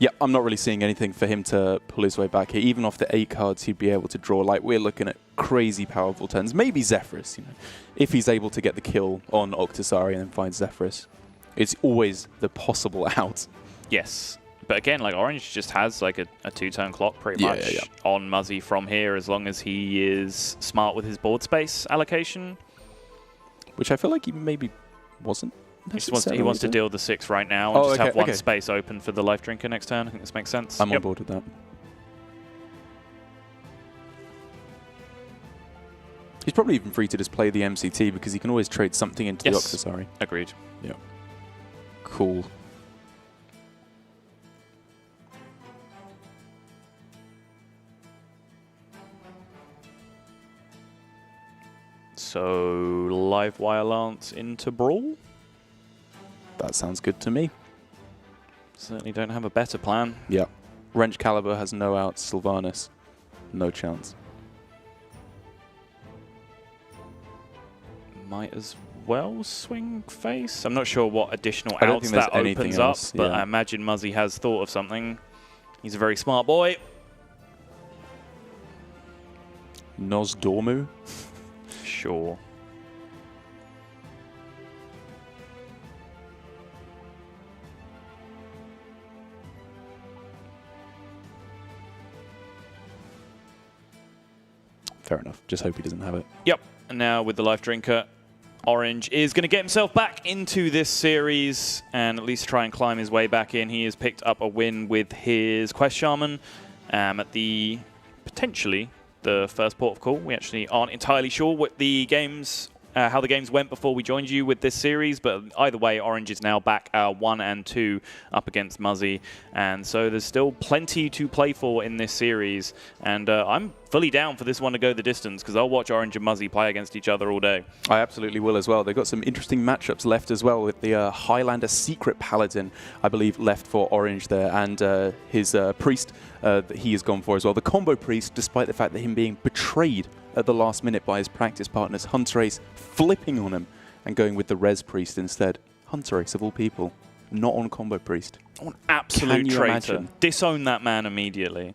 Yeah, I'm not really seeing anything for him to pull his way back here. Even off the 8 cards he'd be able to draw. Like, we're looking at crazy powerful turns. Maybe Zephyrus, you know, if he's able to get the kill on Octosari and then find Zephyrus. It's always the possible out. Yes. But again, like, Orange just has like a 2-turn clock pretty much on Muzzy from here, as long as he is smart with his board space allocation. Which I feel like he maybe wasn't. He wants to deal the 6 right now and just have one space open for the Life Drinker next turn. I think this makes sense. I'm on board with that. He's probably even free to just play the MCT because he can always trade something into the Yes. Octosari. Agreed. Yeah. Cool. So, live wire lance into Brawl? That sounds good to me. Certainly don't have a better plan. Yeah. Wrench Caliber has no outs. Sylvanas, no chance. Might as well swing face. I'm not sure what additional I don't outs think there's that anything opens else, up, but yeah. I imagine Muzzy has thought of something. He's a very smart boy. Nosdormu. Sure. Fair enough. Just hope he doesn't have it. Yep. And now with the Life Drinker, Orange is going to get himself back into this series and at least try and climb his way back in. He has picked up a win with his Quest Shaman at the, potentially, the first port of call. We actually aren't entirely sure what the games, how the games went before we joined you with this series, but either way, Orange is now back 1 and 2 up against Muzzy, and so there's still plenty to play for in this series, and I'm fully down for this one to go the distance because I'll watch Orange and Muzzy play against each other all day. I absolutely will as well. They've got some interesting matchups left as well with the Highlander Secret Paladin, I believe, left for Orange there, and his Priest that he has gone for as well. The combo Priest, despite the fact that him being betrayed at the last minute by his practice partners, Hunterace flipping on him and going with the Res Priest instead. Hunterace, of all people, not on combo Priest. An absolute Can you traitor. imagine? Disown that man immediately.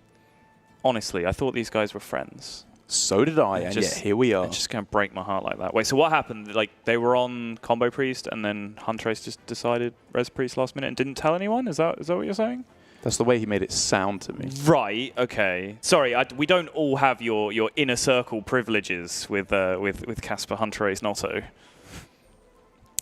Honestly, I thought these guys were friends. So did I, and yet here we are. It's just going to break my heart like that. Wait, so what happened? Like, they were on Combo Priest, and then Hunterace just decided Res Priest last minute and didn't tell anyone? Is that what you're saying? That's the way he made it sound to me. Right, okay. Sorry, we don't all have your inner circle privileges with Casper, Hunterace, Notto.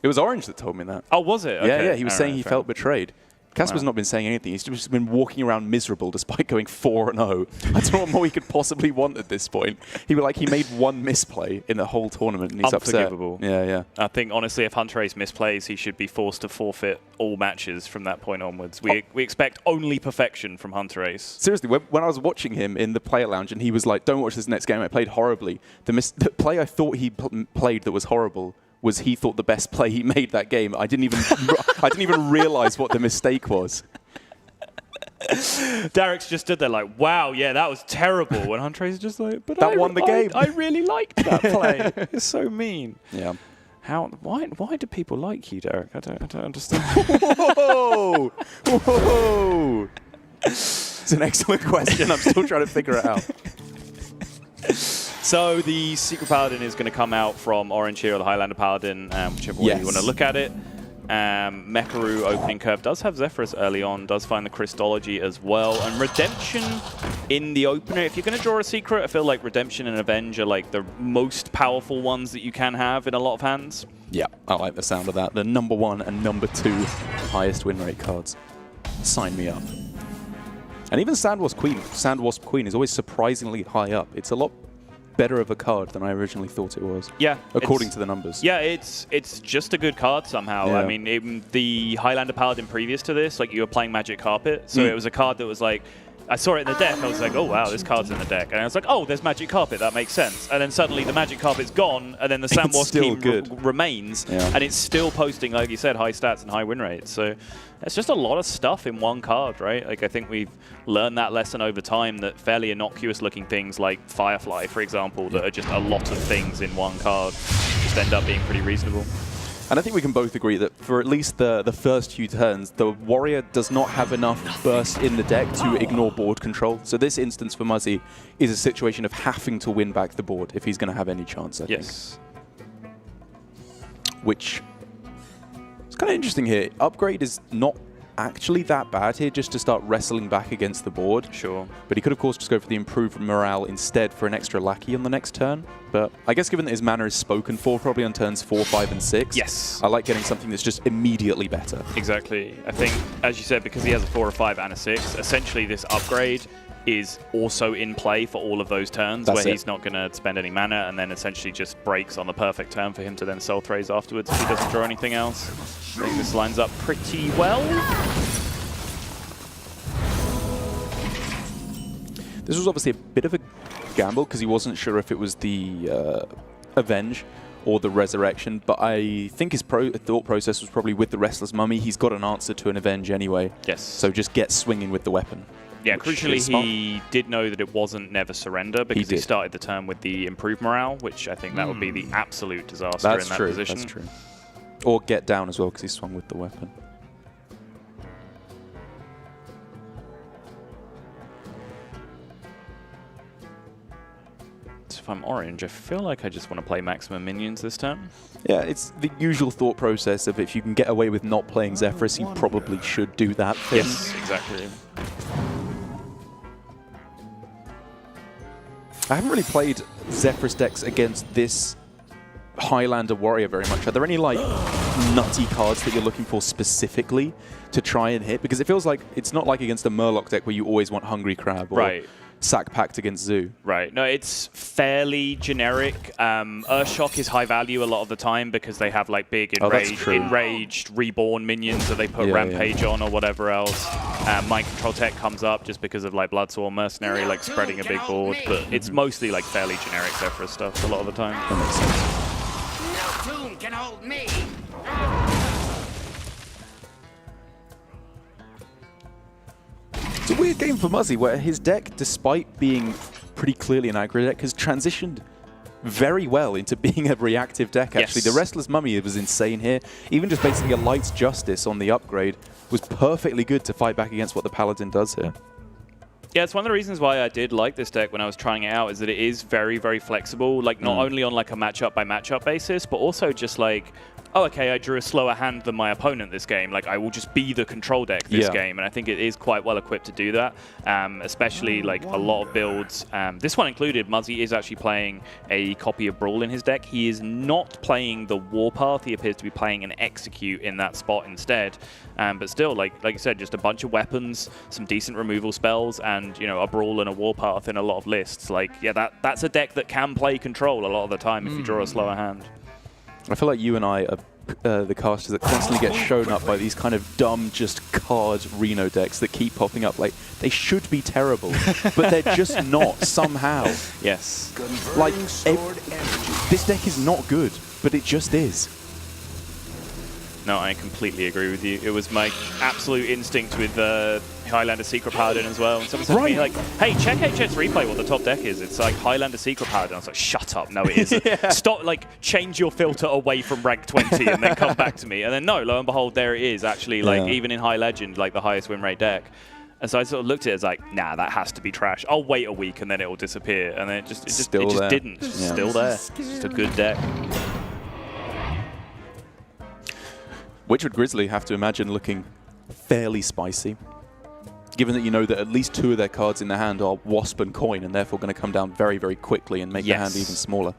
It was Orange that told me that. Oh, was it? Okay. Yeah, he was All saying right, he fair felt enough. betrayed. Casper's not been saying anything. He's just been walking around miserable despite going 4-0. I don't know what more he could possibly want at this point. He made one misplay in the whole tournament and he's Unforgivable. upset. Yeah. I think, honestly, if Hunterace misplays, he should be forced to forfeit all matches from that point onwards. We expect only perfection from Hunterace. Seriously, when I was watching him in the player lounge and he was like, don't watch this next game, I played horribly. The play I thought he played that was horrible was he thought the best play he made that game. I didn't even realize what the mistake was. Derek's just stood there like, wow, yeah, that was terrible. And Hunterace is just like, but That won the game. I really liked that play. It's so mean. Yeah. Why do people like you, Derek? I don't understand. Whoa! Whoa! It's an excellent question. I'm still trying to figure it out. So the Secret Paladin is going to come out from Orange here, or the Highlander Paladin, whichever way you want to look at it. Mekaru opening curve does have Zephyrus early on, does find the Christology as well, and Redemption in the opener. If you're going to draw a secret, I feel like Redemption and Avenge are like the most powerful ones that you can have in a lot of hands. Yeah, I like the sound of that. The number 1 and number 2 highest win rate cards. Sign me up. And even Sandwasp Queen is always surprisingly high up. It's a lot better of a card than I originally thought it was. Yeah. According to the numbers. Yeah, it's just a good card somehow. Yeah. I mean, the Highlander Paladin previous to this, like you were playing Magic Carpet, so it was a card that was like, I saw it in the deck, I was like, oh wow, this card's in the deck. And I was like, oh, there's Magic Carpet, that makes sense. And then suddenly the Magic Carpet's gone, and then the Sandwasp team remains, and it's still posting, like you said, high stats and high win rates. So it's just a lot of stuff in one card, right? Like I think we've learned that lesson over time, that fairly innocuous looking things like Firefly, for example, that are just a lot of things in one card, just end up being pretty reasonable. And I think we can both agree that for at least the first few turns, the Warrior does not have enough burst in the deck to ignore board control. So this instance for Muzzy is a situation of having to win back the board if he's going to have any chance, I think. Which is kind of interesting here. Upgrade is not actually that bad here, just to start wrestling back against the board. Sure. But he could, of course, just go for the improved morale instead for an extra lackey on the next turn. But I guess given that his mana is spoken for probably on turns 4, 5, and 6, yes, I like getting something that's just immediately better. Exactly. I think, as you said, because he has a 4, a 5, and a 6, essentially this upgrade is also in play for all of those turns, where he's not going to spend any mana, and then essentially just breaks on the perfect turn for him to then Soul Thraze afterwards if he doesn't draw anything else. I think this lines up pretty well. This was obviously a bit of a gamble because he wasn't sure if it was the Avenge or the Resurrection, but I think his thought process was probably with the Restless Mummy. He's got an answer to an Avenge anyway. Yes. So just get swinging with the weapon. Yeah, crucially, he did know that it wasn't Never Surrender because he started the turn with the Improved Morale, which I think that would be the absolute disaster in that position. That's true. Or get down as well because he swung with the weapon. If I'm orange, I feel like I just want to play maximum minions this turn. Yeah, it's the usual thought process of if you can get away with not playing Zephyrus, you probably should do that thing. Yes, exactly. I haven't really played Zephyrus decks against this Highlander Warrior very much. Are there any like nutty cards that you're looking for specifically to try and hit? Because it feels like it's not like against a Murloc deck where you always want Hungry Crab or Sack Pact against Zoo. Right. No, it's fairly generic. Earthshock is high value a lot of the time because they have like big enraged reborn minions that they put Rampage on or whatever else. Mind Control Tech comes up just because of like Bloodsworn Mercenary like spreading a big board, but it's mostly like fairly generic Zephyrus stuff a lot of the time. That makes sense. No tomb can hold me. It's a weird game for Muzzy, where his deck, despite being pretty clearly an aggro deck, has transitioned very well into being a reactive deck, actually. The Restless Mummy was insane here. Even just basically a Light's Justice on the upgrade was perfectly good to fight back against what the Paladin does here. Yeah, it's one of the reasons why I did like this deck when I was trying it out, is that it is very, very flexible, like not only on like a matchup by matchup basis, but also just like, oh, okay, I drew a slower hand than my opponent this game. Like, I will just be the control deck this game. And I think it is quite well equipped to do that, especially like a lot of builds. This one included, Muzzy is actually playing a copy of Brawl in his deck. He is not playing the Warpath. He appears to be playing an Execute in that spot instead. But still, like you said, just a bunch of weapons, some decent removal spells, and, you know, a Brawl and a Warpath in a lot of lists. Like, yeah, that's a deck that can play control a lot of the time if you draw a slower hand. I feel like you and I are the casters that constantly get shown up by these kind of dumb, just card Reno decks that keep popping up. Like, they should be terrible, but they're just not somehow. Yes. Like, this deck is not good, but it just is. No, I completely agree with you. It was my absolute instinct with Highlander Secret Paladin as well. And someone said to me, like, hey, check HS Replay what the top deck is. It's like Highlander Secret Paladin. I was like, shut up. No, it isn't. Stop, like, change your filter away from rank 20 and then come back to me. And then, no, lo and behold, there it is. Actually, like, even in High Legend, like, the highest win rate deck. And so I sort of looked at it as like, nah, that has to be trash. I'll wait a week and then it will disappear. And then it just didn't. It's just still there. It's just a good deck. Witchwood Grizzly have to imagine looking fairly spicy, given that you know that at least 2 of their cards in their hand are Wasp and Coin, and therefore going to come down very, very quickly and make the hand even smaller.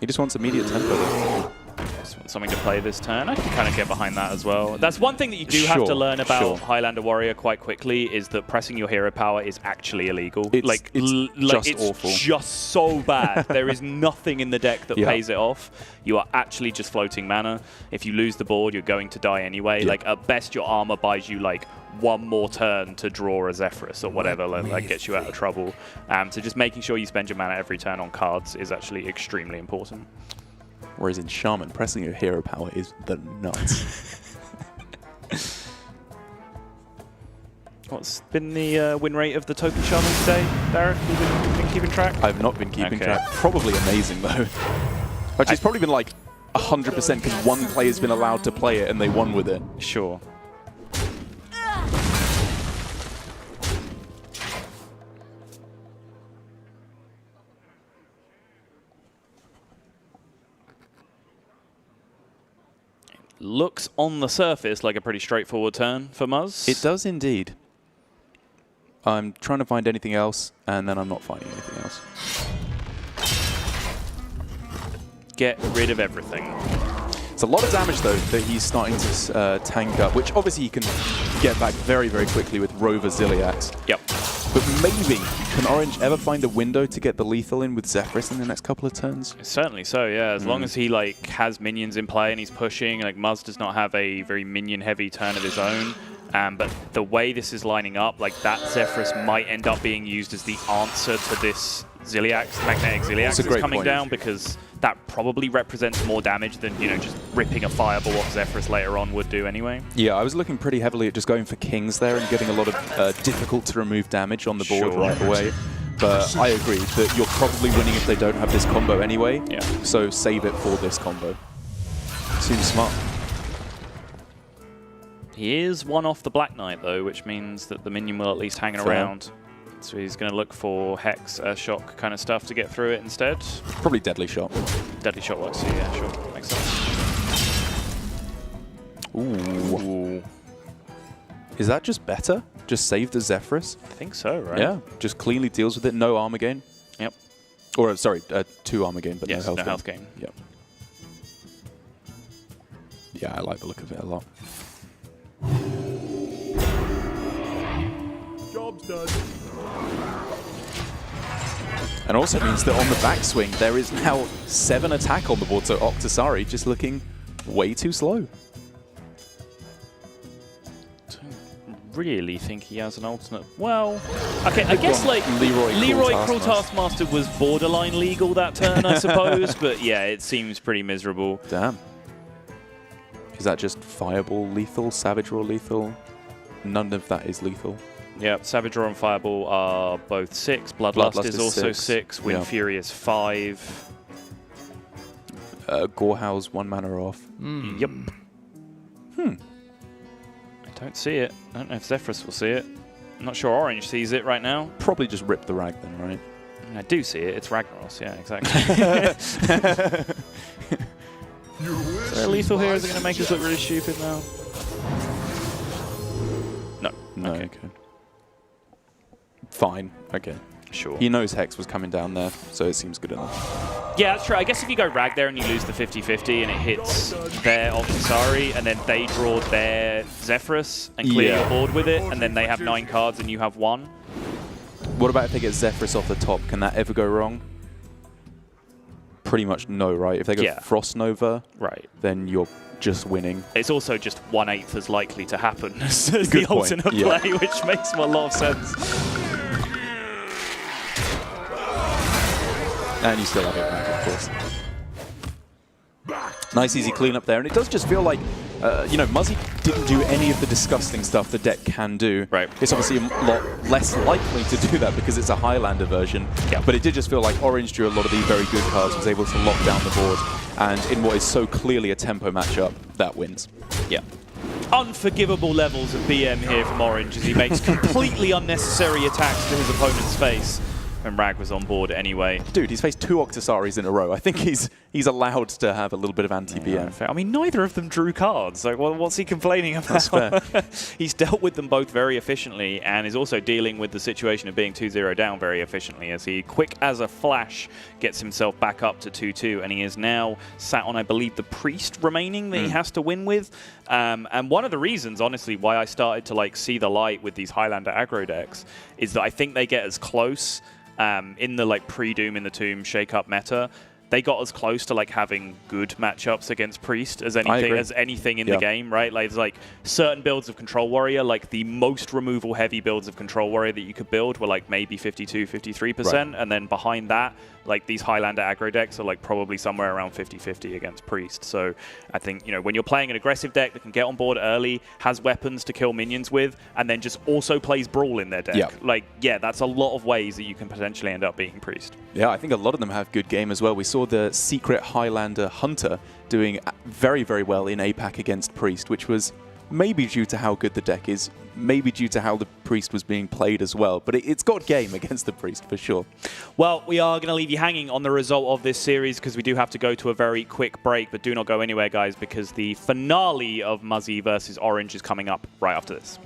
He just wants immediate tempo. Just want something to play this turn. I can kind of get behind that as well. That's one thing that you do have to learn about Highlander Warrior quite quickly, is that pressing your hero power is actually illegal. It's awful. Just so bad. There is nothing in the deck that pays it off. You are actually just floating mana. If you lose the board, you're going to die anyway. Like, at best, your armor buys you like 1 more turn to draw a Zephyrus or whatever, like gets you out of trouble. So just making sure you spend your mana every turn on cards is actually extremely important. Whereas in Shaman, pressing your hero power is the nuts. What's been the win rate of the Token Shaman today, Derek? Have you been keeping track? I've not been keeping track. Probably amazing, though. Actually, it's probably been like 100% because one player's been allowed to play it and they won with it. Sure. Looks on the surface like a pretty straightforward turn for Muzz. It does indeed. I'm trying to find anything else, and then I'm not finding anything else. Get rid of everything. It's a lot of damage, though, that he's starting to tank up, which obviously he can get back very, very quickly with Rover Ziliax. Yep. But maybe, can Orange ever find a window to get the lethal in with Zephyrus in the next couple of turns? Certainly so, yeah. As long as he like has minions in play and he's pushing, like Muzz does not have a very minion-heavy turn of his own. But the way this is lining up, like that Zephyrus might end up being used as the answer to this Ziliax, magnetic Ziliax that's coming down, because that probably represents more damage than, you know, just ripping a fireball off Zephyrus later on would do anyway. Yeah, I was looking pretty heavily at just going for Kings there and getting a lot of difficult to remove damage on the board right away. But I agree that you're probably winning if they don't have this combo anyway. Yeah. So save it for this combo. Seems smart. He is one off the Black Knight though, which means that the minion will at least hang around. So he's going to look for Hex, Shock kind of stuff to get through it instead. Probably Deadly Shot. Deadly Shot works too, yeah, sure. Makes sense. Ooh. Is that just better? Just save the Zephyrus? I think so, right? Yeah, just cleanly deals with it. No armor gain. Yep. Or, sorry, 2 armor gain, but yes, no health gain. Yep. Yeah, I like the look of it a lot. Job's done. And also means that on the backswing, there is now 7 attack on the board, so Octasari just looking way too slow. Really think he has an alternate. Well, okay, I guess like Leroy Cruel Taskmaster was borderline legal that turn, I suppose, but yeah, it seems pretty miserable. Damn. Is that just Fireball lethal, Savage Roar lethal? None of that is lethal. Yeah, Savage Roar and Fireball are both 6. Bloodlust is also 6. Wind Fury is 5. Gorehouse 1 mana off. Yep. I don't see it. I don't know if Zephyrus will see it. I'm not sure Orange sees it right now. Probably just rip the rag then, right? I do see it. It's Ragnaros. Yeah, exactly. Is there a lethal here? Is it going to make us look really stupid now? No. No, okay. Fine. Okay. Sure. He knows Hex was coming down there, so it seems good enough. Yeah, that's true. I guess if you go Rag there and you lose the 50-50 and it hits their Octasari and then they draw their Zephyrus and clear your board with it, and then they have 9 cards and you have 1. What about if they get Zephyrus off the top? Can that ever go wrong? Pretty much no, right? If they go Frost Nova, then you're just winning. It's also just 1/8 as likely to happen as the alternate play, which makes a lot of sense. And you still have it back, of course. Nice easy cleanup there, and it does just feel like, you know, Muzzy didn't do any of the disgusting stuff the deck can do. Right. It's obviously a lot less likely to do that because it's a Highlander version, but it did just feel like Orange drew a lot of the very good cards, was able to lock down the board, and in what is so clearly a tempo matchup, that wins. Yeah. Unforgivable levels of BM here from Orange as he makes completely unnecessary attacks to his opponent's face. And Rag was on board anyway. Dude, he's faced 2 Octasaris in a row. I think he's allowed to have a little bit of anti-BM. Yeah, I mean, neither of them drew cards. Like, what's he complaining about? That's fair. He's dealt with them both very efficiently and is also dealing with the situation of being 2-0 down very efficiently as he, quick as a flash, gets himself back up to 2-2. And he is now sat on, I believe, the Priest remaining that he has to win with. And one of the reasons, honestly, why I started to like see the light with these Highlander aggro decks is that I think they get as close in the like pre-Doom in the Tomb shake-up meta, they got as close to like having good matchups against Priest as anything in the game, right? Like, there's like certain builds of Control Warrior, like the most removal heavy builds of Control Warrior that you could build were like maybe 52, 53%, and then behind that, like these Highlander aggro decks are like probably somewhere around 50-50 against Priest. So I think, you know, when you're playing an aggressive deck that can get on board early, has weapons to kill minions with, and then just also plays Brawl in their deck, like, yeah, that's a lot of ways that you can potentially end up beating Priest. Yeah, I think a lot of them have good game as well. We saw the secret Highlander Hunter doing very, very well in APAC against Priest, which was maybe due to how good the deck is, maybe due to how the Priest was being played as well. But it's got game against the Priest, for sure. Well, we are going to leave you hanging on the result of this series because we do have to go to a very quick break. But do not go anywhere, guys, because the finale of Muzzy versus Orange is coming up right after this.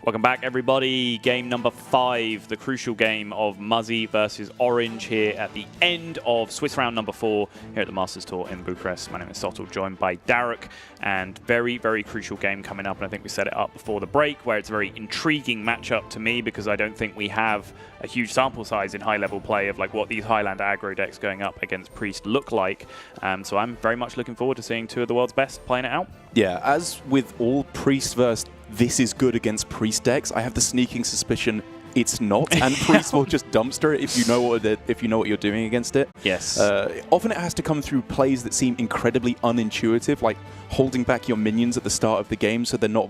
Welcome back, everybody. Game number 5, the crucial game of Muzzy versus Orange here at the end of Swiss round number 4 here at the Masters Tour in Bucharest. My name is Sottle, joined by Darek, and very, very crucial game coming up. And I think we set it up before the break, where it's a very intriguing matchup to me because I don't think we have a huge sample size in high-level play of like what these Highlander aggro decks going up against Priest look like. So I'm very much looking forward to seeing two of the world's best playing it out. Yeah, as with all Priest versus this is good against Priest decks, I have the sneaking suspicion it's not, and Priest will just dumpster it if you know what you're doing against it. Yes. Often it has to come through plays that seem incredibly unintuitive, like holding back your minions at the start of the game so they're not